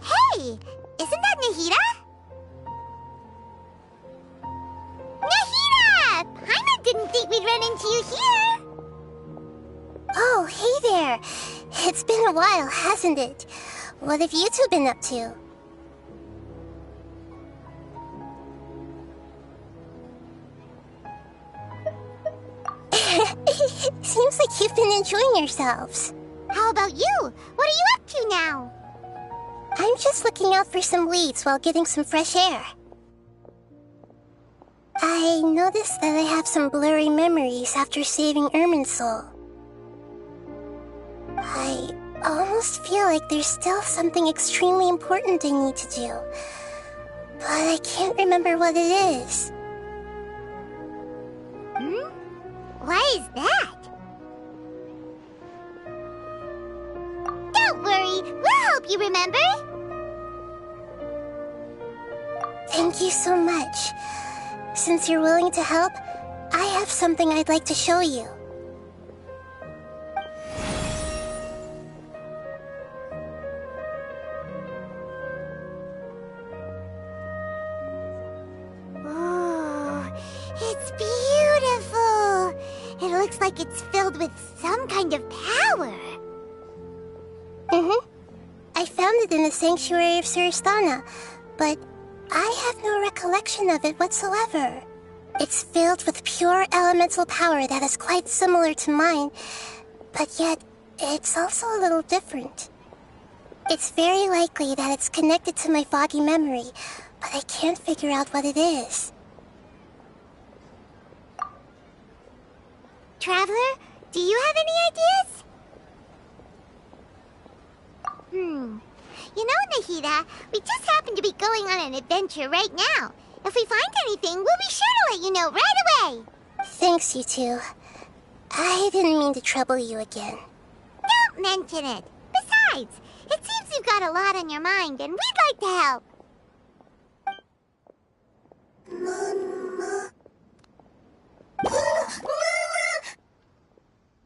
Hey, isn't that Nahida? Nahida! Paimon didn't think we'd run into you here. Oh, hey there. It's been a while, hasn't it? What have you two been up to? Seems like you've been enjoying yourselves. How about you? What are you up to now? I'm just looking out for some leads while getting some fresh air. I noticed that I have some blurry memories after saving Irminsul. I almost feel like there's still something extremely important I need to do, but I can't remember what it is. Why is that? Don't worry, we'll help you remember. Thank you so much. Since you're willing to help, I have something I'd like to show you. Ooh, it's beautiful. It looks like it's filled with some kind of power. I found it in the sanctuary of Suristana, but I have no recollection of it whatsoever. It's filled with pure elemental power that is quite similar to mine, but yet it's also a little different. It's very likely that it's connected to my foggy memory, but I can't figure out what it is. Traveler, do you have any ideas? You know, Nahida, we just happen to be going on an adventure right now. If we find anything, we'll be sure to let you know right away. Thanks, you two. I didn't mean to trouble you again. Don't mention it. Besides, it seems you've got a lot on your mind, and we'd like to help.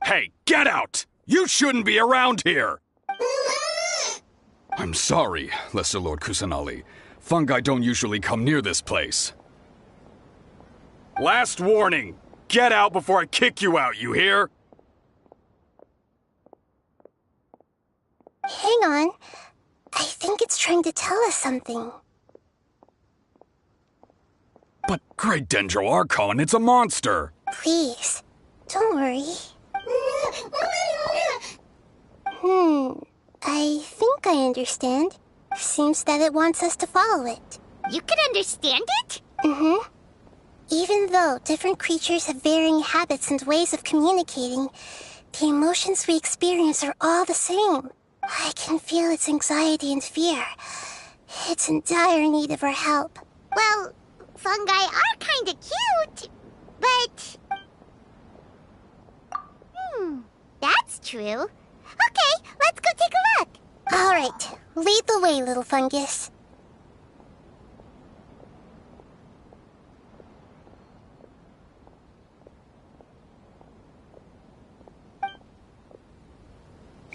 Hey, get out! You shouldn't be around here! I'm sorry, Lesser Lord Kusanali. Fungi don't usually come near this place. Last warning! Get out before I kick you out, you hear? Hang on. I think it's trying to tell us something. But Great Dendro Archon, it's a monster! Please, don't worry. I think I understand. Seems that it wants us to follow it. You can understand it? Even though different creatures have varying habits and ways of communicating, the emotions we experience are all the same. I can feel its anxiety and fear. It's in dire need of our help. Well, fungi are kinda cute, but... that's true. Okay, let's go take a look. All right, lead the way, little fungus.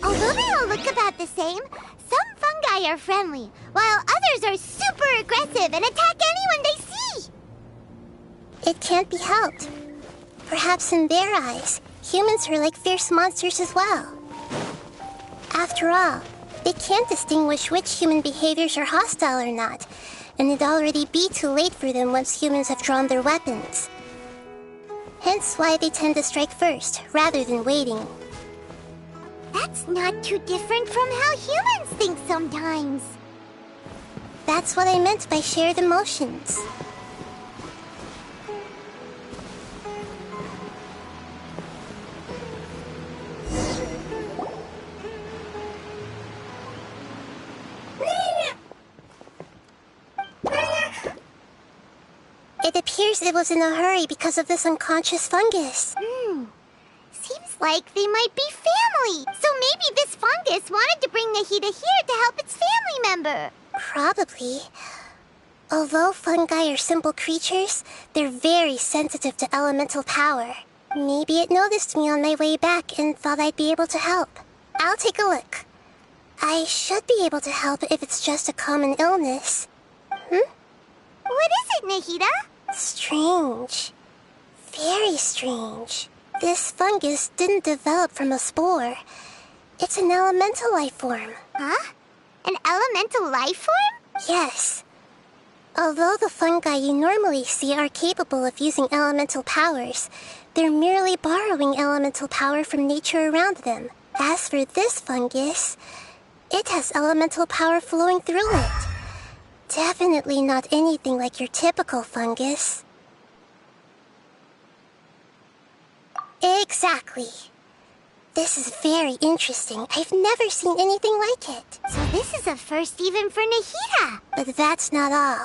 Although they all look about the same, some fungi are friendly, while others are super aggressive and attack anyone they see. It can't be helped. Perhaps in their eyes, humans are like fierce monsters as well. After all, they can't distinguish which human behaviors are hostile or not, and it'd already be too late for them once humans have drawn their weapons. Hence why they tend to strike first, rather than waiting. That's not too different from how humans think sometimes. That's what I meant by shared emotions. It appears it was in a hurry because of this unconscious fungus. Seems like they might be family. So maybe this fungus wanted to bring Nahida here to help its family member. Probably. Although fungi are simple creatures, they're very sensitive to elemental power. Maybe it noticed me on my way back and thought I'd be able to help. I'll take a look. I should be able to help if it's just a common illness. What is it, Nahida? Strange. Very strange. This fungus didn't develop from a spore. It's an elemental life form. Huh? An elemental life form? Yes. Although the fungi you normally see are capable of using elemental powers, they're merely borrowing elemental power from nature around them. As for this fungus, it has elemental power flowing through it. Definitely not anything like your typical fungus. Exactly. This is very interesting. I've never seen anything like it. So this is a first even for Nahida. But that's not all.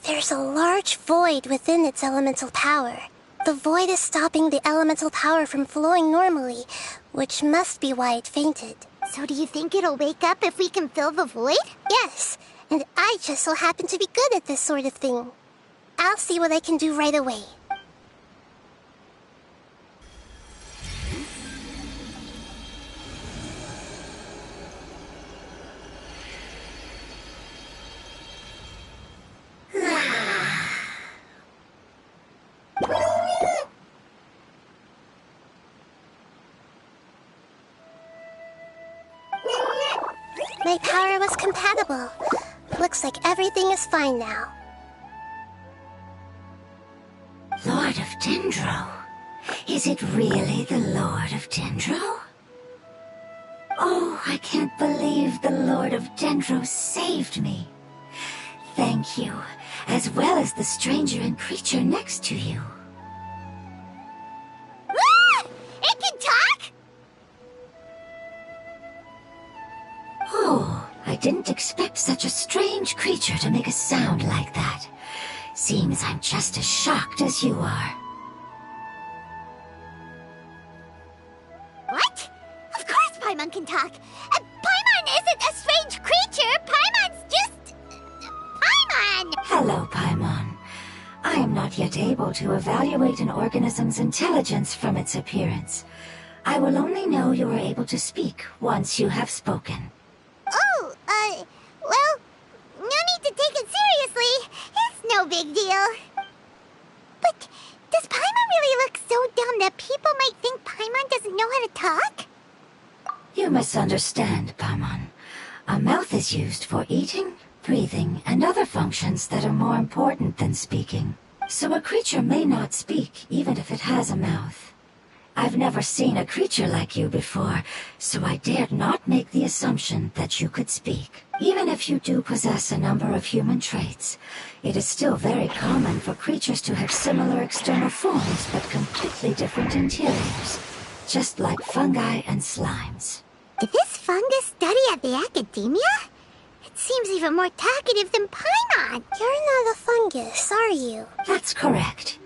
There's a large void within its elemental power. The void is stopping the elemental power from flowing normally, which must be why it fainted. So do you think it'll wake up if we can fill the void? Yes, and I just so happen to be good at this sort of thing. I'll see what I can do right away. My power was compatible. Looks like everything is fine now. Lord of Dendro? Is it really the Lord of Dendro? Oh, I can't believe the Lord of Dendro saved me. Thank you, as well as the stranger and creature next to you. Ah! It can talk? Oh, I didn't expect such a strange creature to make a sound like that. Seems I'm just as shocked as you are. What? Of course Paimon can talk. Paimon isn't a strange creature. Paimon's just... Paimon! Hello, Paimon. I am not yet able to evaluate an organism's intelligence from its appearance. I will only know you are able to speak once you have spoken. Oh, well, no need to take it seriously. It's no big deal. But does Paimon really look so dumb that people might think Paimon doesn't know how to talk? You misunderstand, Paimon. A mouth is used for eating, breathing, and other functions that are more important than speaking. So a creature may not speak, even if it has a mouth. I've never seen a creature like you before, so I dared not make the assumption that you could speak. Even if you do possess a number of human traits, it is still very common for creatures to have similar external forms but completely different interiors, just like fungi and slimes. Did this fungus study at the academia? It seems even more talkative than Paimon. You're not a fungus, are you? That's correct.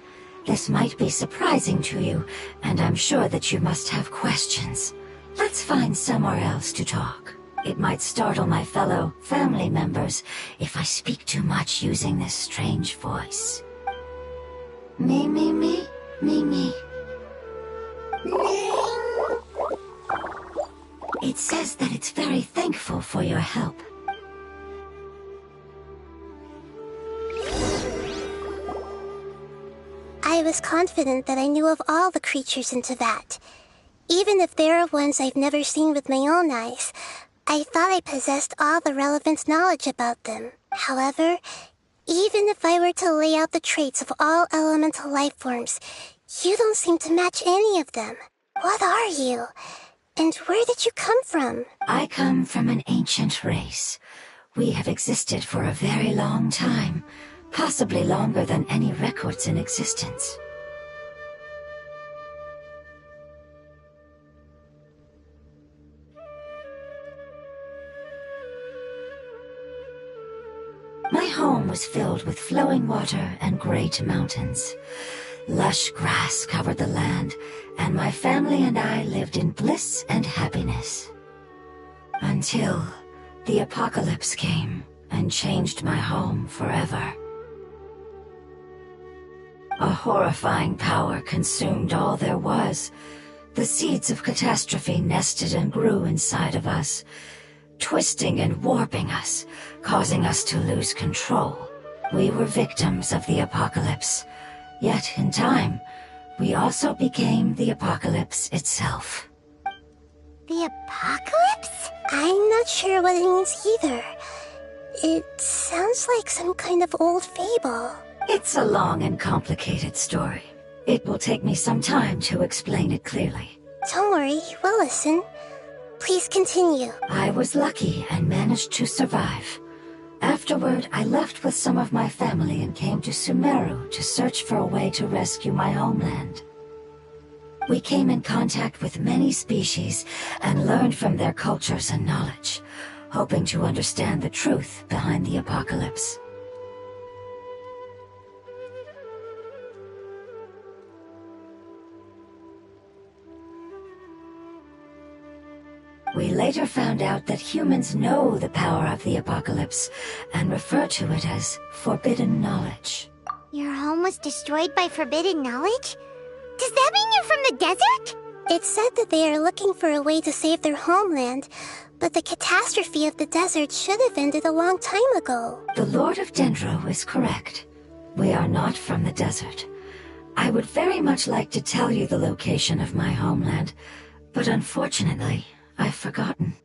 This might be surprising to you, and I'm sure that you must have questions. Let's find somewhere else to talk. It might startle my fellow family members if I speak too much using this strange voice. Me, me, me, me, me. It says that it's very thankful for your help. I was confident that I knew of all the creatures in Teyvat. Even if there are ones I've never seen with my own eyes, I thought I possessed all the relevant knowledge about them. However, even if I were to lay out the traits of all elemental life forms, you don't seem to match any of them. What are you? And where did you come from? I come from an ancient race. We have existed for a very long time, possibly longer than any records in existence. My home was filled with flowing water and great mountains. Lush grass covered the land, and my family and I lived in bliss and happiness. Until the apocalypse came and changed my home forever. A horrifying power consumed all there was. The seeds of catastrophe nested and grew inside of us, twisting and warping us, causing us to lose control. We were victims of the apocalypse, yet in time, we also became the apocalypse itself. The apocalypse? I'm not sure what it means either. It sounds like some kind of old fable. It's a long and complicated story. It will take me some time to explain it clearly. Don't worry, we'll listen. Please continue. I was lucky and managed to survive. Afterward, I left with some of my family and came to Sumeru to search for a way to rescue my homeland. We came in contact with many species and learned from their cultures and knowledge, hoping to understand the truth behind the apocalypse. We later found out that humans know the power of the apocalypse and refer to it as forbidden knowledge. Your home was destroyed by forbidden knowledge? Does that mean you're from the desert? It said that they are looking for a way to save their homeland, but the catastrophe of the desert should have ended a long time ago. The Lord of Dendro is correct. We are not from the desert. I would very much like to tell you the location of my homeland, but unfortunately, I've forgotten.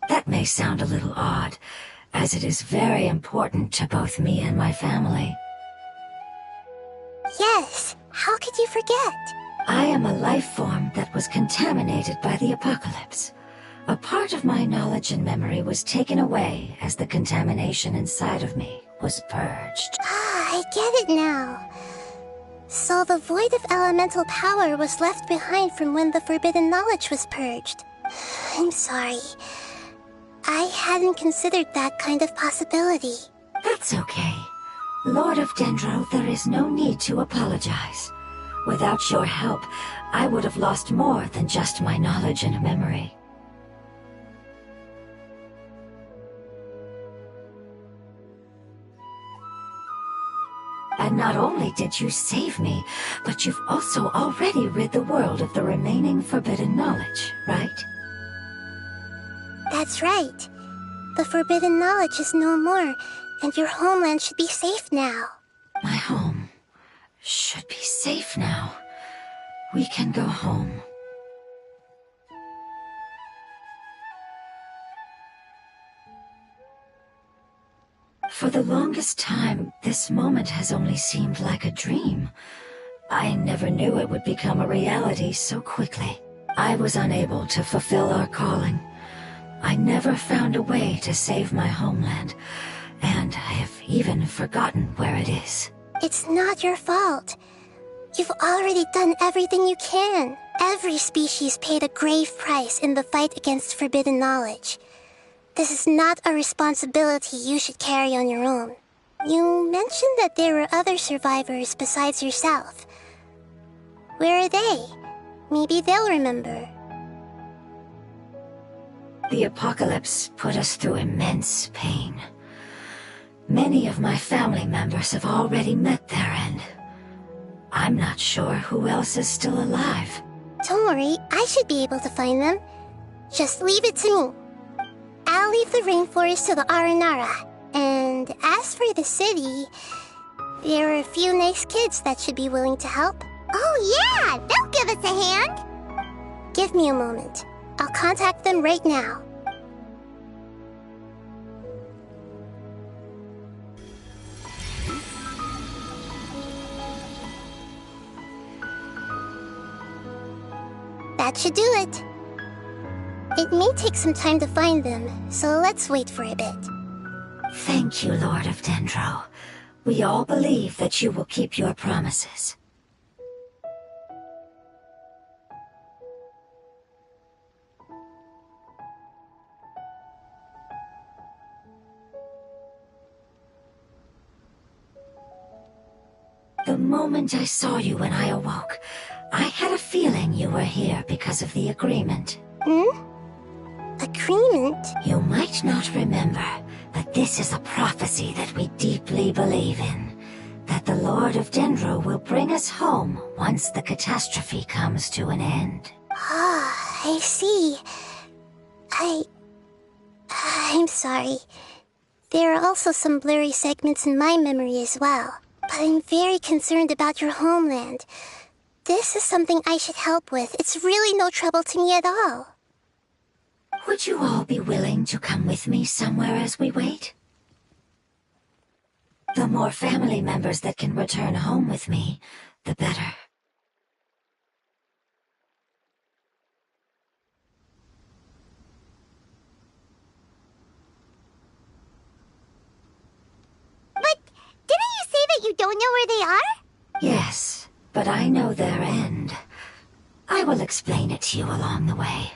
That may sound a little odd, as it is very important to both me and my family. Yes, how could you forget? I am a life form that was contaminated by the apocalypse. A part of my knowledge and memory was taken away as the contamination inside of me was purged. I get it now. So the void of elemental power was left behind from when the forbidden knowledge was purged. I'm sorry. I hadn't considered that kind of possibility. That's okay. Lord of Dendro, there is no need to apologize. Without your help, I would have lost more than just my knowledge and memory. And not only did you save me, but you've also already rid the world of the remaining forbidden knowledge, right? That's right. The forbidden knowledge is no more, and your homeland should be safe now. My home should be safe now. We can go home. For the longest time, this moment has only seemed like a dream. I never knew it would become a reality so quickly. I was unable to fulfill our calling. I never found a way to save my homeland, and I have even even forgotten where it is. It's not your fault. You've already done everything you can. Every species paid a grave price in the fight against forbidden knowledge. This is not a responsibility you should carry on your own. You mentioned that there were other survivors besides yourself. Where are they? Maybe they'll remember. The apocalypse put us through immense pain. Many of my family members have already met their end. I'm not sure who else is still alive. Don't worry, I should be able to find them. Just leave it to me. I'll leave the rainforest to the Aranara. And as for the city, there are a few nice kids that should be willing to help. Oh yeah, they'll give us a hand. Give me a moment. I'll contact them right now. That should do it. It may take some time to find them, so let's wait for a bit. Thank you, Lord of Dendro. We all believe that you will keep your promises. The moment I saw you when I awoke, I had a feeling you were here because of the agreement. Agreement? You might not remember, but this is a prophecy that we deeply believe in. That the Lord of Dendro will bring us home once the catastrophe comes to an end. Ah, I see. I'm sorry. There are also some blurry segments in my memory as well. But I'm very concerned about your homeland. This is something I should help with. It's really no trouble to me at all. Would you all be willing to come with me somewhere as we wait? The more family members that can return home with me, the better. But didn't you say that you don't know where they are? Yes, but I know their end. I will explain it to you along the way.